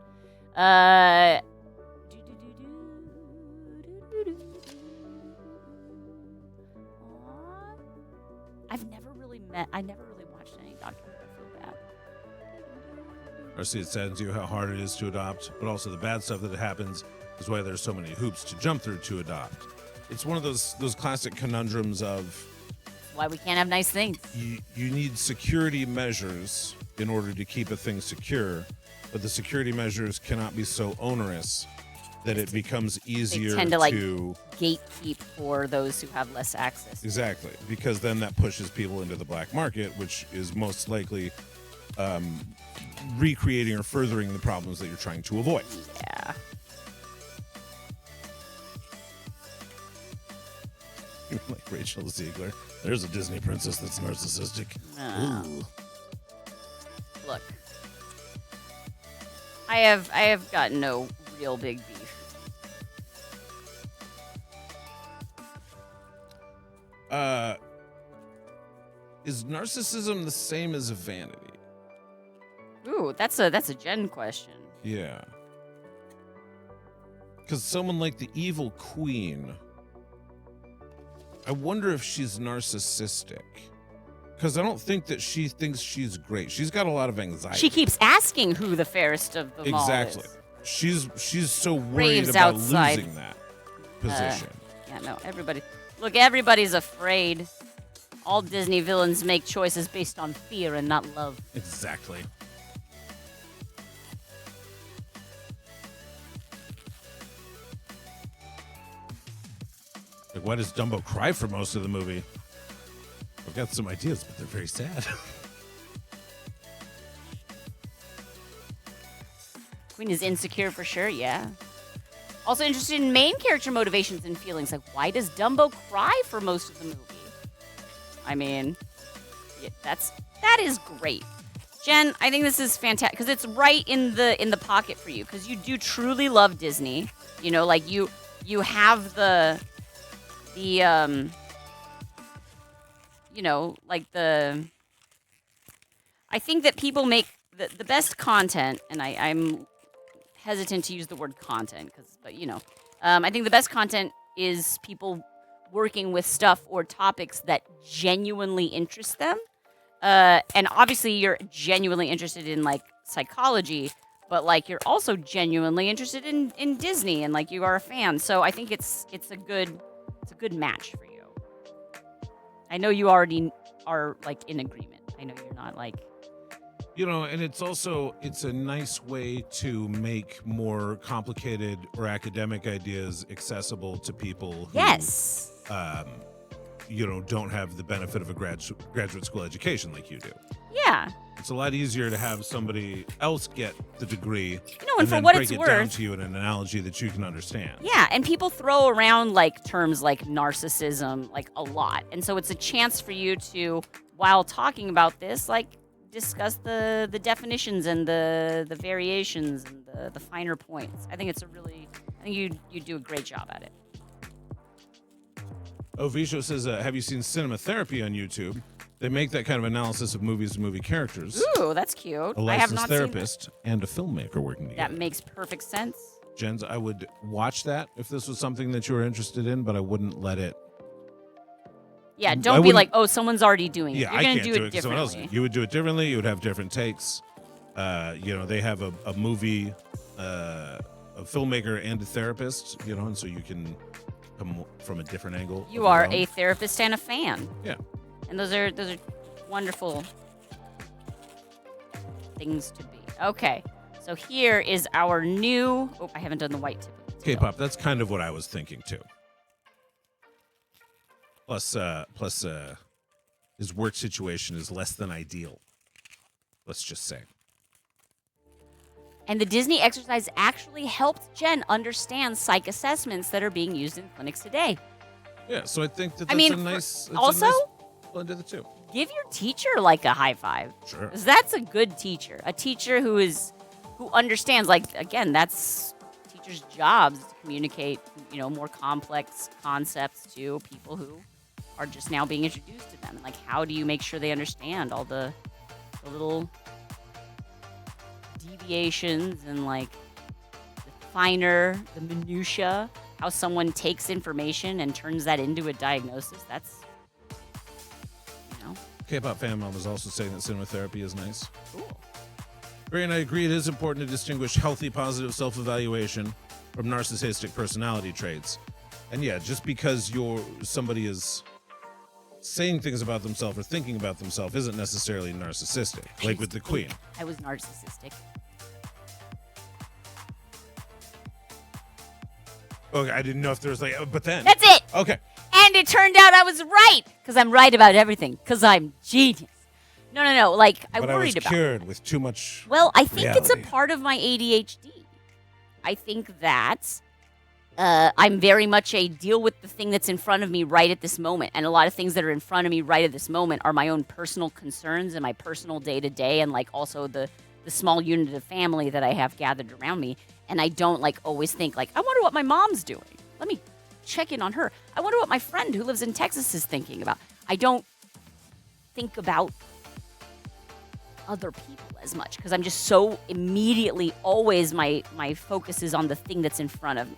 Speaker 1: I never really watched any Doctor Who. I feel bad.
Speaker 3: Or see, it saddens you how hard it is to adopt, but also the bad stuff that happens is why there's so many hoops to jump through to adopt. It's one of those classic conundrums of
Speaker 1: Why we can't have nice things.
Speaker 3: you need security measures in order to keep a thing secure, but the security measures cannot be so onerous that it becomes easier
Speaker 1: They tend to gatekeep for those who have less access.
Speaker 3: Exactly, because then that pushes people into the black market, which is most likely recreating or furthering the problems that you're trying to avoid.
Speaker 1: Yeah.
Speaker 3: Like Rachel Ziegler. There's a Disney princess that's narcissistic.
Speaker 1: No.
Speaker 3: Ooh.
Speaker 1: Look, I have got no real big beef.
Speaker 3: Is narcissism the same as vanity?
Speaker 1: Ooh, that's a Jen question.
Speaker 3: Yeah. Because someone like the evil queen, I wonder if she's narcissistic. Because I don't think that she thinks she's great. She's got a lot of anxiety.
Speaker 1: She keeps asking who the fairest of them all is.
Speaker 3: Exactly. She's so worried
Speaker 1: Raves
Speaker 3: about
Speaker 1: outside.
Speaker 3: losing that position.
Speaker 1: Yeah, no, everybody's afraid. All Disney villains make choices based on fear and not love.
Speaker 3: Exactly. Like, why does Dumbo cry for most of the movie? I've got some ideas, but they're very sad.
Speaker 1: Queen is insecure for sure, yeah. Also interested in main character motivations and feelings. Like, why does Dumbo cry for most of the movie? I mean, yeah, that is great. Jen, I think this is fantastic because it's right in the pocket for you because you do truly love Disney. You know, like you have the I think that people make the best content, and I'm hesitant to use the word content I think the best content is people working with stuff or topics that genuinely interest them. And obviously you're genuinely interested in like psychology, but like you're also genuinely interested in Disney and like you are a fan. So I think it's a good match for you. I know you already are like in agreement. I know you're not like
Speaker 3: And it's a nice way to make more complicated or academic ideas accessible to people who
Speaker 1: yes.
Speaker 3: Don't have the benefit of a graduate school education like you do.
Speaker 1: Yeah.
Speaker 3: It's a lot easier to have somebody else get the degree
Speaker 1: and for
Speaker 3: then
Speaker 1: what
Speaker 3: break
Speaker 1: it's
Speaker 3: it
Speaker 1: worth,
Speaker 3: down to you in an analogy that you can understand.
Speaker 1: Yeah, and people throw around like terms like narcissism like a lot. And so it's a chance for you to, while talking about this, like discuss the definitions and the variations and the finer points. I think you do a great job at it.
Speaker 3: Oh, Visho says, have you seen Cinema Therapy on YouTube? They make that kind of analysis of movies and movie characters.
Speaker 1: Ooh, that's cute.
Speaker 3: A
Speaker 1: I have
Speaker 3: licensed
Speaker 1: not
Speaker 3: therapist and a filmmaker working
Speaker 1: seen
Speaker 3: together.
Speaker 1: that. Makes perfect sense.
Speaker 3: Jens, I would watch that if this was something that you were interested in, but I wouldn't let it.
Speaker 1: Yeah,
Speaker 3: I
Speaker 1: don't be
Speaker 3: wouldn't-
Speaker 1: like, oh, someone's already doing it.
Speaker 3: Yeah,
Speaker 1: You're
Speaker 3: I
Speaker 1: gonna
Speaker 3: can't
Speaker 1: do
Speaker 3: do
Speaker 1: it
Speaker 3: it 'cause someone else.
Speaker 1: differently.
Speaker 3: You would do it differently. You would have different takes. They have a movie, a filmmaker and a therapist, and so you can come from a different angle.
Speaker 1: You are a therapist and a fan.
Speaker 3: Yeah.
Speaker 1: And those are wonderful things to be. Okay. So here is our new. Oh, I haven't done the white tip.
Speaker 3: K-pop. That's kind of what I was thinking too. Plus, his work situation is less than ideal. Let's just say.
Speaker 1: And the Disney exercise actually helped Jen understand psych assessments that are being used in clinics today.
Speaker 3: Yeah, so I think that's
Speaker 1: mean,
Speaker 3: a nice. That's
Speaker 1: also-
Speaker 3: a nice blend of the two.
Speaker 1: Give your teacher like a high five.
Speaker 3: Sure.
Speaker 1: 'Cause that's a good teacher. A teacher who understands, like, again, that's teachers' jobs to communicate, more complex concepts to people who are just now being introduced to them. And like, how do you make sure they understand all the little deviations and like the minutia, how someone takes information and turns that into a diagnosis? That's,
Speaker 3: K-pop fan mom was also saying that cinema therapy is nice.
Speaker 1: cool.
Speaker 3: Ray and I agree it is important to distinguish healthy, positive self-evaluation from narcissistic personality traits. And yeah, just because somebody is saying things about themselves or thinking about themselves isn't necessarily narcissistic, like with the Queen.
Speaker 1: I was narcissistic.
Speaker 3: Okay, I didn't know if there was but then.
Speaker 1: That's it.
Speaker 3: Okay.
Speaker 1: And it turned out I was right, because I'm right about everything, because I'm genius. No. Like, I
Speaker 3: But
Speaker 1: worried
Speaker 3: I was
Speaker 1: about
Speaker 3: cured with too much.
Speaker 1: Well, I think it's a
Speaker 3: reality.
Speaker 1: part of my ADHD. I think that I'm very much a deal with the thing that's in front of me right at this moment. And a lot of things that are in front of me right at this moment are my own personal concerns and my personal day-to-day, and like also the small unit of family that I have gathered around me. And I don't like always think like, I wonder what my mom's doing. Let me check in on her. I wonder what my friend who lives in Texas is thinking about. I don't think about other people as much because I'm just so immediately always my focus is on the thing that's in front of me.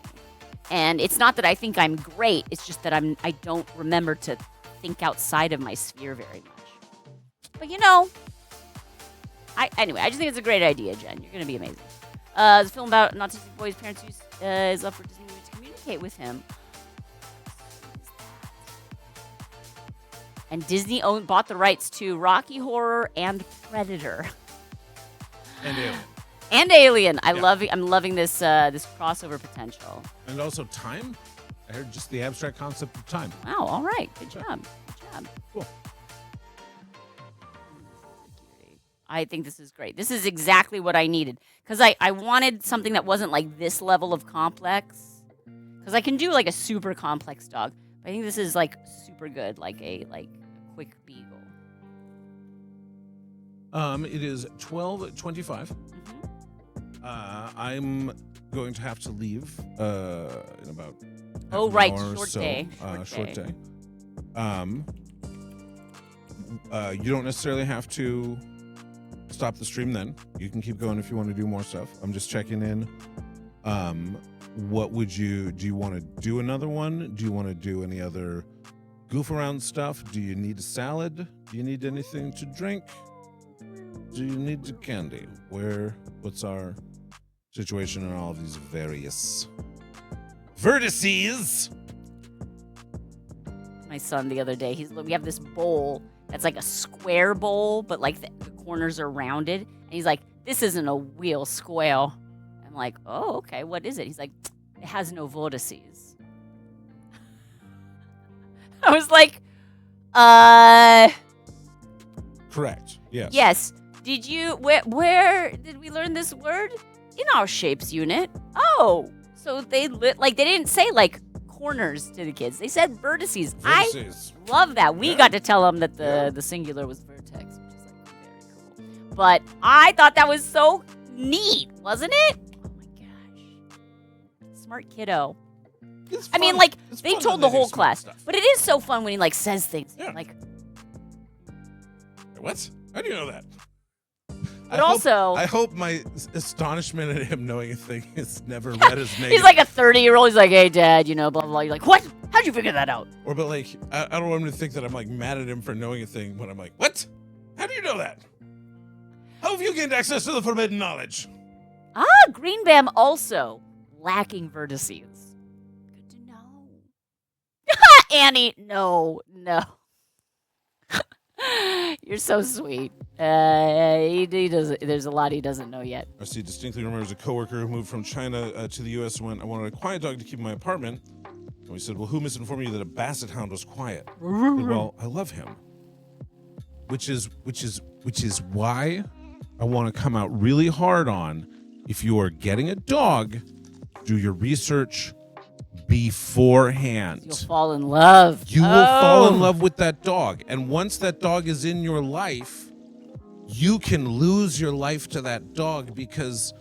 Speaker 1: And it's not that I think I'm great, it's just that I don't remember to think outside of my sphere very much. But anyway, I just think it's a great idea, Jen. You're going to be amazing. It's a film about an autistic boy's parents who is up for Disney to communicate with him. And Disney bought the rights to Rocky Horror and Predator.
Speaker 3: And Alien.
Speaker 1: And Alien. I'm
Speaker 3: Yeah.
Speaker 1: loving this crossover potential.
Speaker 3: And also time. I heard just the abstract concept of time.
Speaker 1: Wow, all right. Good job.
Speaker 3: Cool.
Speaker 1: I think this is great. This is exactly what I needed. Because I wanted something that wasn't like this level of complex. Because I can do like a super complex dog. But I think this is like super good, like a quick beagle.
Speaker 3: It is 12:25. I'm going to have to leave in about half an
Speaker 1: Right,
Speaker 3: hour or
Speaker 1: short
Speaker 3: so.
Speaker 1: day.
Speaker 3: Short day. You don't necessarily have to stop the stream then. You can keep going if you want to do more stuff. I'm just checking in. What do you want to do another one? Do you want to do any other goof around stuff? Do you need a salad? Do you need anything to drink? Do you need the candy? What's our situation in all of these various vertices?
Speaker 1: My son the other day, we have this bowl that's like a square bowl, but like the corners are rounded. And he's like, this isn't a wheel square. I'm like, oh, okay, what is it? He's like, it has no vortices. I was like,
Speaker 3: Correct. Yes.
Speaker 1: yes. Did you, where did we learn this word? In our shapes unit. Oh, so they didn't say like corners to the kids. They said vertices.
Speaker 3: Vertices.
Speaker 1: I love that. We
Speaker 3: Yeah.
Speaker 1: got to tell them that the singular was vertex, which is like very cool. But I thought that was so neat, wasn't it? Oh my gosh. Smart kiddo.
Speaker 3: It's
Speaker 1: I mean,
Speaker 3: fun.
Speaker 1: like,
Speaker 3: It's
Speaker 1: they
Speaker 3: fun
Speaker 1: told
Speaker 3: when
Speaker 1: the
Speaker 3: do
Speaker 1: whole
Speaker 3: smart
Speaker 1: class.
Speaker 3: stuff.
Speaker 1: But it is so fun when he like says things.
Speaker 3: Yeah.
Speaker 1: Like,
Speaker 3: what? How do you know that?
Speaker 1: But also,
Speaker 3: I hope my astonishment at him knowing a thing is never read as negative.
Speaker 1: he's like a 30-year-old. He's like, hey, Dad, blah, blah, blah. You're like, what? How'd you figure that out?
Speaker 3: Or, but like, I don't want him to think that I'm like mad at him for knowing a thing when I'm like, what? How do you know that? How have you gained access to the forbidden knowledge?
Speaker 1: Green Bam also lacking vertices. Good to know. Annie, no. You're so sweet. He doesn't. There's a lot he doesn't know yet.
Speaker 3: I see. Distinctly remembers a coworker who moved from China to the U.S. and went, I wanted a quiet dog to keep in my apartment. And we said, well, who misinformed you that a basset hound was quiet? Well, I love him. Which is why I want to come out really hard on, if you are getting a dog, do your research beforehand.
Speaker 1: You'll fall in love.
Speaker 3: You will fall in love with that dog. And once that dog is in your life, you can lose your life to that dog, because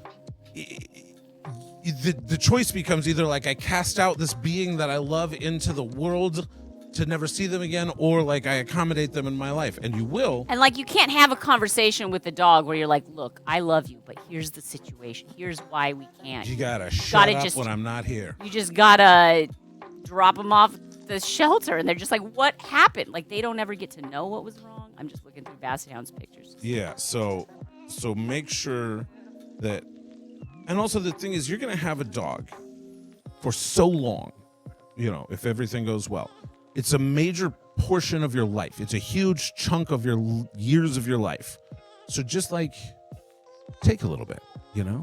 Speaker 3: the choice becomes either like, I cast out this being that I love into the world to never see them again, or like I accommodate them in my life. And you will.
Speaker 1: And like, you can't have a conversation with the dog where you're like, look, I love you, but here's the situation. Here's why we can't.
Speaker 3: You gotta shut up
Speaker 1: just,
Speaker 3: when I'm not here.
Speaker 1: You just gotta drop them off the shelter, and they're just like, what happened? Like, they don't ever get to know what was wrong. I'm just looking through Basset Hound's pictures.
Speaker 3: Yeah, so make sure that, and also the thing is, you're gonna have a dog for so long, if everything goes well. It's a major portion of your life. It's a huge chunk of your years of your life. So just like, take a little bit,
Speaker 1: Take some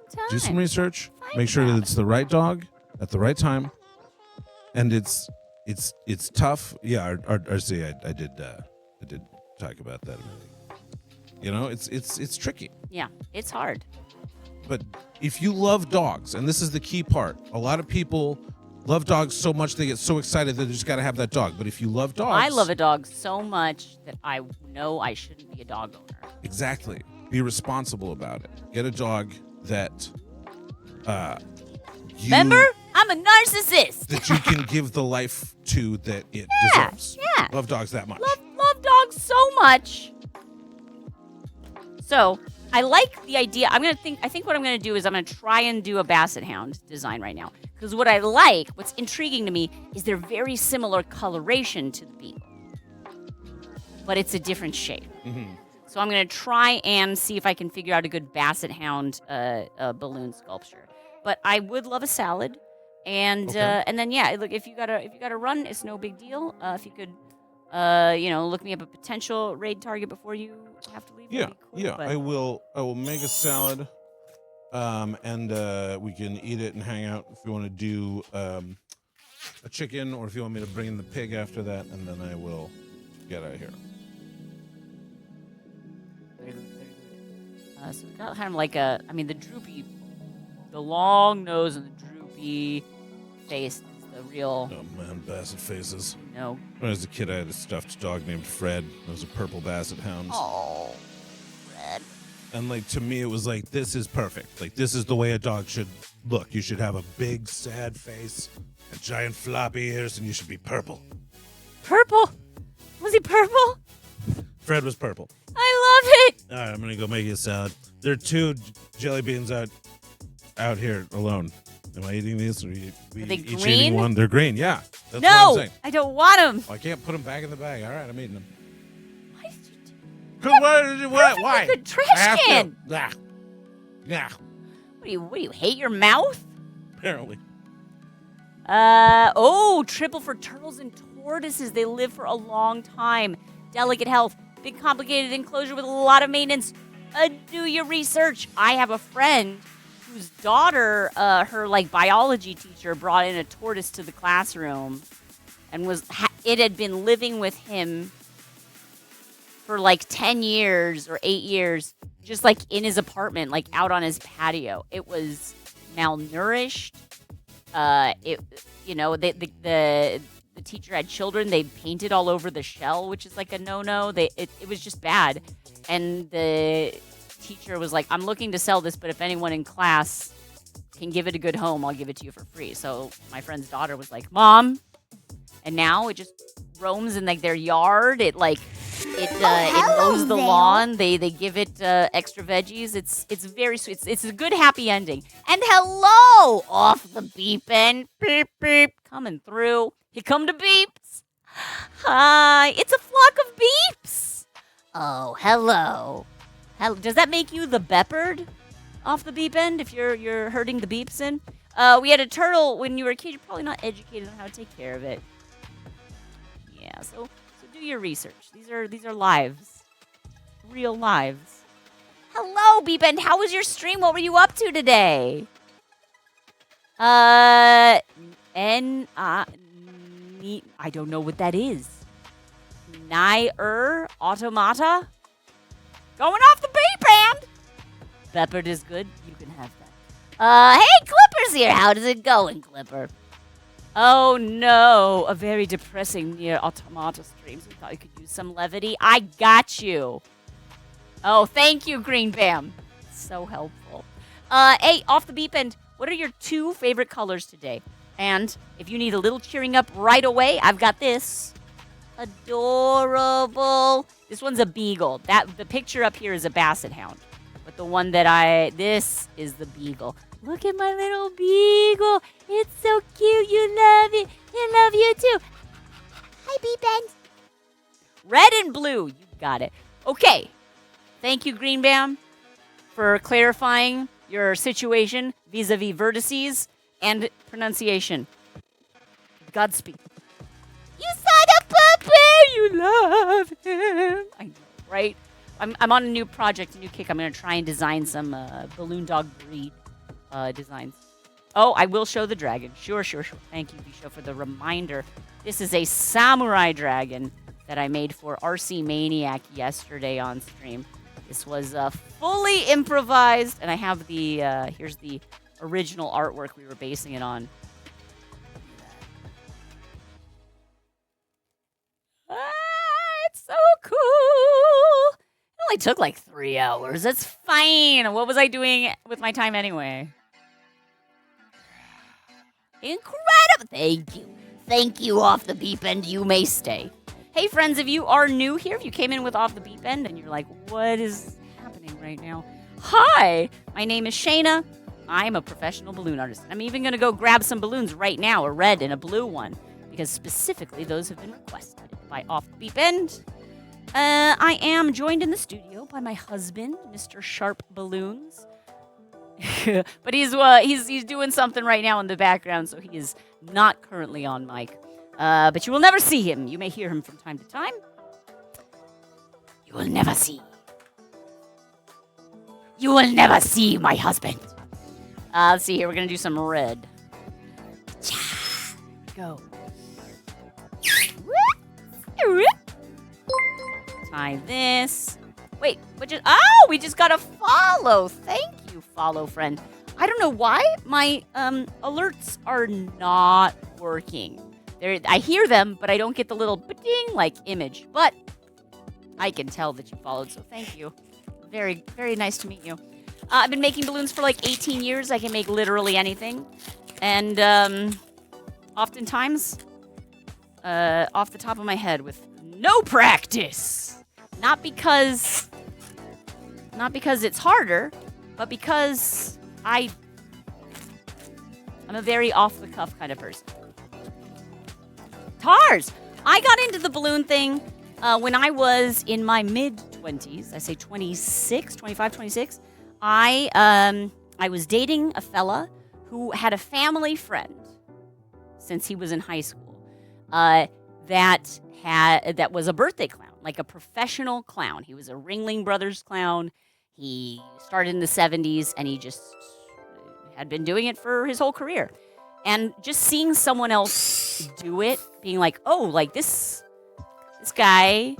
Speaker 1: time.
Speaker 3: do some research, make sure that it's the right dog at the right time. And it's tough. Yeah, RC, I did talk about that a minute. It's tricky.
Speaker 1: Yeah, it's hard.
Speaker 3: But if you love dogs, and this is the key part, a lot of people love dogs so much they get so excited that they just got to have that dog. But if you love dogs,
Speaker 1: I love a dog so much that I know I shouldn't be a dog owner.
Speaker 3: Exactly. Be responsible about it. Get a dog that
Speaker 1: Remember? I'm a narcissist.
Speaker 3: that you can give the life to that it deserves.
Speaker 1: Yeah.
Speaker 3: Love dogs that much.
Speaker 1: Love dogs so much. So I like the idea. I think what I'm gonna do is I'm gonna try and do a Basset Hound design right now. Because what's intriguing to me is they're very similar coloration to the Beagle, but it's a different shape.
Speaker 3: Mm-hmm.
Speaker 1: So I'm gonna try and see if I can figure out a good Basset Hound balloon sculpture. But I would love a salad, and then look, if you gotta run, it's no big deal. If you could, look me up a potential raid target before you have to leave.
Speaker 3: Yeah,
Speaker 1: cool,
Speaker 3: yeah.
Speaker 1: but
Speaker 3: I will make a salad, and we can eat it and hang out if you want to do a chicken, or if you want me to bring in the pig after that, and then I will get out of here.
Speaker 1: Very good, very good. So we got kind of like the long nose and the droopy face is the real.
Speaker 3: Oh man, basset faces.
Speaker 1: No.
Speaker 3: When I was a kid, I had a stuffed dog named Fred. It was a purple basset hound.
Speaker 1: Oh, Fred.
Speaker 3: And like, to me, it was like, this is perfect. Like, this is the way a dog should look. You should have a big, sad face and giant floppy ears, and you should be purple.
Speaker 1: Purple? Was he purple?
Speaker 3: Fred was purple.
Speaker 1: I love it.
Speaker 3: All right, I'm gonna go make you a salad. There are 2 jelly beans out here alone. Am I eating these? Or are
Speaker 1: they
Speaker 3: each
Speaker 1: green?
Speaker 3: eating one? They're green. Yeah. That's what I'm
Speaker 1: No,
Speaker 3: saying.
Speaker 1: I don't want them.
Speaker 3: Well, I can't put them back in the bag. All right, I'm eating them.
Speaker 1: Why did you do?
Speaker 3: Why?
Speaker 1: Good trash
Speaker 3: I have to.
Speaker 1: can.
Speaker 3: Yeah.
Speaker 1: What do you hate your mouth?
Speaker 3: Apparently.
Speaker 1: Triple for turtles and tortoises. They live for a long time. Delicate health. Big complicated enclosure with a lot of maintenance. Do your research. I have a friend whose daughter, her biology teacher, brought in a tortoise to the classroom, and it had been living with him for 10 years or 8 years, just in his apartment, out on his patio. It was malnourished. The teacher had children. They painted all over the shell, which is a no-no. It was just bad. And the teacher was like, I'm looking to sell this, but if anyone in class can give it a good home, I'll give it to you for free. So my friend's daughter was like, Mom. And now it just roams in their yard. It It mows the
Speaker 2: Vale.
Speaker 1: lawn. They give it extra veggies. It's very sweet. It's a good happy ending. And hello, off the beep end, beep beep, coming through. Here come the beeps. Hi, it's a flock of beeps. Oh, hello. Does that make you the Beppard off the beep end if you're herding the beeps in? We had a turtle when you were a kid. You're probably not educated on how to take care of it. Yeah, so do your research. These are lives, real lives. Hello, beep end. How was your stream? What were you up to today? I don't know what that is. Automata? Going off the beep end. Beppard is good. You can have that. Hey, Clipper's here. How does it going, Clipper? Oh, no. A very depressing near Automata streams. We thought you could use some levity. I got you. Oh, thank you, Green Bam. So helpful. Hey, off the beep end, what are your 2 favorite colors today? And if you need a little cheering up right away, I've got this. Adorable. This one's a Beagle. The picture up here is a basset hound. But the one this is the Beagle. Look at my little Beagle. It's so cute. You love it. I love you too.
Speaker 2: Hi, Beepend.
Speaker 1: Red and blue. You got it. Okay. Thank you, Green Bam, for clarifying your situation vis-a-vis vertices and pronunciation. Godspeed. You saw the puppy. You love him. I know, right? I'm on a new project, a new kick. I'm going to try and design some balloon dog breed designs. Oh, I will show the dragon. Sure. Thank you, Bisho, for the reminder. This is a samurai dragon that I made for RC Maniac yesterday on stream. This was fully improvised, and I have the, here's the original artwork we were basing it on. It's so cool. It only took like 3 hours. That's fine. What was I doing with my time anyway? Incredible. Thank you. Thank you, Off the Beep End. You may stay. Hey, friends, if you are new here, if you came in with Off the Beep End and you're like, what is happening right now? Hi, my name is Shana. I'm a professional balloon artist. I'm even going to go grab some balloons right now, a red and a blue one, because specifically those have been requested by Off the Beep End. I am joined in the studio by my husband, Mr. SharpBalloons. But he's doing something right now in the background, so he is not currently on mic. But you will never see him. You may hear him from time to time. You will never see. You will never see my husband. Let's see here. We're going to do some red. Go. Tie this. Wait, we just got a follow. Thank you, follow friend. I don't know why my alerts are not working. I hear them, but I don't get the little ding like image. But I can tell that you followed, so thank you. Very, very nice to meet you. I've been making balloons for like 18 years. I can make literally anything. And oftentimes, off the top of my head with no practice. Not because it's harder, but because I'm a very off-the-cuff kind of person. Tars! I got into the balloon thing when I was in my mid-20s. I say 26, 25, 26. I was dating a fella who had a family friend since he was in high school that was a birthday clown, like a professional clown. He was a Ringling Brothers clown. He started in the 70s, and he just had been doing it for his whole career. And just seeing someone else do it, being like, oh, like this guy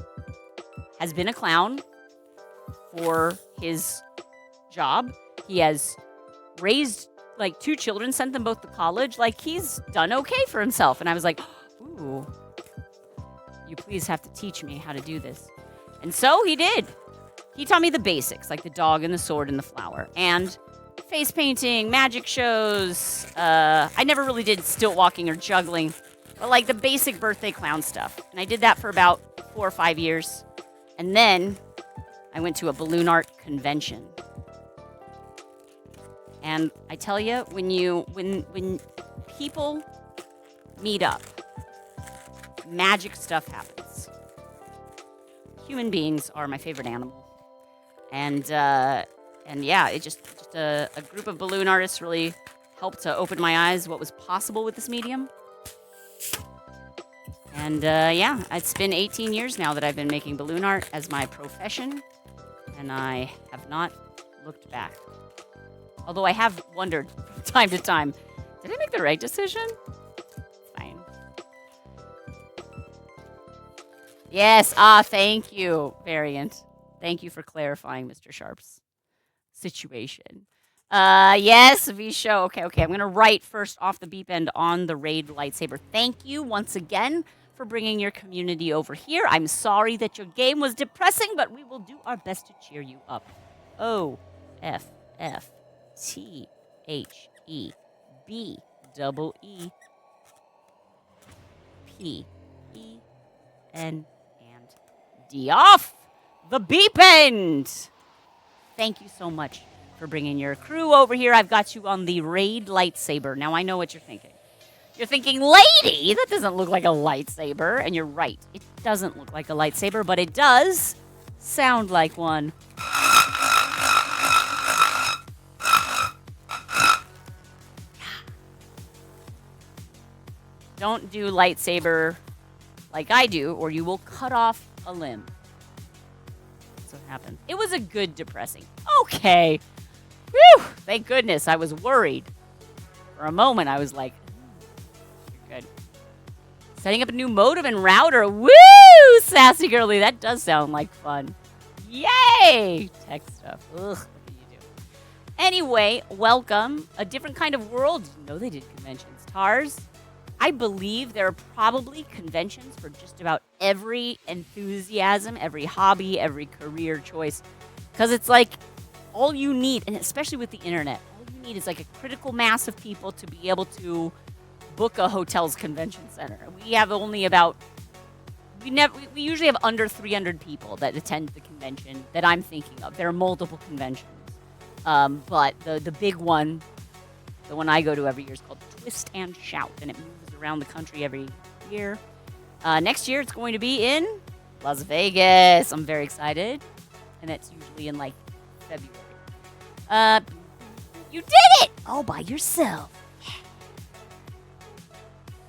Speaker 1: has been a clown for his job. He has raised like 2 children, sent them both to college. Like, he's done okay for himself. And I was like, ooh, you please have to teach me how to do this. And so he did. He taught me the basics, like the dog and the sword and the flower. And face painting, magic shows. I never really did stilt walking or juggling, but like the basic birthday clown stuff. And I did that for about 4 or 5 years. And then I went to a balloon art convention. And I tell you, when people meet up, magic stuff happens. Human beings are my favorite animal. And yeah, it just a group of balloon artists really helped to open my eyes what was possible with this medium. And yeah, it's been 18 years now that I've been making balloon art as my profession, and I have not looked back. Although I have wondered from time to time, did I make the right decision? Fine. Yes, thank you, Variant. Thank you for clarifying Mr. Sharp's situation. Yes, V-Show. Okay. I'm going to write first off the beep end on the Raid lightsaber. Thank you once again for bringing your community over here. I'm sorry that your game was depressing, but we will do our best to cheer you up. OFFTHEBEEPEN and D off the beep end. Thank you so much for bringing your crew over here. I've got you on the Raid lightsaber. Now I know what you're thinking. You're thinking, lady, that doesn't look like a lightsaber. And you're right. It doesn't look like a lightsaber, but it does sound like one. Don't do lightsaber like I do, or you will cut off a limb. That's what happened. It was a good depressing. Okay. Whew. Thank goodness. I was worried. For a moment, I was like, you're good. Setting up a new modem and router. Woo! Sassy girly. That does sound like fun. Yay! Tech stuff. Ugh. What can you do? Anyway, welcome. A different kind of world. Did you know they did conventions? TARS. I believe there are probably conventions for just about every enthusiasm, every hobby, every career choice. Because it's like all you need, and especially with the internet, all you need is like a critical mass of people to be able to book a hotel's convention center. We have only about, we usually have under 300 people that attend the convention that I'm thinking of. There are multiple conventions. But the big one, the one I go to every year, is called Twist and Shout, and it moves around the country every year. Next year, it's going to be in Las Vegas. I'm very excited. And that's usually in, like, February. You did it! All by yourself.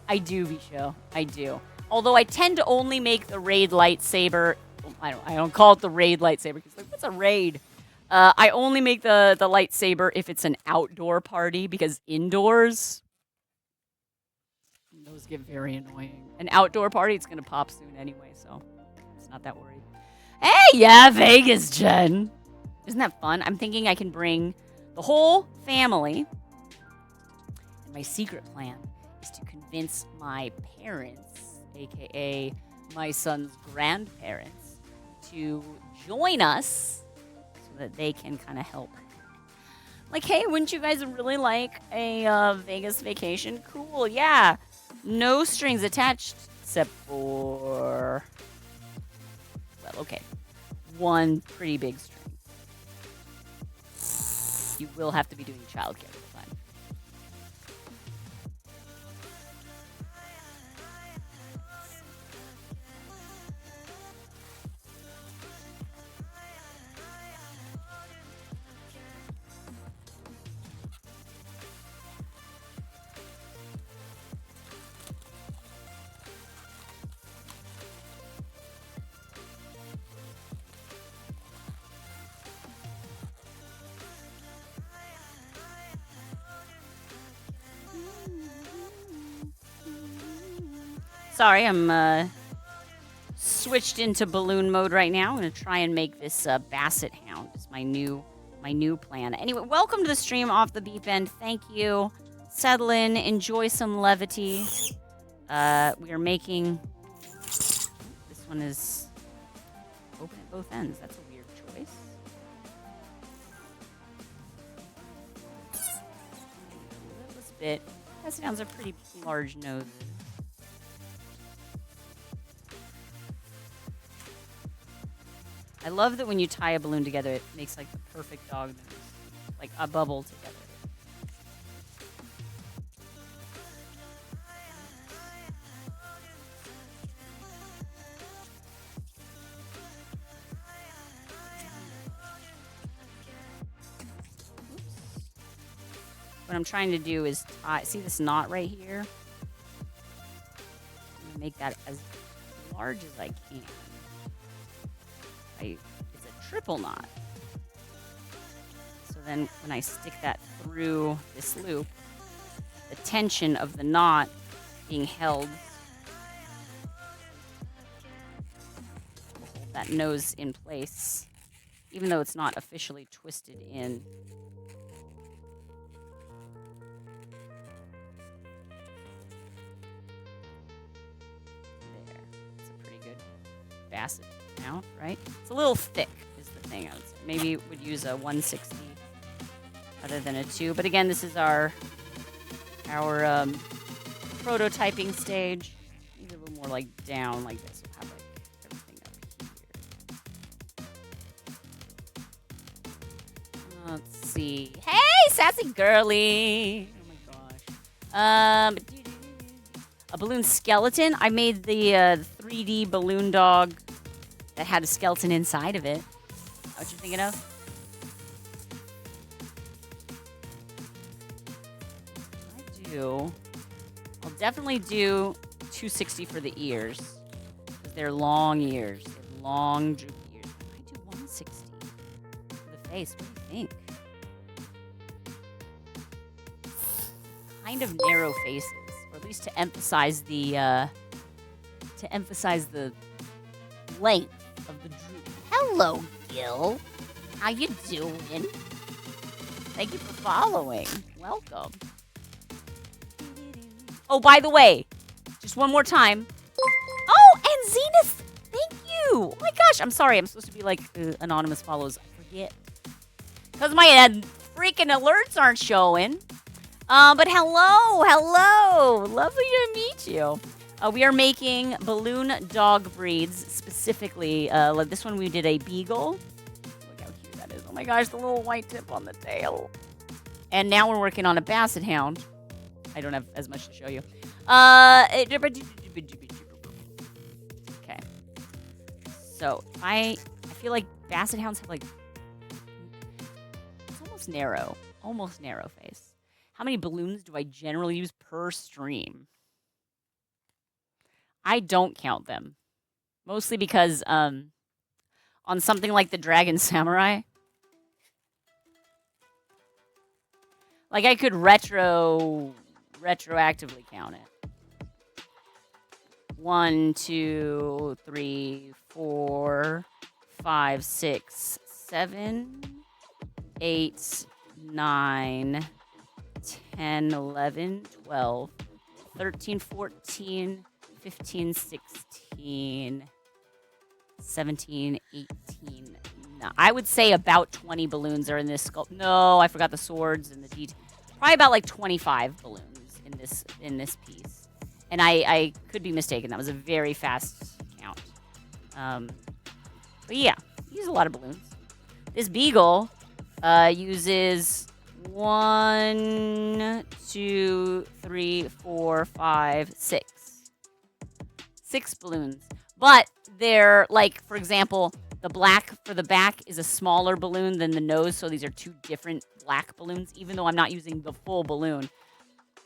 Speaker 1: I do, V-Show. I do. Although I tend to only make the Raid lightsaber. I don't call it the Raid lightsaber, because, like, what's a raid? I only make the lightsaber if it's an outdoor party, because indoors, those get very annoying. An outdoor party, it's going to pop soon anyway, so it's not that worried. Hey, yeah, Vegas, Jen. Isn't that fun? I'm thinking I can bring the whole family. And my secret plan is to convince my parents, a.k.a. my son's grandparents, to join us so that they can kind of help. Like, hey, wouldn't you guys really like a Vegas vacation? Cool, yeah. No strings attached, except for, well, okay, one pretty big string. You will have to be doing childcare at the time. Sorry, I'm switched into balloon mode right now. I'm gonna try and make this basset hound. It's my new plan. Anyway, welcome to the stream off the beep end. Thank you. Settle in, enjoy some levity. We are making. This one is open at both ends. That's a weird choice. This bit. Basset hounds are pretty large noses. I love that when you tie a balloon together, it makes like the perfect dog nose, like a bubble together. What I'm trying to do is tie. See this knot right here? I'm gonna make that as large as I can. It's a triple knot. So then when I stick that through this loop, the tension of the knot being held will hold that nose in place, even though it's not officially twisted in. There. It's a pretty good basset now, right? It's a little thick is the thing. I would say. Maybe would use a 160 rather than a 2. But again, this is our prototyping stage. Maybe a little more like down like this. We'll have like everything up here. Let's see. Hey, sassy girly! Oh my gosh. A balloon skeleton. I made the 3D balloon dog that had a skeleton inside of it. What you thinking of? I'll definitely do 260 for the ears. Because they're long ears. They have long, droopy ears. I might do 160 for the face. What do you think? Kind of narrow faces. Or at least to emphasize the length of the droop.
Speaker 2: Hello, Gil. How you doing?
Speaker 1: Thank you for following. Welcome. Oh, by the way, just one more time. Oh, and Zenith, thank you. Oh my gosh, I'm sorry. I'm supposed to be like anonymous follows. I forget. Because my freaking alerts aren't showing. But hello. Lovely to meet you. We are making balloon dog breeds specifically. Like this one we did a Beagle. Look how cute that is. Oh my gosh, the little white tip on the tail. And now we're working on a basset hound. I don't have as much to show you. Okay. So I feel like basset hounds have like it's almost narrow face. How many balloons do I generally use per stream? I don't count them. Mostly because on something like the Dragon Samurai, like I could retroactively count it. 1, 2, 3, 4, 5, 6, 7, 8, 9, 10, 11, 12, 13, 14, 15, 16, 17, 18. No, I would say about 20 balloons are in this sculpt. No, I forgot the swords and the detail. Probably about like 25 balloons in this piece. And I could be mistaken. That was a very fast count. But yeah, use a lot of balloons. This Beagle uses 1, 2, 3, 4, 5, 6. 6 balloons. But they're like, for example, the black for the back is a smaller balloon than the nose. So these are 2 different black balloons, even though I'm not using the full balloon.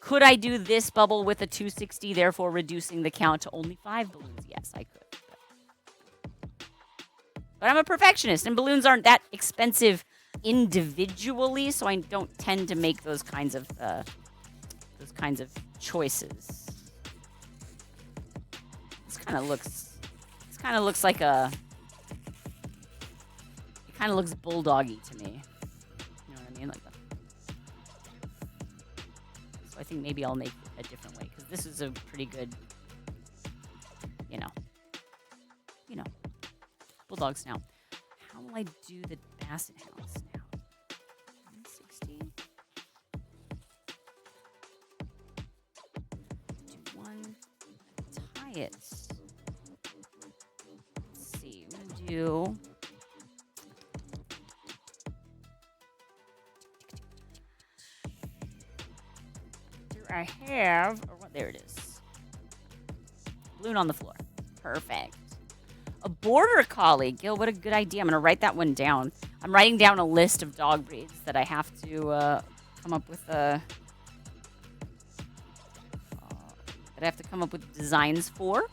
Speaker 1: Could I do this bubble with a 260, therefore reducing the count to only 5 balloons? Yes, I could. But I'm a perfectionist, and balloons aren't that expensive individually, so I don't tend to make those kinds of choices. This kind of looks like a. It kind of looks bulldoggy to me. You know what I mean? Like. So I think maybe I'll make it a different way because this is a pretty good. Bulldog snout. How will I do the basset hound snout? 160. Do one. Tie it. Let's see. I'm gonna do I have? Or what? There it is. Balloon on the floor. Perfect. A border collie. Gil, what a good idea. I'm going to write that one down. I'm writing down a list of dog breeds that I have to come up with designs for.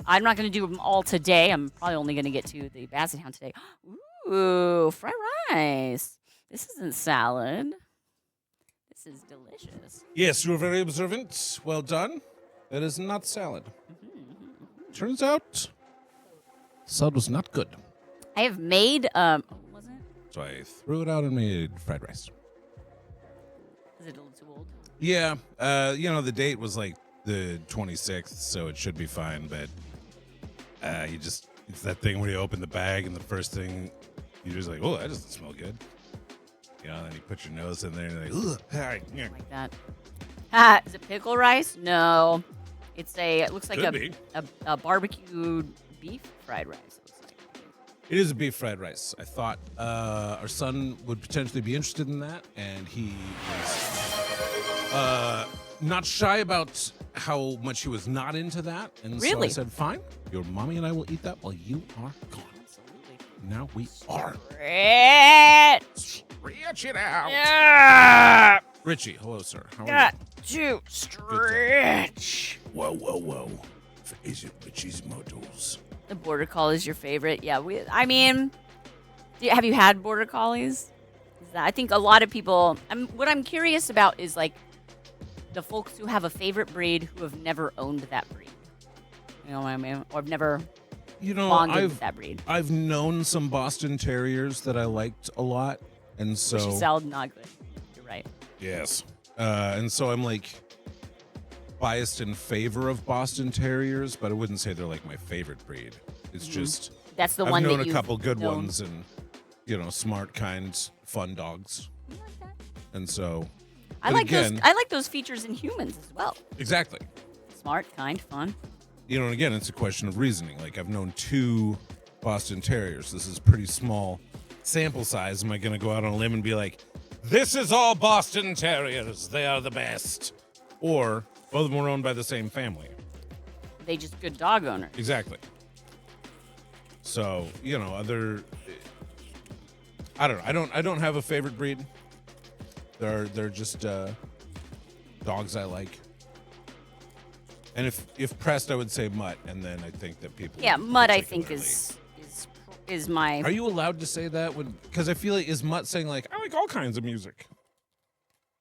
Speaker 1: I'm not going to do them all today. I'm probably only going to get to the basset hound today. Ooh, fried rice. This isn't salad. This is delicious.
Speaker 3: Yes, you were very observant. Well done. That is not salad. Turns out, salad was not good.
Speaker 1: I have made, was it?
Speaker 3: So I threw it out and made fried rice.
Speaker 1: Is it a little too old?
Speaker 3: Yeah, the date was like the 26th, so it should be fine, but it's that thing where you open the bag and the first thing, you're just like, oh, that doesn't smell good. Then you put your nose in there and you're like, ugh, hi. Yeah.
Speaker 1: Like that. Is it pickle rice? No. It looks like a barbecued beef fried rice. It looks like.
Speaker 3: It is a beef fried rice. I thought our son would potentially be interested in that, and he was not shy about how much he was not into that. And so I said, fine, your mommy and I will eat that while you are gone.
Speaker 1: Absolutely.
Speaker 3: Now we are.
Speaker 1: Stretch
Speaker 3: it out.
Speaker 1: Yeah.
Speaker 3: Richie, hello, sir. How are
Speaker 1: Got to stretch.
Speaker 3: Whoa. Is it Richie's models?
Speaker 1: The border collie is your favorite. Yeah, have you had border collies? I think a lot of people. What I'm curious about is like the folks who have a favorite breed who have never owned that breed. You know what I mean? Or have never bonded with that breed.
Speaker 3: I've known some Boston Terriers that I liked a lot, and so
Speaker 1: Fishy salad, not good. You're right.
Speaker 3: Yes, and so I'm like biased in favor of Boston Terriers, but I wouldn't say they're like my favorite breed. It's just
Speaker 1: that's the
Speaker 3: I've
Speaker 1: one
Speaker 3: known
Speaker 1: that
Speaker 3: a couple good
Speaker 1: known.
Speaker 3: ones, and smart, kind, fun dogs.
Speaker 1: You like that?
Speaker 3: And so
Speaker 1: I like those features in humans as well.
Speaker 3: Exactly.
Speaker 1: Smart, kind, fun.
Speaker 3: And again, it's a question of reasoning. Like, I've known 2 Boston Terriers. This is pretty small sample size. Am I going to go out on a limb and be like, this is all Boston Terriers, they are the best? Or both of them were owned by the same family.
Speaker 1: They just good dog owners.
Speaker 3: Exactly. So, I don't know. I don't have a favorite breed. They're just dogs I like. And if pressed, I would say mutt, and then I think that people.
Speaker 1: Yeah, mutt I think is my.
Speaker 3: Are you allowed to say that? Because I feel like, is mutt saying like I like all kinds of music,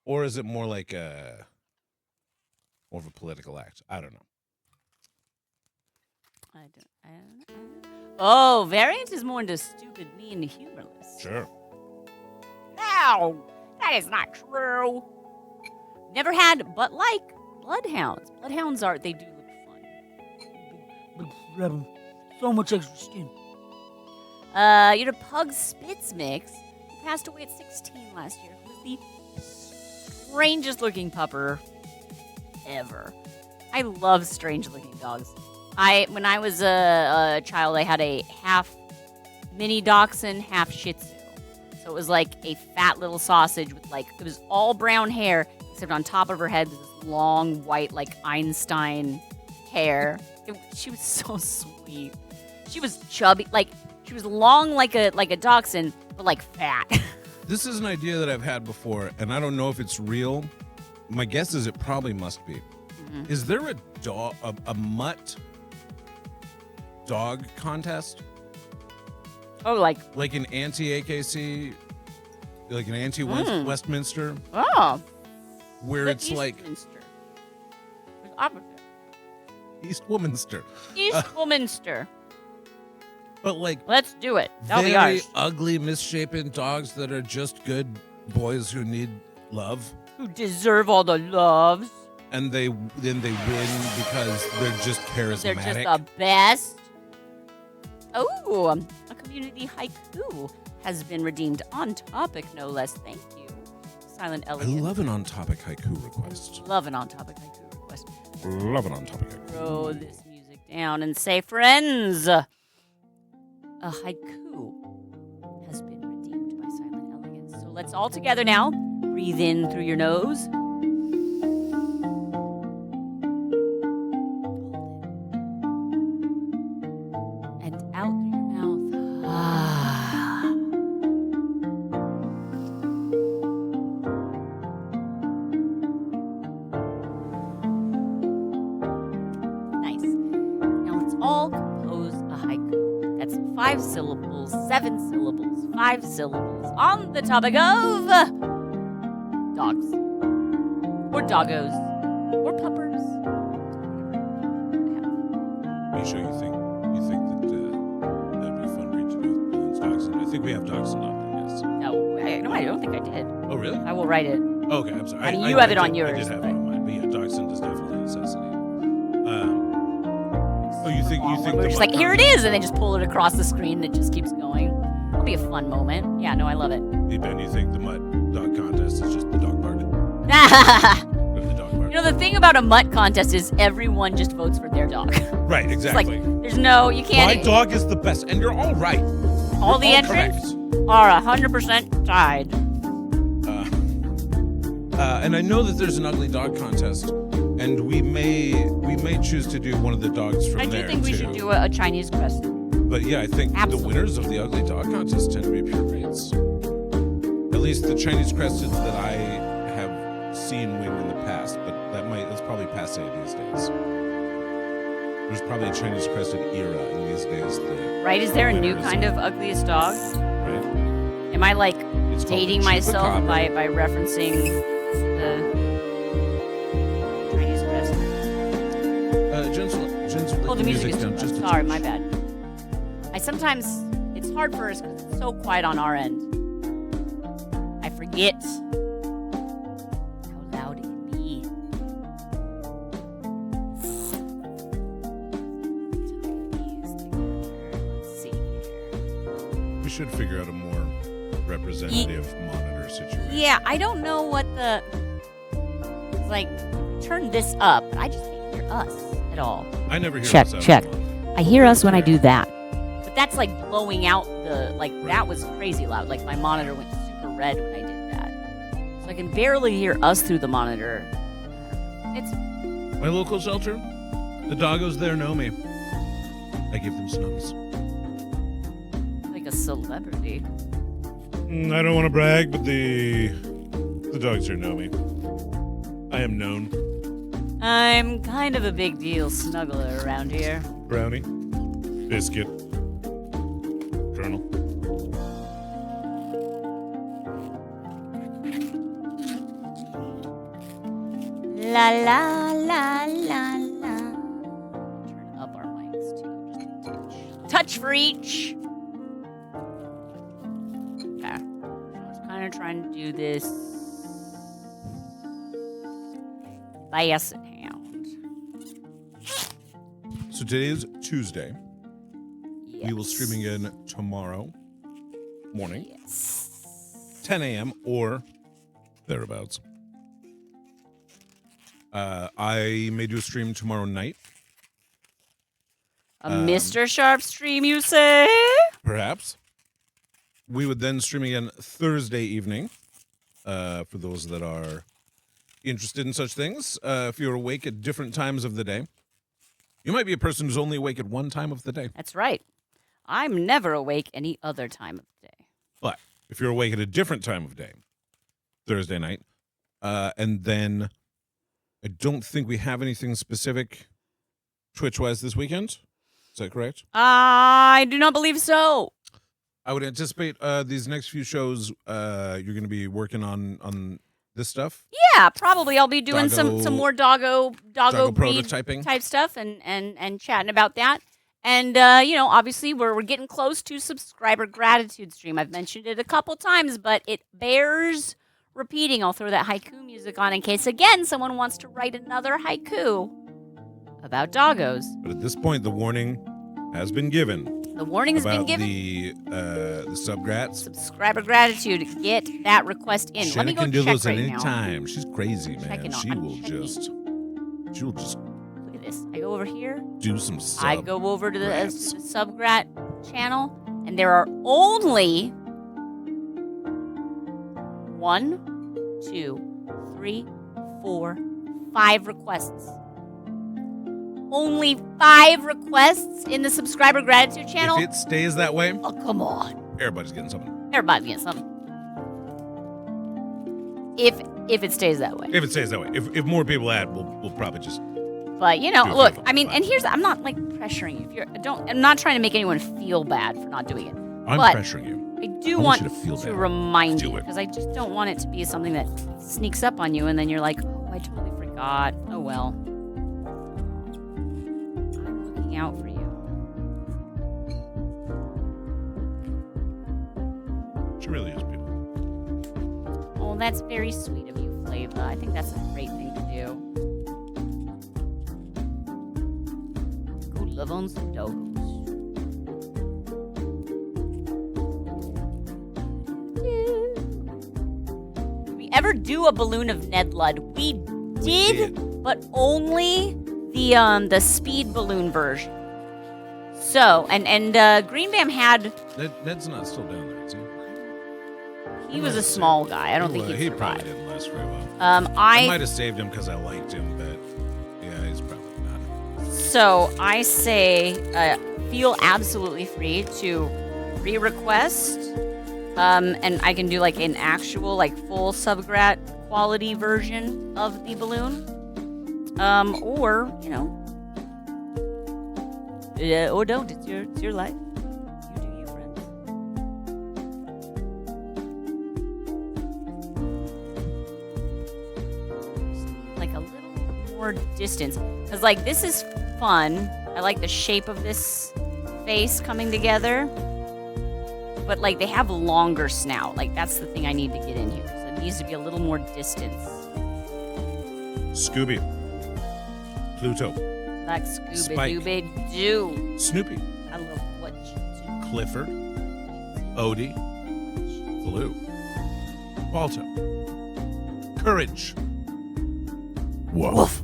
Speaker 3: or is it more like more of a political act? I don't know.
Speaker 1: I don't know. Oh, variant is more into stupid, mean, humorless.
Speaker 3: Sure.
Speaker 1: No, that is not true. Never had, but like bloodhounds. Bloodhounds they do look fun. So much extra skin. You had a pug Spitz mix. He passed away at 16 last year. He was the strangest looking pupper ever. I love strange looking dogs. When I was a child, I had a half mini dachshund, half Shih Tzu. So it was like a fat little sausage with it was all brown hair, except on top of her head was this long white Einstein hair. She was so sweet. She was chubby, she was long like a dachshund, but fat.
Speaker 3: This is an idea that I've had before, and I don't know if it's real. My guess is it probably must be. Mm-hmm. Is there a mutt dog contest?
Speaker 1: Oh,
Speaker 3: like an anti-AKC, like an anti-Westminster?
Speaker 1: Oh.
Speaker 3: Where it's
Speaker 1: Eastminster. It's opposite.
Speaker 3: Eastwominster.
Speaker 1: Eastwominster.
Speaker 3: But
Speaker 1: let's do it. That'll be
Speaker 3: very
Speaker 1: ours.
Speaker 3: ugly, misshapen dogs that are just good boys who need love.
Speaker 1: Who deserve all the loves.
Speaker 3: And then they win because they're just charismatic.
Speaker 1: They're just the best. Oh, a community haiku has been redeemed on topic, no less. Thank you, Silent
Speaker 3: I
Speaker 1: Elegant.
Speaker 3: love an on-topic haiku request.
Speaker 1: Love an on-topic haiku request.
Speaker 3: Love an on-topic haiku.
Speaker 1: Throw this music down and say, friends, a haiku has been redeemed by Silent Elegance. So let's all together now breathe in through your nose. 5 syllables, 7 syllables, 5 syllables. On the topic of dogs, or doggos, or puppers.
Speaker 3: You sure you think that that'd be a fun breed to do with balloons, dogs? And I think we have dogs in London, yes.
Speaker 1: No, I don't think I did.
Speaker 3: Oh, really?
Speaker 1: I will write it.
Speaker 3: Oh, okay, I'm sorry.
Speaker 1: I mean, you have it on
Speaker 3: I
Speaker 1: yours,
Speaker 3: did have
Speaker 1: but-
Speaker 3: it on mine, but yeah, dachshund is definitely a necessity. Oh, you think
Speaker 1: We're
Speaker 3: the
Speaker 1: just
Speaker 3: mutt
Speaker 1: like, here it is, and they just pull it across the screen, and it just keeps going. It'll be a fun moment. Yeah, no, I love it.
Speaker 3: Hey, Ben, you think the mutt dog contest is just the dog park? Or the dog park?
Speaker 1: You know, the thing about a mutt contest is everyone just votes for their dog.
Speaker 3: Right,
Speaker 1: It's
Speaker 3: exactly.
Speaker 1: like, there's no, you can't.
Speaker 3: My dog is the best, and you're all right.
Speaker 1: All the
Speaker 3: You're
Speaker 1: entrants
Speaker 3: correct.
Speaker 1: are 100% tied.
Speaker 3: And I know that there's an ugly dog contest, and we may choose to do one of the dogs from
Speaker 1: I
Speaker 3: there
Speaker 1: do think we
Speaker 3: too.
Speaker 1: should do a Chinese crescent.
Speaker 3: But yeah, I think
Speaker 1: Absolutely.
Speaker 3: the winners of the ugly dog contest tend to be purebreds. At least the Chinese crested that I have seen win in the past, but that's probably passe these days. There's probably a Chinese crested era in these days.
Speaker 1: Right? Is there a new
Speaker 3: winners
Speaker 1: kind of ugliest dog?
Speaker 3: Right?
Speaker 1: Am I like
Speaker 3: It's called
Speaker 1: dating
Speaker 3: the
Speaker 1: myself
Speaker 3: chupacabra.
Speaker 1: by referencing the Chinese crescent?
Speaker 3: Jen's
Speaker 1: Oh, the music is too
Speaker 3: down
Speaker 1: loud.
Speaker 3: just a
Speaker 1: Sorry,
Speaker 3: touch.
Speaker 1: my bad. It's hard for us because it's so quiet on our end. I forget how loud it can be. Let's see here.
Speaker 3: We should figure out a more representative monitor situation.
Speaker 1: Yeah, I don't know what the. It's like, turn this up. I just can't hear us at all.
Speaker 3: I never hear
Speaker 1: Check,
Speaker 3: us out
Speaker 1: check.
Speaker 3: of line.
Speaker 1: I hear us when I do that. But that's like blowing out that was crazy loud. Like my monitor went super red when I did that. So I can barely hear us through the monitor. It's
Speaker 3: My local shelter, the doggos there know me. I give them snubs.
Speaker 1: like a celebrity.
Speaker 3: I don't want to brag, but the dogs here know me. I am known.
Speaker 1: I'm kind of a big deal snuggler around here.
Speaker 3: Brownie, biscuit, Colonel.
Speaker 1: La la la la la. Turn up our mics too. Just a touch. Touch for each. Okay. So I was kind of trying to do this basset hound.
Speaker 3: So today is Tuesday.
Speaker 1: Yes.
Speaker 3: We will stream again tomorrow morning,
Speaker 1: Yes.
Speaker 3: 10 a.m. or thereabouts. I may do a stream tomorrow night,
Speaker 1: A Mr. Sharp stream, you say?
Speaker 3: perhaps. We would then stream again Thursday evening, for those that are interested in such things. If you're awake at different times of the day, you might be a person who's only awake at one time of the day.
Speaker 1: That's right. I'm never awake any other time of the day.
Speaker 3: But if you're awake at a different time of day, Thursday night, and then I don't think we have anything specific Twitch-wise this weekend. Is that correct?
Speaker 1: I do not believe so.
Speaker 3: I would anticipate these next few shows you're going to be working on this stuff.
Speaker 1: Yeah, probably I'll be doing
Speaker 3: Doggo-
Speaker 1: some more doggo breed
Speaker 3: prototyping.
Speaker 1: type stuff and chatting about that. And obviously we're getting close to subscriber gratitude stream. I've mentioned it a couple times, but it bears repeating. I'll throw that haiku music on in case again someone wants to write another haiku about doggos.
Speaker 3: But at this point, the warning has been given
Speaker 1: The warning has been
Speaker 3: about
Speaker 1: given.
Speaker 3: the subgrats.
Speaker 1: Subscriber gratitude. Get that request in. Let me
Speaker 3: Shanna
Speaker 1: go
Speaker 3: can do
Speaker 1: check
Speaker 3: those at
Speaker 1: right
Speaker 3: any
Speaker 1: now.
Speaker 3: time. She's crazy, man.
Speaker 1: Checking on-
Speaker 3: She
Speaker 1: I'm
Speaker 3: will
Speaker 1: checking.
Speaker 3: she will just
Speaker 1: Look at this. I go over here.
Speaker 3: do some sub.
Speaker 1: I go over to the
Speaker 3: grats.
Speaker 1: subgrat channel, and there are only 1, 2, 3, 4, 5 requests. Only 5 requests in the subscriber gratitude channel.
Speaker 3: If it stays that way,
Speaker 1: Oh, come on.
Speaker 3: everybody's getting something.
Speaker 1: Everybody gets something. If it stays that way.
Speaker 3: If it stays that way, if more people add, we'll probably just
Speaker 1: But
Speaker 3: Do
Speaker 1: look,
Speaker 3: people,
Speaker 1: I mean,
Speaker 3: but-
Speaker 1: and I'm not like pressuring you. I'm not trying to make anyone feel bad for not doing it.
Speaker 3: I'm
Speaker 1: but
Speaker 3: pressuring you.
Speaker 1: I do
Speaker 3: I want
Speaker 1: want
Speaker 3: you to feel bad.
Speaker 1: remind
Speaker 3: Do
Speaker 1: you
Speaker 3: it.
Speaker 1: because I just don't want it to be something that sneaks up on you and then you're like, oh, I totally forgot. Oh well. I'm looking out for you.
Speaker 3: She really is beautiful.
Speaker 1: Oh, that's very sweet of you, Flava. I think that's a great thing to do. Go love on some doggos. Did we ever do a balloon of Ned Ludd? We did, but only the speed balloon version. So, and Green Bam had.
Speaker 3: Ned's not still down there, is he?
Speaker 1: He was a small guy. I don't think
Speaker 3: he
Speaker 1: he'd
Speaker 3: probably
Speaker 1: survive.
Speaker 3: didn't last very well.
Speaker 1: I
Speaker 3: might have saved him because I liked him, but yeah, he's probably not.
Speaker 1: So I say, feel absolutely free to re-request, and I can do like an actual, like full subgrat quality version of the balloon, or or don't. It's your life. You do you, friends. Just need, like a little more distance, because like this is fun. I like the shape of this face coming together. But like they have longer snout. Like that's the thing I need to get in here. So it needs to be a little more distance.
Speaker 3: Scooby. Pluto.
Speaker 1: Like Scooby
Speaker 3: Spike.
Speaker 1: Dooby Doo.
Speaker 3: Snoopy.
Speaker 1: I love what you do.
Speaker 3: Clifford. Odie. Blue. Balto. Courage. Woof.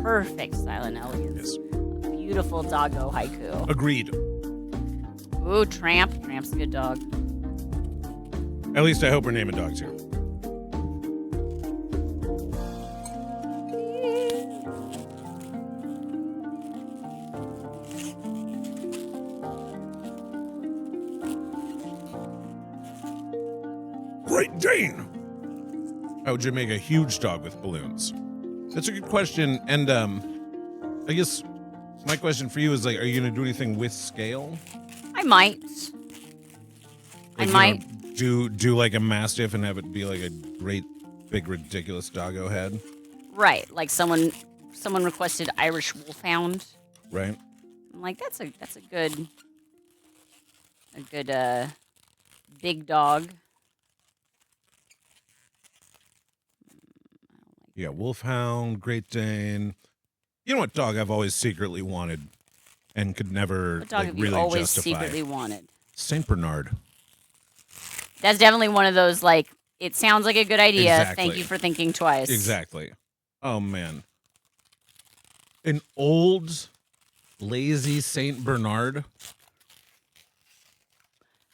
Speaker 1: Perfect Silent Elegance.
Speaker 3: Yes.
Speaker 1: Beautiful doggo haiku.
Speaker 3: Agreed.
Speaker 1: Ooh, Tramp. Tramp's a good dog.
Speaker 3: At least I hope we're naming dogs here. Great Dane! How would you make a huge dog with balloons? That's a good question, and I guess my question for you is like, are you gonna do anything with scale?
Speaker 1: I might.
Speaker 3: Like,
Speaker 1: I might.
Speaker 3: Do like a mastiff and have it be like a great big ridiculous doggo head,
Speaker 1: Right. Like someone requested Irish Wolfhound.
Speaker 3: right?
Speaker 1: I'm like, that's a good big dog.
Speaker 3: Yeah, Wolfhound, Great Dane. You know what dog I've always secretly wanted and could never
Speaker 1: What dog
Speaker 3: like
Speaker 1: have you
Speaker 3: really
Speaker 1: always
Speaker 3: justify?
Speaker 1: secretly wanted?
Speaker 3: Saint Bernard.
Speaker 1: That's definitely one of those, like, it sounds like a good idea.
Speaker 3: Exactly.
Speaker 1: Thank you for thinking twice.
Speaker 3: Exactly. Oh man. An old lazy Saint Bernard.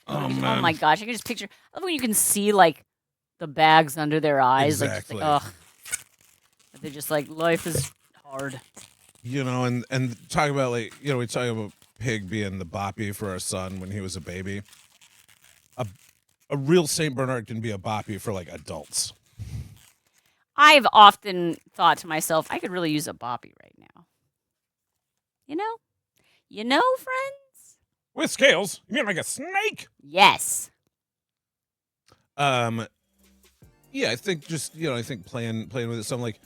Speaker 3: Oh man.
Speaker 1: Oh my gosh, I can just picture. I love when you can see, like, the bags under their eyes.
Speaker 3: Exactly.
Speaker 1: Like, ugh. They're just like, life is hard.
Speaker 3: You know, and talk about like, you know, we talk about Pig being the boppy for our son when he was a baby. A real Saint Bernard can be a boppy for like adults.
Speaker 1: I've often thought to myself, I could really use a boppy right now. You know, friends?
Speaker 3: With scales? You mean like a snake?
Speaker 1: Yes.
Speaker 3: Yeah, I think just, you know, I think playing with it, something like,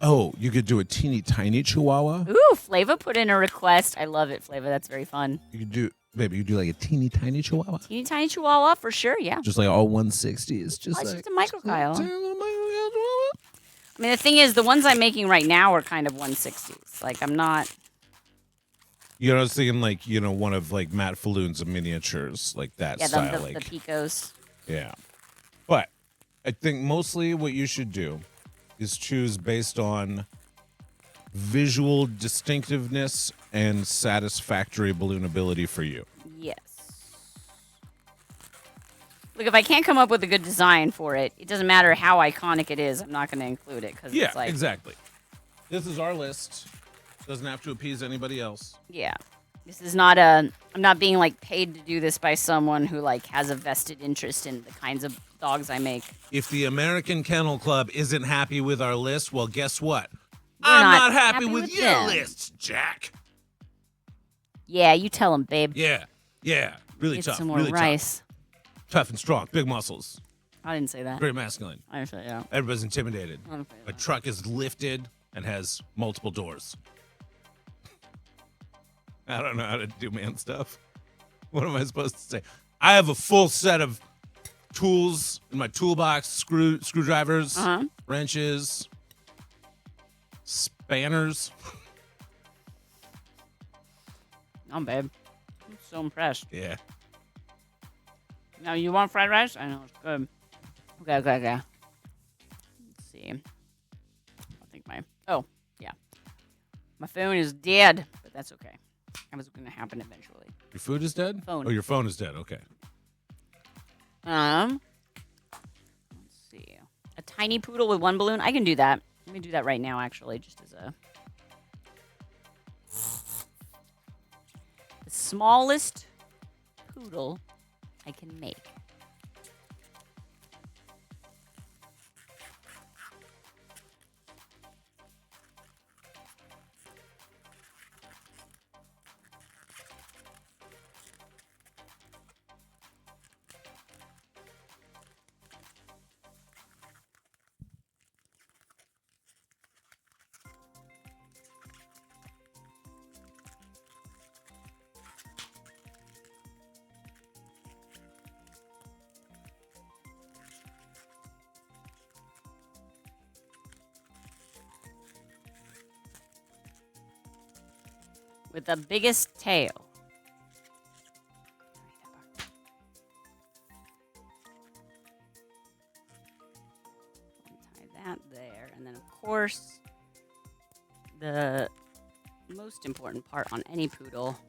Speaker 3: oh, you could do a teeny tiny chihuahua.
Speaker 1: Ooh, Flava put in a request. I love it, Flava. That's very fun.
Speaker 3: You could do, baby, you could do like a teeny tiny chihuahua.
Speaker 1: Teeny tiny chihuahua, for sure, yeah.
Speaker 3: Just like all 160 is just
Speaker 1: Oh, it's
Speaker 3: like
Speaker 1: just a micro Kyle.
Speaker 3: tiny little micro chihuahua.
Speaker 1: I mean, the thing is, the ones I'm making right now are kind of 160s. Like, I'm not...
Speaker 3: You know, I was thinking like, you know, one of like Matt Falloon's miniatures, like that
Speaker 1: Yeah,
Speaker 3: style.
Speaker 1: the Picos.
Speaker 3: Yeah. But I think mostly what you should do is choose based on visual distinctiveness and satisfactory balloonability for you.
Speaker 1: Yes. Look, if I can't come up with a good design for it, it doesn't matter how iconic it is. I'm not going to include it because
Speaker 3: Yeah,
Speaker 1: it's like,
Speaker 3: exactly. This is our list. Doesn't have to appease anybody else.
Speaker 1: yeah. This is not I'm not being like paid to do this by someone who like has a vested interest in the kinds of dogs I make.
Speaker 3: If the American Kennel Club isn't happy with our list, well, guess what?
Speaker 1: we're
Speaker 3: not happy with your
Speaker 1: them.
Speaker 3: list, Jack.
Speaker 1: Yeah, you tell him, babe.
Speaker 3: Yeah. Really
Speaker 1: Get
Speaker 3: tough.
Speaker 1: some more
Speaker 3: really
Speaker 1: rice.
Speaker 3: Tough and strong. Big muscles.
Speaker 1: I didn't say that.
Speaker 3: Very masculine.
Speaker 1: I didn't say that.
Speaker 3: Everybody's intimidated.
Speaker 1: I didn't say
Speaker 3: A
Speaker 1: that.
Speaker 3: truck is lifted and has multiple doors. I don't know how to do man stuff. What am I supposed to say? I have a full set of tools in my toolbox, screwdrivers, wrenches, spanners.
Speaker 1: Oh, babe. I'm so impressed.
Speaker 3: Yeah.
Speaker 1: Now, you want fried rice? I know, it's good. Okay. Let's see. I think my phone is dead, but that's okay. That was going to happen eventually.
Speaker 3: Your food is dead?
Speaker 1: Phone.
Speaker 3: Oh, your phone is dead. Okay.
Speaker 1: Let's see. A tiny poodle with one balloon? I can do that. Let me do that right now, actually, just as a... The smallest poodle I can make. With the biggest tail. Tie that there. And then, of course, the most important part on any poodle.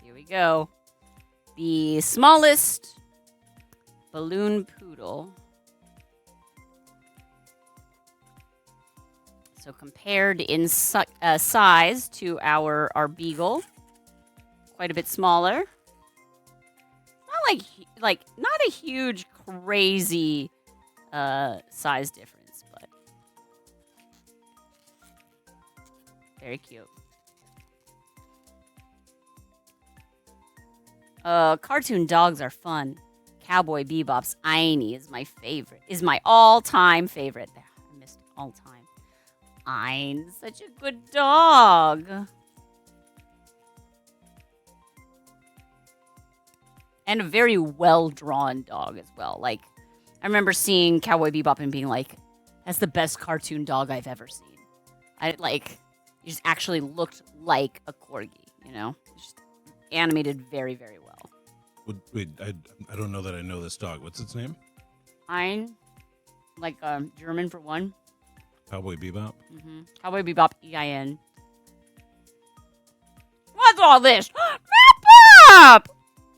Speaker 1: Here we go. The smallest balloon poodle. So compared in size to our Beagle, quite a bit smaller. Not not a huge, crazy size difference, but very cute. Cartoon dogs are fun. Cowboy Bebop's Einie is my favorite. Is my all-time favorite. I missed all-time. Ein's such a good dog. And a very well-drawn dog as well. Like, I remember seeing Cowboy Bebop and being like, that's the best cartoon dog I've ever seen. He just actually looked like a corgi, you know? Just animated very, very well.
Speaker 3: Wait, I don't know that I know this dog. What's its name?
Speaker 1: Ein, like German for one.
Speaker 3: Cowboy Bebop?
Speaker 1: Mm-hmm. Cowboy Bebop, EIN. What's all this? Map up!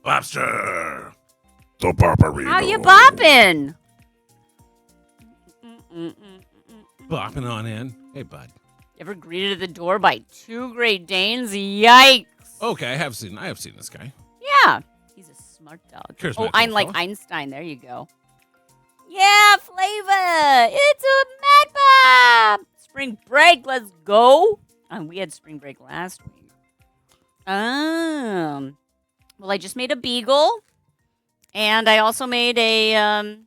Speaker 3: Lobster! The Barbarino.
Speaker 1: How you bopping?
Speaker 3: Bopping on in. Hey, bud.
Speaker 1: Ever greeted at the door by two Great Danes? Yikes!
Speaker 3: Okay, I have seen this guy.
Speaker 1: Yeah, he's a smart dog.
Speaker 3: Charismatic
Speaker 1: I'm like
Speaker 3: fella.
Speaker 1: Einstein. There you go. Yeah, Flavor. It's a Mad Bob. Spring break. Let's go. We had spring break last week. Well, I just made a Beagle, and I also made a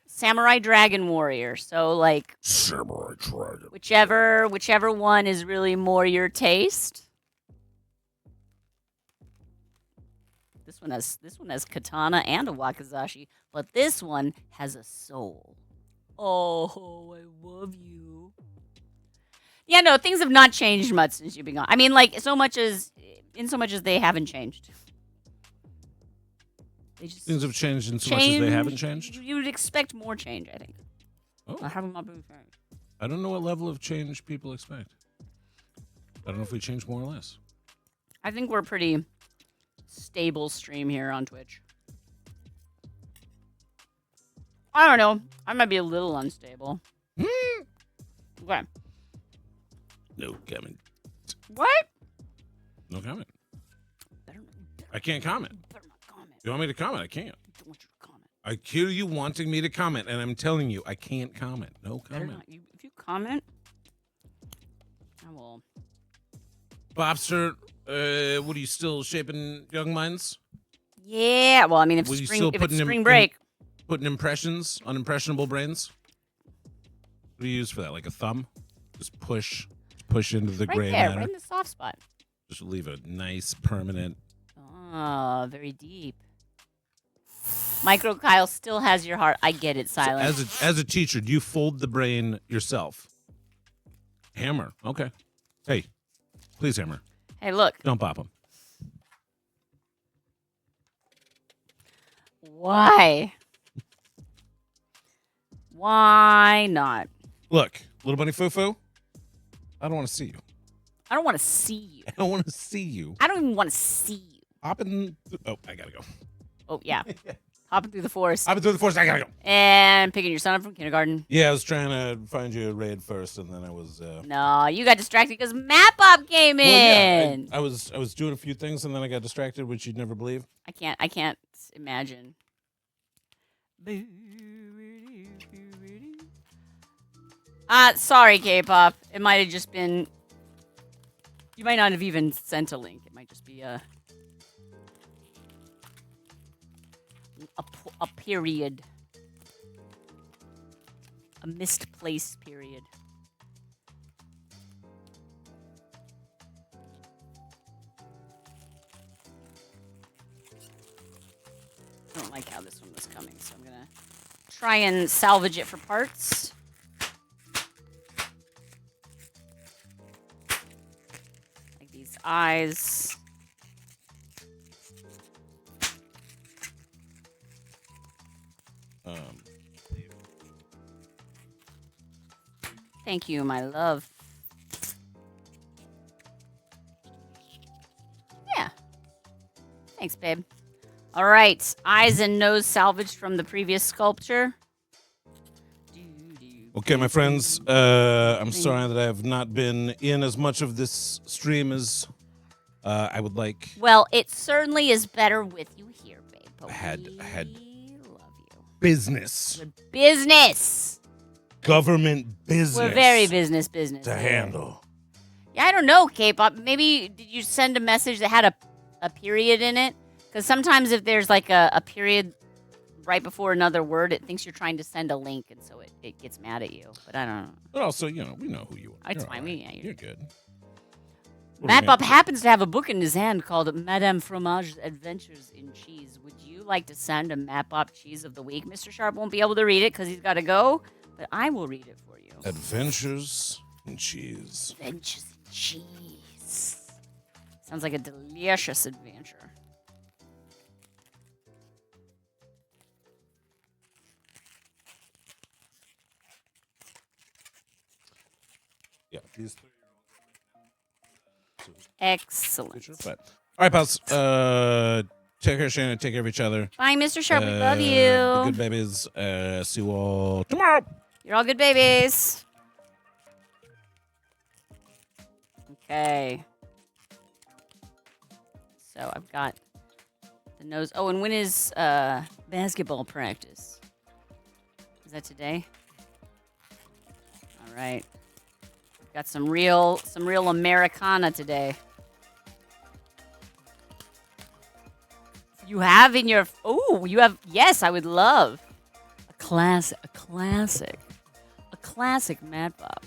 Speaker 1: Samurai Dragon Warrior. So like
Speaker 3: Samurai Dragon.
Speaker 1: whichever one is really more your taste. This one has katana and a wakizashi, but this one has a soul. Oh, I love you. Yeah, no, things have not changed much since you've been gone. I mean, like so much as they haven't changed. They just
Speaker 3: Things have changed in so much as they haven't changed?
Speaker 1: You would expect more change, I think.
Speaker 3: Oh.
Speaker 1: Having not been changed.
Speaker 3: I don't know what level of change people expect. I don't know if we change more or less.
Speaker 1: I think we're pretty stable stream here on Twitch. I don't know. I might be a little unstable. Okay.
Speaker 3: No comment.
Speaker 1: What?
Speaker 3: No comment.
Speaker 1: Better
Speaker 3: I can't comment.
Speaker 1: better not comment.
Speaker 3: You want me to comment? I can't.
Speaker 1: I don't want you to comment.
Speaker 3: I hear you wanting me to comment, and I'm telling you, I can't comment. No
Speaker 1: Better
Speaker 3: comment.
Speaker 1: not. If you comment, I will.
Speaker 3: Bobster, what are you still shaping young minds?
Speaker 1: Yeah. Well, I mean, if
Speaker 3: Were you
Speaker 1: spring,
Speaker 3: still
Speaker 1: if it's
Speaker 3: putting
Speaker 1: spring break,
Speaker 3: putting impressions on impressionable brains? What do you use for that? Like a thumb? Just push into the
Speaker 1: right
Speaker 3: gray
Speaker 1: there,
Speaker 3: matter.
Speaker 1: right in the soft spot.
Speaker 3: Just leave a nice permanent.
Speaker 1: Oh, very deep. Micro Kyle still has your heart. I get it, Silent.
Speaker 3: So as a teacher, do you fold the brain yourself? Hammer. Okay. Hey, please hammer.
Speaker 1: Hey, look.
Speaker 3: Don't pop them.
Speaker 1: Why? Why not?
Speaker 3: Look, little bunny foo-foo, I don't want to see you.
Speaker 1: I don't want to see you.
Speaker 3: I don't want to see you.
Speaker 1: I don't even want to see you.
Speaker 3: Hopping. Oh, I gotta go.
Speaker 1: Oh, yeah. Hopping through the forest
Speaker 3: Hopping through the forest. I gotta go.
Speaker 1: and picking your son up from kindergarten.
Speaker 3: Yeah, I was trying to find you a raid first, and then I was.
Speaker 1: No, you got distracted because Map Up came in.
Speaker 3: I was doing a few things, and then I got distracted, which you'd never believe.
Speaker 1: I can't imagine. Sorry, K-pop. It might have just been. You might not have even sent a link. It might just be a period, a misplaced period. I don't like how this one was coming, so I'm gonna try and salvage it for parts. Like these eyes. Thank you, my love. Yeah. Thanks, babe. All right. Eyes and nose salvaged from the previous sculpture.
Speaker 3: Okay, my friends, I'm sorry that I have not been in as much of this stream as I would like.
Speaker 1: Well, it certainly is better with you here, babe. But
Speaker 3: I had
Speaker 1: we love you.
Speaker 3: business.
Speaker 1: Good business.
Speaker 3: Government business.
Speaker 1: We're very business
Speaker 3: to handle.
Speaker 1: Yeah, I don't know, K-pop. Maybe did you send a message that had a period in it? Because sometimes if there's like a period right before another word, it thinks you're trying to send a link, and so it gets mad at you. But I don't know.
Speaker 3: But also, we know who you are.
Speaker 1: It's
Speaker 3: You're
Speaker 1: fine.
Speaker 3: all right.
Speaker 1: Yeah,
Speaker 3: You're good.
Speaker 1: Map Up happens to have a book in his hand called Madame Fromage's Adventures in Cheese. Would you like to send a Map Up Cheese of the Week? Mr. Sharp won't be able to read it because he's got to go, but I will read it for you.
Speaker 3: Adventures in Cheese.
Speaker 1: Adventures in Cheese. Sounds like a delicious adventure.
Speaker 3: Yeah, these three.
Speaker 1: Excellent.
Speaker 3: But all right, pals. Take care, Shana. Take care of each other.
Speaker 1: Bye, Mr. Sharp. We love
Speaker 3: Be
Speaker 1: you.
Speaker 3: good babies. See you all tomorrow.
Speaker 1: You're all good babies. Okay. So I've got the nose. Oh, and when is basketball practice? Is that today? All right. Got some real Americana today. You have in your you have, yes, I would love a classic Mad Bob.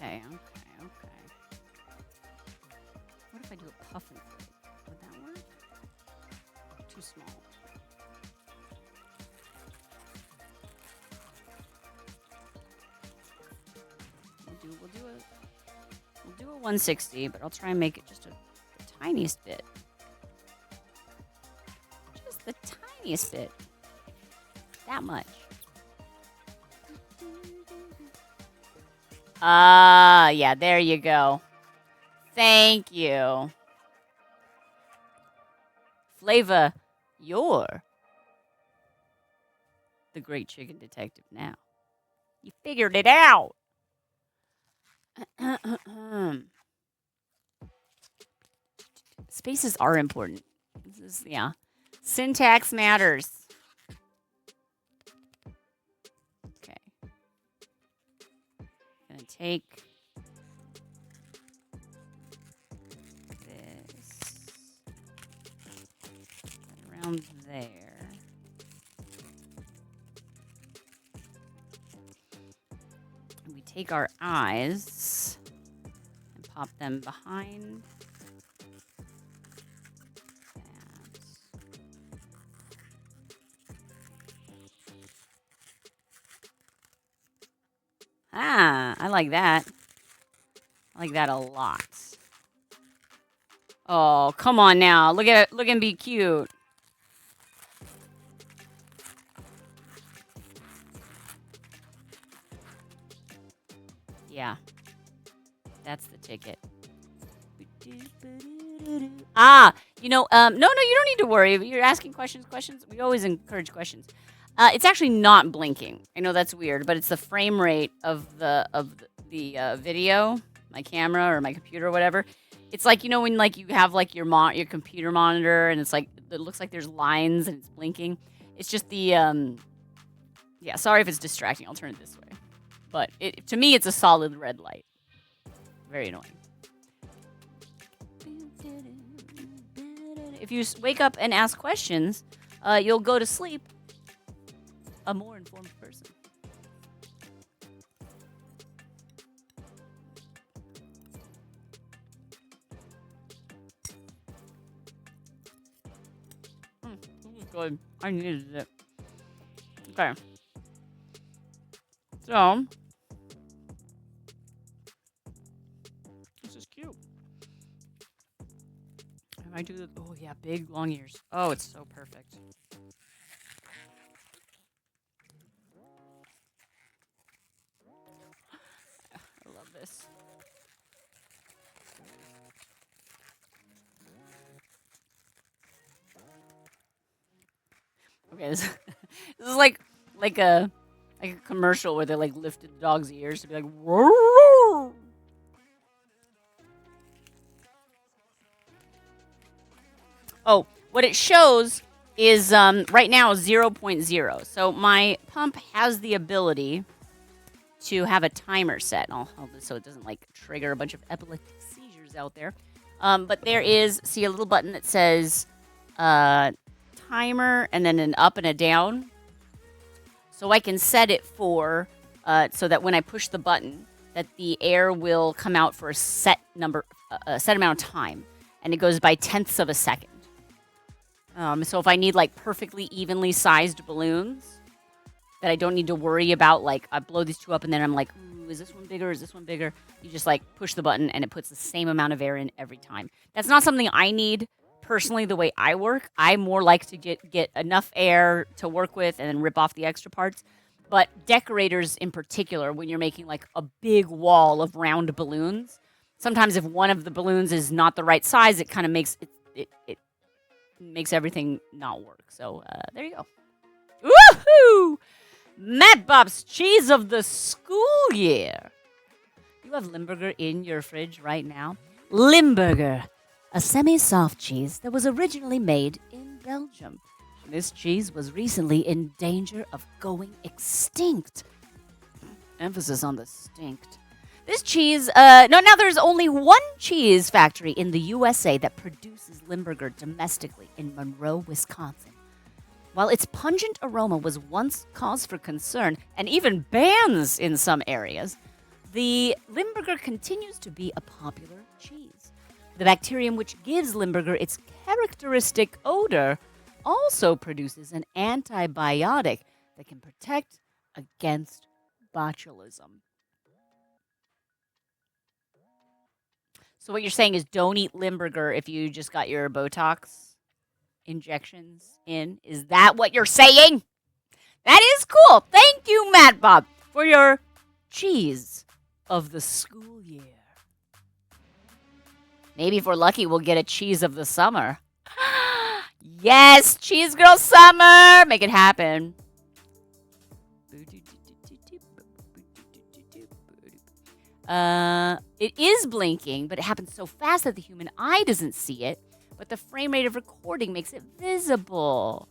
Speaker 1: Okay. What if I do a puff and float? Would that work? Too small. We'll do a 160, but I'll try and make it just the tiniest bit. The tiniest bit. That much. Yeah, there you go. Thank you. Flava, you're the great chicken detective now. You figured it out. Spaces are important. This is, yeah. Syntax matters. Okay. Gonna take this around there. And we take our eyes and pop them behind. I like that. I like that a lot. Oh, come on now. Look at it. Look and be cute. Yeah. That's the ticket. No, you don't need to worry. You're asking questions. We always encourage questions. It's actually not blinking. I know that's weird, but it's the frame rate of the video, my camera or my computer or whatever. It's like, when like you have like your computer monitor and it's like it looks like there's lines and it's blinking. It's just the yeah, sorry if it's distracting. I'll turn it this way. But to me it's a solid red light. Very annoying. If you wake up and ask questions, you'll go to sleep a more informed person. This is good. I needed it. Okay. So, this is cute. And I do the, oh yeah, big long ears. Oh, it's so perfect. I love this. Okay, this is like a commercial where they like lifted the dog's ears to be like, roar. Oh, what it shows is right now 0.0. So my pump has the ability to have a timer set. I'll hold this so it doesn't like trigger a bunch of epileptic seizures out there. But there is, see a little button that says timer and then an up and a down. So I can set it for so that when I push the button, that the air will come out for a set amount of time, and it goes by tenths of a second. So if I need like perfectly evenly sized balloons that I don't need to worry about, like I blow these two up and then I'm like, ooh, is this one bigger? Is this one bigger? You just like push the button and it puts the same amount of air in every time. That's not something I need personally the way I work. I more like to get enough air to work with and then rip off the extra parts. But decorators in particular, when you're making like a big wall of round balloons, sometimes if one of the balloons is not the right size, it kind of makes it makes everything not work. So there you go. Woohoo! Matt Bob's cheese of the school year. You have Limburger in your fridge right now. Limburger, a semi-soft cheese that was originally made in Belgium. This cheese was recently in danger of going extinct. Emphasis on the stinct. This cheese, now there's only one cheese factory in the USA that produces Limburger domestically in Monroe, Wisconsin. While its pungent aroma was once cause for concern and even bans in some areas, the Limburger continues to be a popular cheese. The bacterium which gives Limburger its characteristic odor also produces an antibiotic that can protect against botulism. So what you're saying is don't eat Limburger if you just got your Botox? injections in. Is that what you're saying? That is cool. Thank you, Matt Bob, for your cheese of the school year. Maybe if we're lucky, we'll get a cheese of the summer. Yes, Cheese Girl Summer. Make it happen. It is blinking, but it happens so fast that the human eye doesn't see it, but the frame rate of recording makes it visible.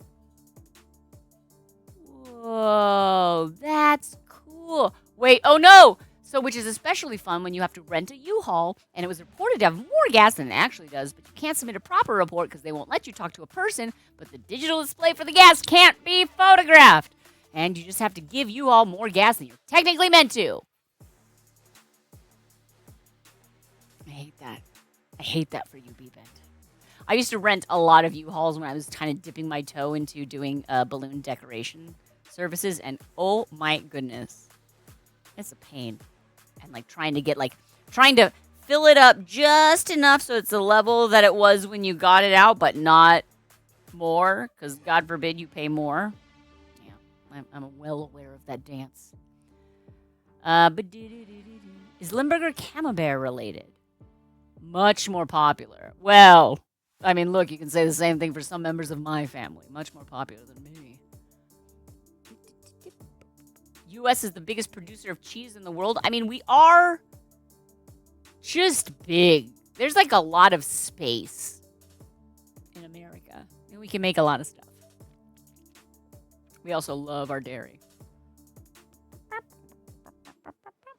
Speaker 1: Whoa, that's cool. Wait, oh no! So, which is especially fun when you have to rent a U-Haul, and it was reported to have more gas than it actually does, but you can't submit a proper report because they won't let you talk to a person, but the digital display for the gas can't be photographed. And you just have to give U-Haul more gas than you're technically meant to. I hate that. I hate that for you, B-Bent. I used to rent a lot of U-Hauls when I was kind of dipping my toe into doing balloon decoration services, and oh my goodness, it's a pain. And like trying to fill it up just enough so it's the level that it was when you got it out, but not more, because God forbid you pay more. Yeah, I'm well aware of that dance. Is Limburger Camembert related? Much more popular. Well, I mean, look, you can say the same thing for some members of my family. Much more popular than me. U.S. is the biggest producer of cheese in the world. I mean, we are just big. There's like a lot of space in America. And we can make a lot of stuff. We also love our dairy.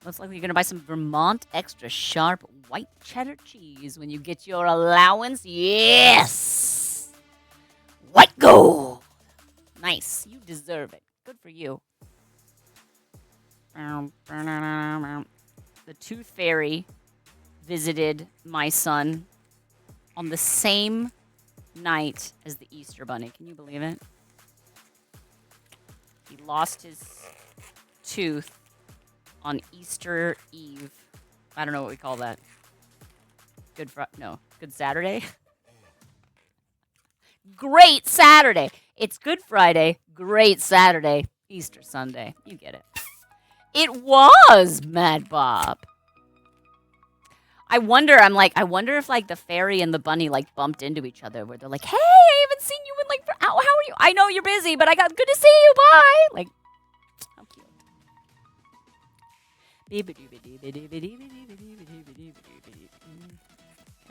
Speaker 1: Looks like you're going to buy some Vermont extra sharp white cheddar cheese when you get your allowance. Yes! White gold! Nice. You deserve it. Good for you. The Tooth Fairy visited my son on the same night as the Easter Bunny. Can you believe it? He lost his tooth on Easter Eve. I don't know what we call that. Good Saturday? Great Saturday. It's Good Friday, Great Saturday, Easter Sunday. You get it. It was Mad Bob. I wonder if like the fairy and the bunny like bumped into each other where they're like, hey, I haven't seen you in like, how are you? I know you're busy, but good to see you, bye. Like, how cute.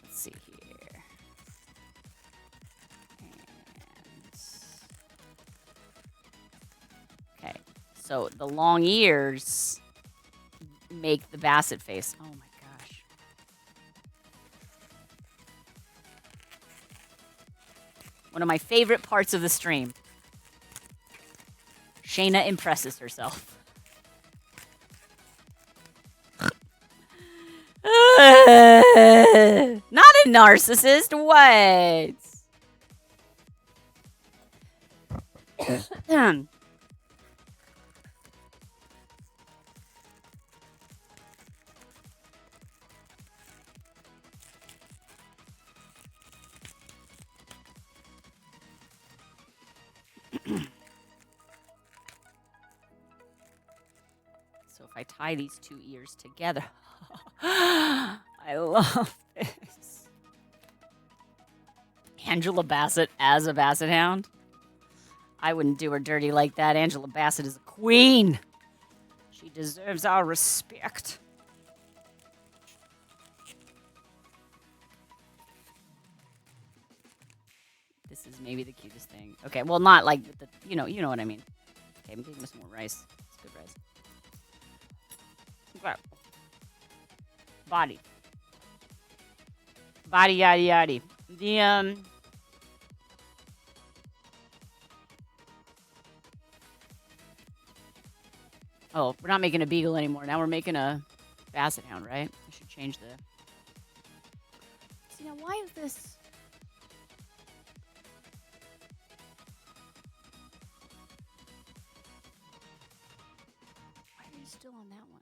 Speaker 1: Let's see here. Okay, so the long ears make the basset face. Oh my gosh. One of my favorite parts of the stream. Shana impresses herself. Not a narcissist. What? So if I tie these two ears together, I love this. Angela Bassett as a basset hound. I wouldn't do her dirty like that. Angela Bassett is a queen. She deserves our respect. This is maybe the cutest thing. Okay, well, not like the, you know what I mean. Okay, I'm giving this more rice. It's good rice. Okay. Body. Body, yaddy, yaddy. The, oh, we're not making a Beagle anymore. Now we're making a basset hound, right? I should change the... See, now why is this... Why are you still on that one?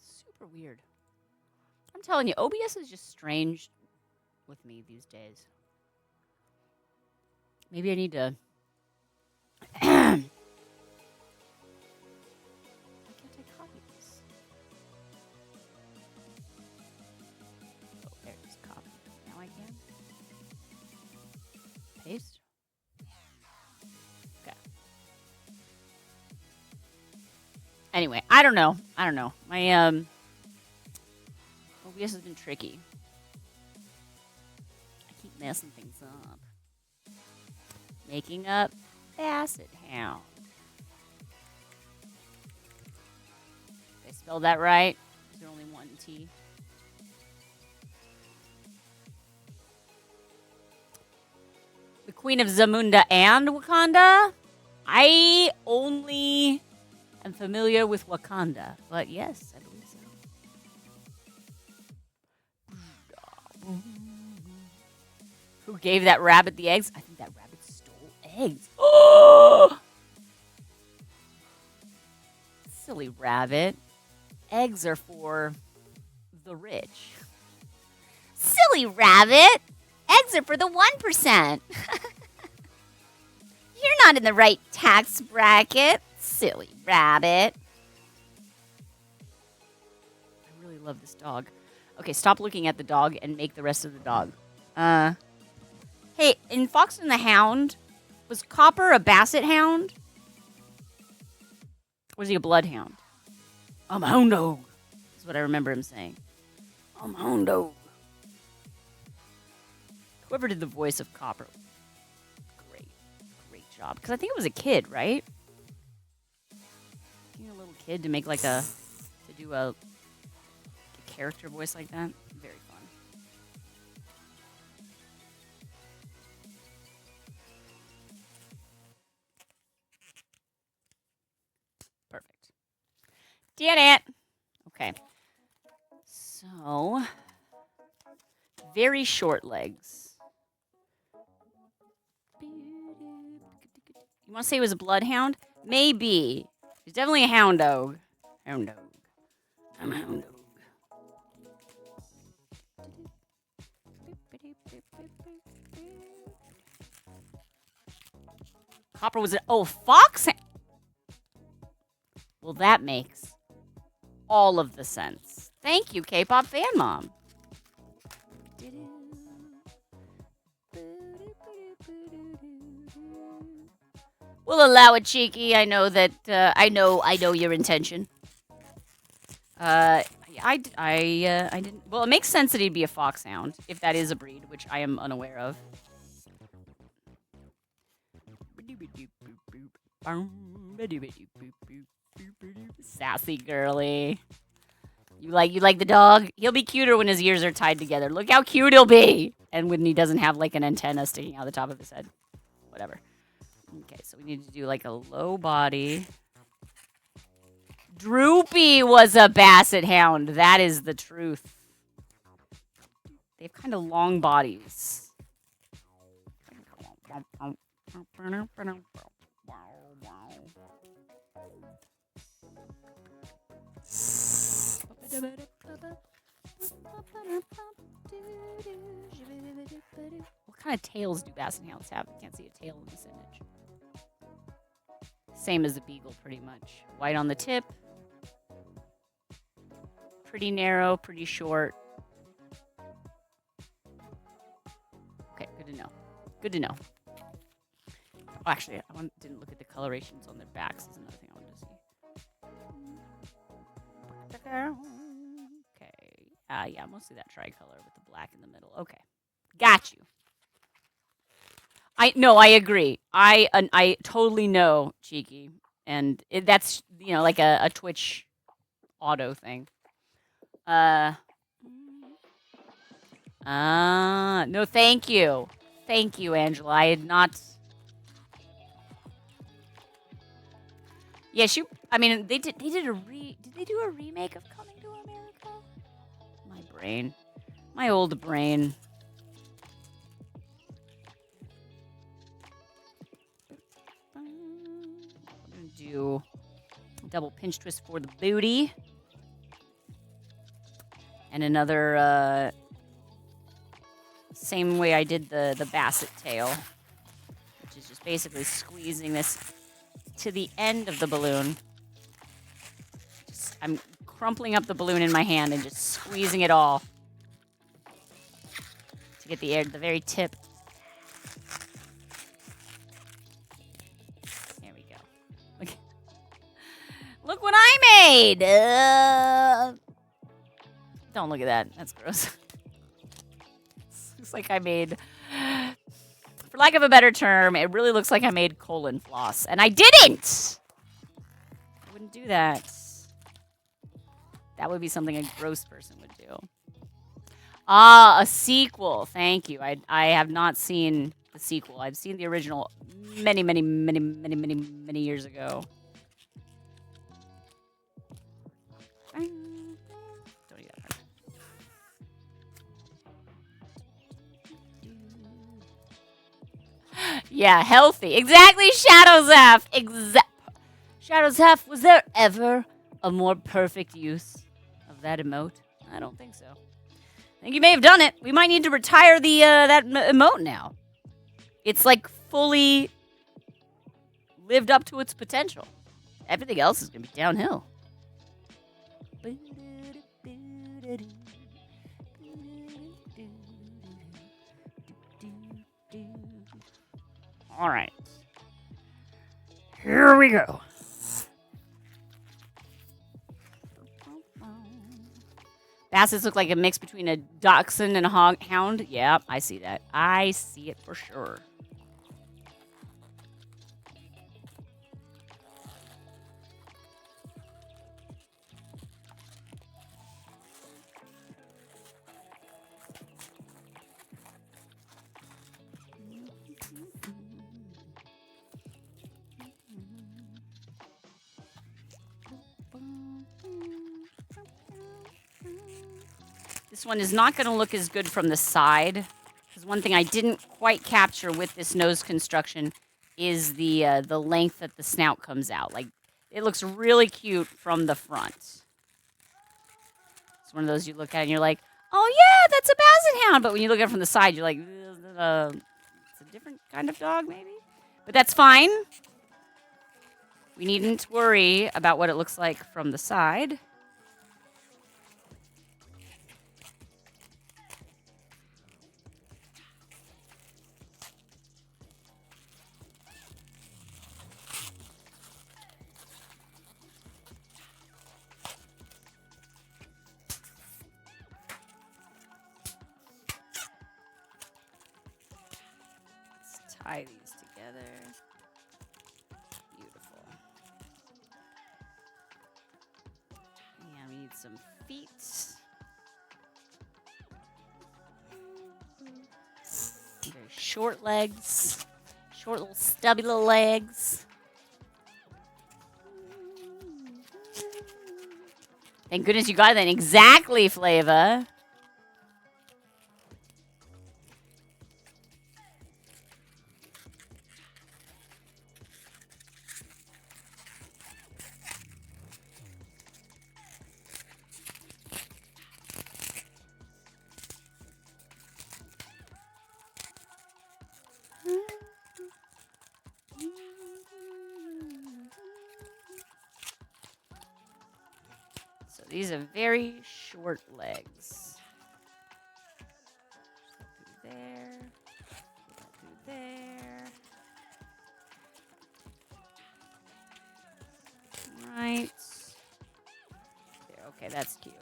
Speaker 1: Super Super weird. I'm telling you, OBS is just strange with me these days. Maybe I need to... Why can't I copy this? Oh, there it is. Copy. Now I can. Paste. Okay. Anyway, I don't know. My OBS has been tricky. I keep messing things up. Making up Basset Hound. Did I spell that right? Is there only one T? The Queen of Zamunda and Wakanda? I only am familiar with Wakanda, but yes, I believe so. Who gave that rabbit the eggs? I think that rabbit stole eggs. Oh! Silly rabbit. Eggs are for the rich.
Speaker 2: Silly rabbit. Eggs are for the 1%. You're not in the right tax bracket, silly rabbit.
Speaker 1: I really love this dog. Okay, stop looking at the dog and make the rest of the dog. Hey, in Fox and the Hound, was Copper a basset hound? Or was he a bloodhound? I'm a hound dog. That's what I remember him saying. I'm a hound dog. Whoever did the voice of Copper. Great job. Because I think it was a kid, right? Getting a little kid to make like to do a character voice like that. Very fun. Perfect. Did it. Okay. So, very short legs. You want to say he was a bloodhound? Maybe. He's definitely a hound dog. Hound dog. I'm a hound dog. Copper was a fox. Well, that makes all of the sense. Thank you, K-pop fan mom. We'll allow it, Cheeky. I know that. I know your intention. I didn't. Well, it makes sense that he'd be a foxhound if that is a breed, which I am unaware of. Sassy girly. You like the dog? He'll be cuter when his ears are tied together. Look how cute he'll be, and when he doesn't have like an antenna sticking out the top of his head. Whatever. Okay, so we need to do like a low body. Droopy was a basset hound. That is the truth. They have kind of long bodies. What kind of tails do basset hounds have? I can't see a tail in this image. Same as the Beagle, pretty much. White on the tip. Pretty narrow, pretty short. Okay, good to know. Good to know. Oh, actually, didn't look at the colorations on their backs. Is another thing I wanted to see. Okay. Yeah, mostly that tricolor with the black in the middle. Okay. Got you. I agree. I totally know, Cheeky. And that's, like a Twitch auto thing. No, thank you. Thank you, Angela. I had not... Yeah, they did they do a remake of Coming to America? My brain. My old brain. I'm gonna do a double pinch twist for the booty. And another, same way I did the basset tail, which is just basically squeezing this to the end of the balloon. I'm crumpling up the balloon in my hand and just squeezing it all to get the air, the very tip. There we go. Look what I made! Don't look at that. That's gross. Looks like I made, for lack of a better term, it really looks like I made colon floss. And I didn't! I wouldn't do that. That would be something a gross person would do. Ah, a sequel. Thank you. I have not seen the sequel. I've seen the original many years ago. Don't do that part. Yeah, healthy. Exactly, Shadowzaf. Shadowzaf, was there ever a more perfect use of that emote? I don't think so. I think you may have done it. We might need to retire the that emote now. It's like fully lived up to its potential. Everything else is going to be downhill. All right. Here we go. Bassets look like a mix between a dachshund and a hound. Yeah, I see that. I see it for sure. This one is not going to look as good from the side. Because one thing I didn't quite capture with this nose construction is the length that the snout comes out. Like, it looks really cute from the front. It's one of those you look at and you're like, oh yeah, that's a basset hound. But when you look at it from the side, you're like, it's a different kind of dog maybe. But that's fine. We needn't worry about what it looks like from the side. Tie these together. Beautiful. And we need some feet. Very short legs. Short little stubby little legs. Thank goodness you got that exactly, Flava. So these are very short legs. Through there. Through there. Right. There. Okay, that's cute.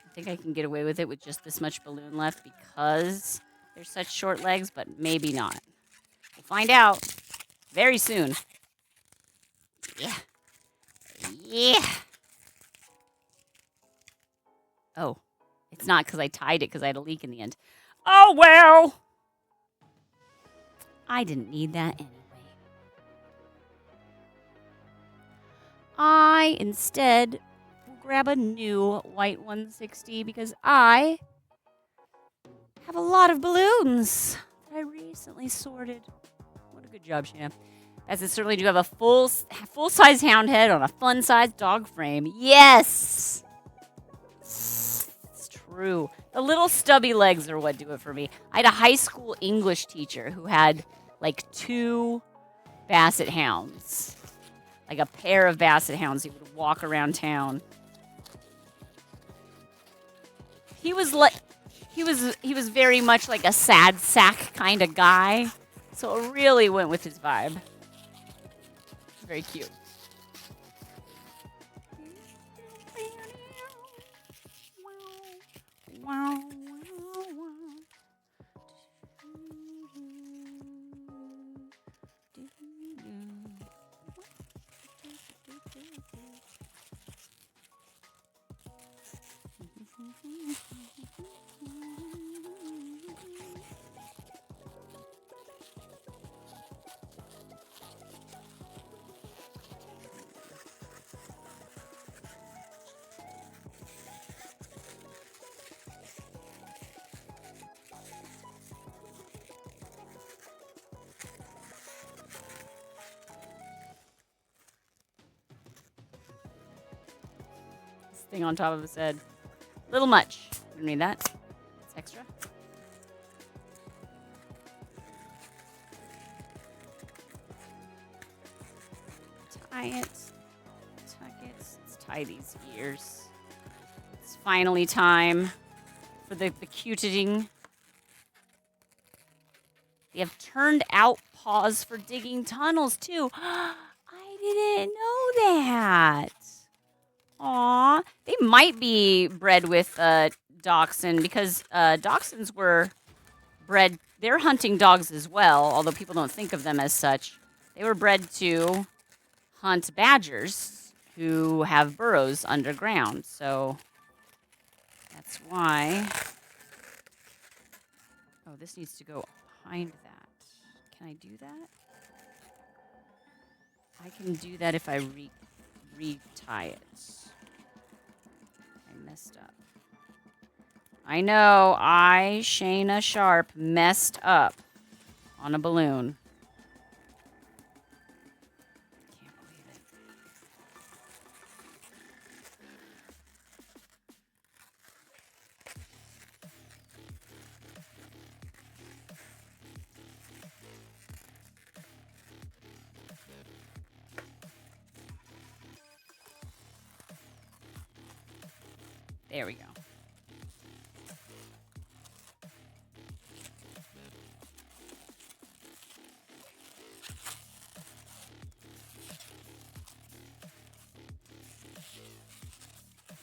Speaker 1: I think I can get away with it with just this much balloon left because they're such short legs, but maybe not. We'll find out very soon. Yeah. Yeah. Oh, it's not because I tied it because I had a leak in the end. Oh, well. I didn't need that anyway. I instead will grab a new white 160 because I have a lot of balloons that I recently sorted. What a good job, Shana. As it certainly do have a full-size hound head on a fun-sized dog frame. Yes! It's true. The little stubby legs are what do it for me. I had a high school English teacher who had like 2 basset hounds. Like a pair of basset hounds. He would walk around town. He was very much like a sad sack kind of guy. So it really went with his vibe. Very cute. Wow. Thing on top of his head. Little much. You don't need that. It's extra. Tie it. Tuck it. Let's tie these ears. It's finally time for the cuting. They have turned out paws for digging tunnels too. I didn't know that. Aw, they might be bred with dachshund because dachshunds were bred. They're hunting dogs as well, although people don't think of them as such. They were bred to hunt badgers who have burrows underground, so that's why. Oh, this needs to go behind that. Can I do that? I can do that if I retie it. I messed up. I know, Shana Sharp, messed up on a balloon. Can't believe it. There we go.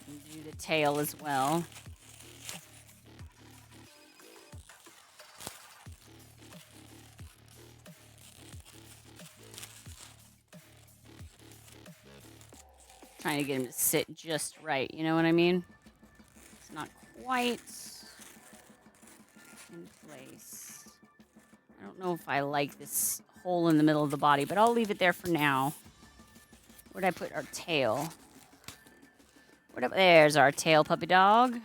Speaker 1: And do the tail as well. Trying to get him to sit just right, you know what I mean? It's not quite in place. I don't know if I like this hole in the middle of the body, but I'll leave it there for now. Where'd I put our tail? There's our tail puppy dog.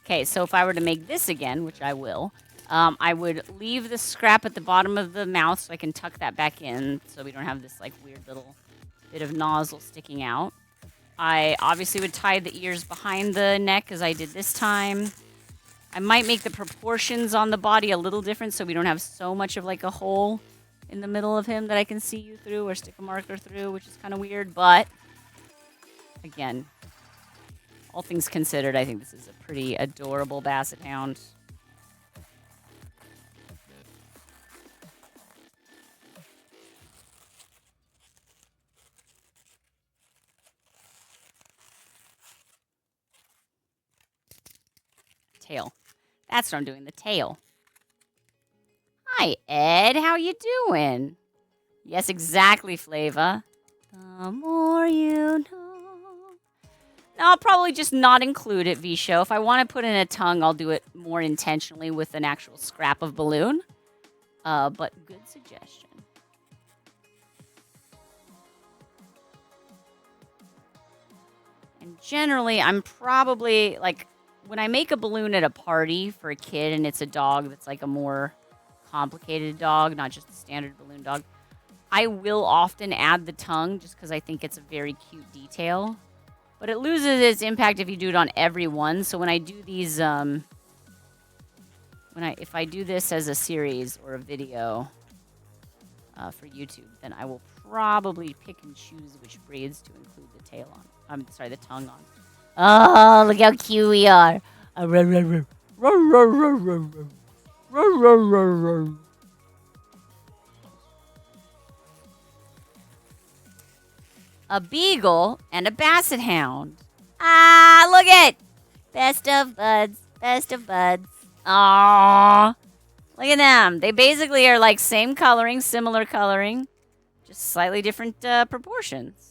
Speaker 1: Okay, so if I were to make this again, which I will, I would leave the scrap at the bottom of the mouth so I can tuck that back in so we don't have this like weird little bit of nozzle sticking out. I obviously would tie the ears behind the neck as I did this time. I might make the proportions on the body a little different so we don't have so much of like a hole in the middle of him that I can see you through or stick a marker through, which is kind of weird, but again, all things considered, I think this is a pretty adorable basset hound. Tail. That's what I'm doing, the tail. Hi, Ed. How you doing? Yes, exactly, Flava. The more you know. Now, I'll probably just not include it, V-Show. If I want to put in a tongue, I'll do it more intentionally with an actual scrap of balloon. But good suggestion. And generally, I'm probably, like, when I make a balloon at a party for a kid and it's a dog that's like a more complicated dog, not just a standard balloon dog, I will often add the tongue just because I think it's a very cute detail. But it loses its impact if you do it on every one. So when I do these, if I do this as a series or a video for YouTube, then I will probably pick and choose which breeds to include the tail on. The tongue on.
Speaker 2: Oh, look how cute we are.
Speaker 1: A beagle and a basset hound.
Speaker 2: Ah, look it. Best of buds. Best of buds.
Speaker 1: Aww. Look at them. They basically are like same coloring, similar coloring, just slightly different proportions.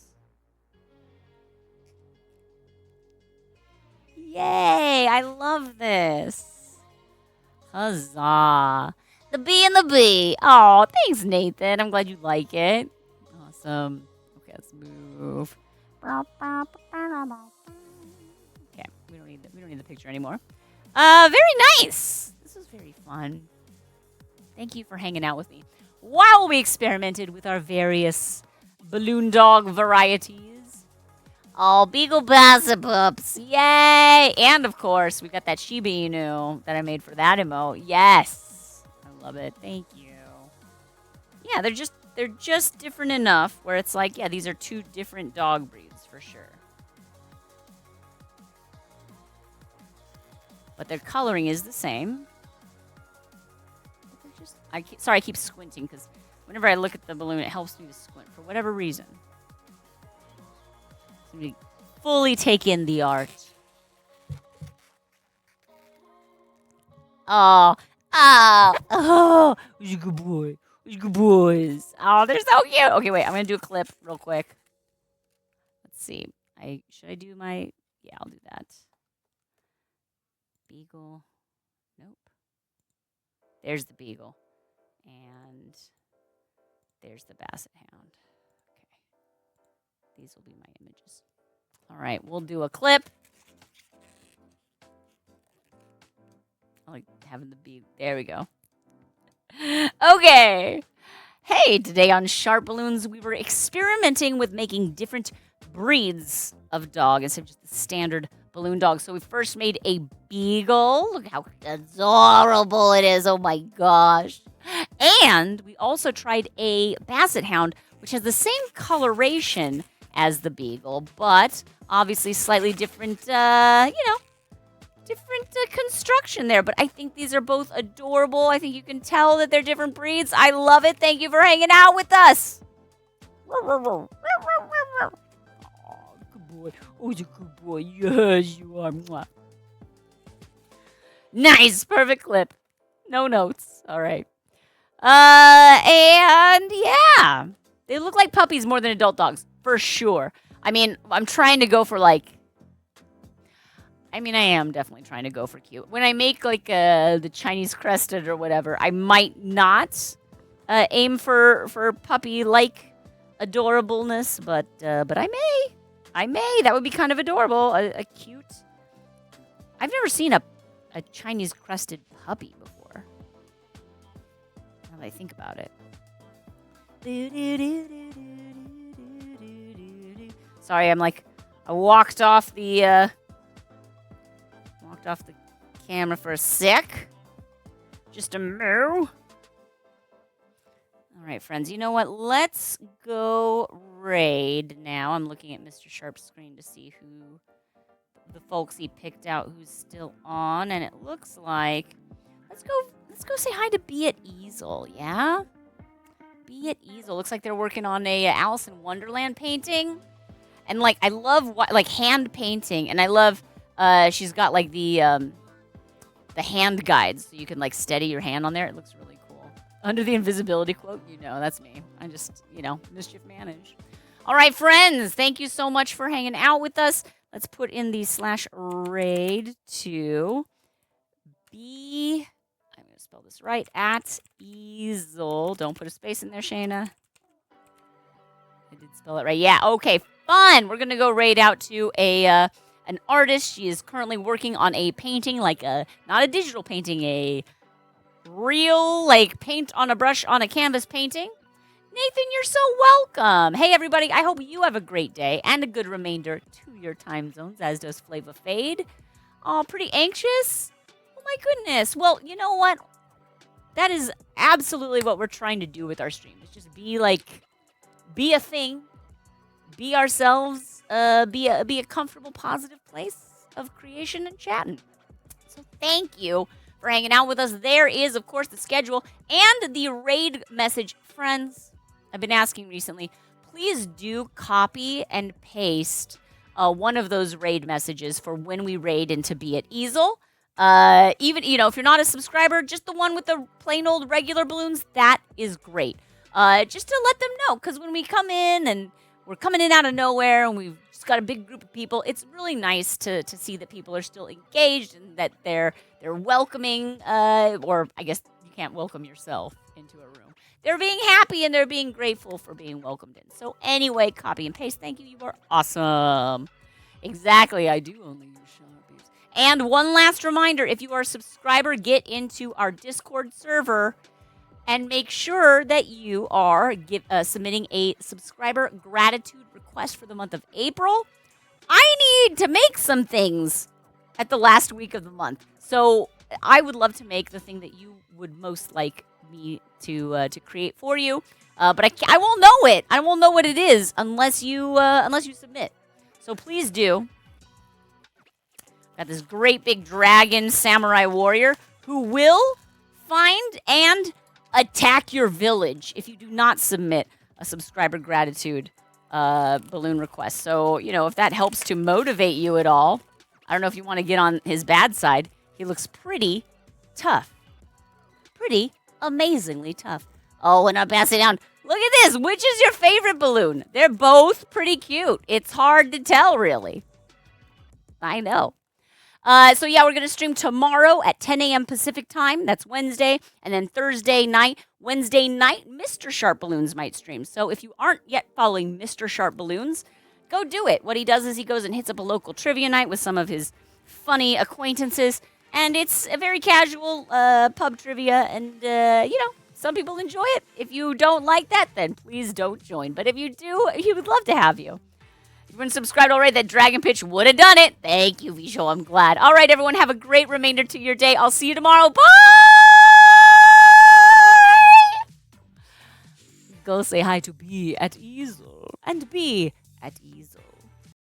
Speaker 1: Yay! I love this. Huzzah.
Speaker 2: The bee and the bee.
Speaker 1: Oh, thanks, Nathan. I'm glad you like it. Awesome. Okay, let's move. Okay, we don't need the picture anymore. Very nice. This was very fun. Thank you for hanging out with me while we experimented with our various balloon dog varieties.
Speaker 2: Oh, Beagle Basset Pups.
Speaker 1: Yay! And of course, we got that Shiba Inu that I made for that emote. Yes! I love it. Thank you. Yeah, they're just different enough where it's like, yeah, these are two different dog breeds for sure. But their coloring is the same. I keep squinting because whenever I look at the balloon, it helps me to squint for whatever reason. So we fully take in the art. Oh, who's a good boy? Who's good boys? Oh, they're so cute. Okay, wait, I'm gonna do a clip real quick. Let's see. Should I do my? Yeah, I'll do that. Beagle. Nope. There's the beagle. And there's the basset hound. Okay. These will be my images. All right, we'll do a clip. I like having the beagle. There we go. Okay. Hey, today on SharpBalloons, we were experimenting with making different breeds of dog instead of just the standard balloon dog. So we first made a beagle. Look how adorable it is. Oh my gosh. And we also tried a basset hound, which has the same coloration as the beagle, but obviously slightly different, different construction there. But I think these are both adorable. I think you can tell that they're different breeds. I love it. Thank you for hanging out with us. Oh, good boy. Oh, you're a good boy. Yes, you are. Mwah. Nice. Perfect clip. No notes. All right. And yeah, they look like puppies more than adult dogs, for sure. I mean, I am definitely trying to go for cute. When I make like the Chinese crested or whatever, I might not aim for puppy-like adorableness, but I may. That would be kind of adorable. A cute. I've never seen a Chinese crested puppy before. Now that I think about it. Sorry, I walked off the camera for a sec. Just a moo. All right, friends. You know what? Let's go raid now. I'm looking at Mr. Sharp's screen to see who the folks he picked out who's still on, and it looks like let's go say hi to Be at Easel. Yeah. Be at Easel. Looks like they're working on a Alice in Wonderland painting. And I love hand painting, and I love she's got the hand guides so you can steady your hand on there. It looks really cool. Under the invisibility quote, that's me. I just, mischief manage. All right, friends, thank you so much for hanging out with us. Let's put in the /raid to be, I'm going to spell this right, at easel. Don't put a space in there, Shana. I did spell it right. Yeah, okay, fun. We're going to go raid out to an artist. She is currently working on a painting, like not a digital painting, a real, like, paint on a brush on a canvas painting. Nathan, you're so welcome. Hey, everybody, I hope you have a great day and a good remainder to your time zones, as does Flava Fade. Oh, pretty anxious? Oh, my goodness. Well, you know what? That is absolutely what we're trying to do with our stream. It's just be a thing, be ourselves, be a comfortable, positive place of creation and chatting. So thank you for hanging out with us. There is, of course, the schedule and the raid message. Friends, I've been asking recently, please do copy and paste one of those raid messages for when we raid into Be at Easel. Even, if you're not a subscriber, just the one with the plain old regular balloons, that is great. Just to let them know, because when we come in and we're coming in out of nowhere and we've just got a big group of people, it's really nice to see that people are still engaged and that they're welcoming, or I guess you can't welcome yourself into a room. They're being happy and they're being grateful for being welcomed in. So anyway, copy and paste. Thank you. You are awesome. Exactly. I do only use Sharpies. And one last reminder, if you are a subscriber, get into our Discord server and make sure that you are submitting a subscriber gratitude request for the month of April. I need to make some things at the last week of the month. So I would love to make the thing that you would most like me to create for you, but I won't know it. I won't know what it is unless you submit. So please do. Got this great big dragon samurai warrior who will find and attack your village if you do not submit a subscriber gratitude balloon request. So if that helps to motivate you at all, I don't know if you want to get on his bad side. He looks pretty tough. Pretty amazingly tough. Oh, and I'll pass it down. Look at this. Which is your favorite balloon? They're both pretty cute. It's hard to tell, really. I know. So, yeah, we're going to stream tomorrow at 10 a.m. Pacific time. That's Wednesday. And then Wednesday night, Mr. Sharp Balloons might stream. So if you aren't yet following Mr. Sharp Balloons, go do it. What he does is he goes and hits up a local trivia night with some of his funny acquaintances. And it's a very casual pub trivia. And, some people enjoy it. If you don't like that, then please don't join. But if you do, he would love to have you. If you've been subscribed already, that Dragon Pitch would have done it. Thank you, Visho. I'm glad. All right, everyone, have a great remainder to your day. I'll see you tomorrow. Bye! Go say hi to Be at Easel. And Be at Easel.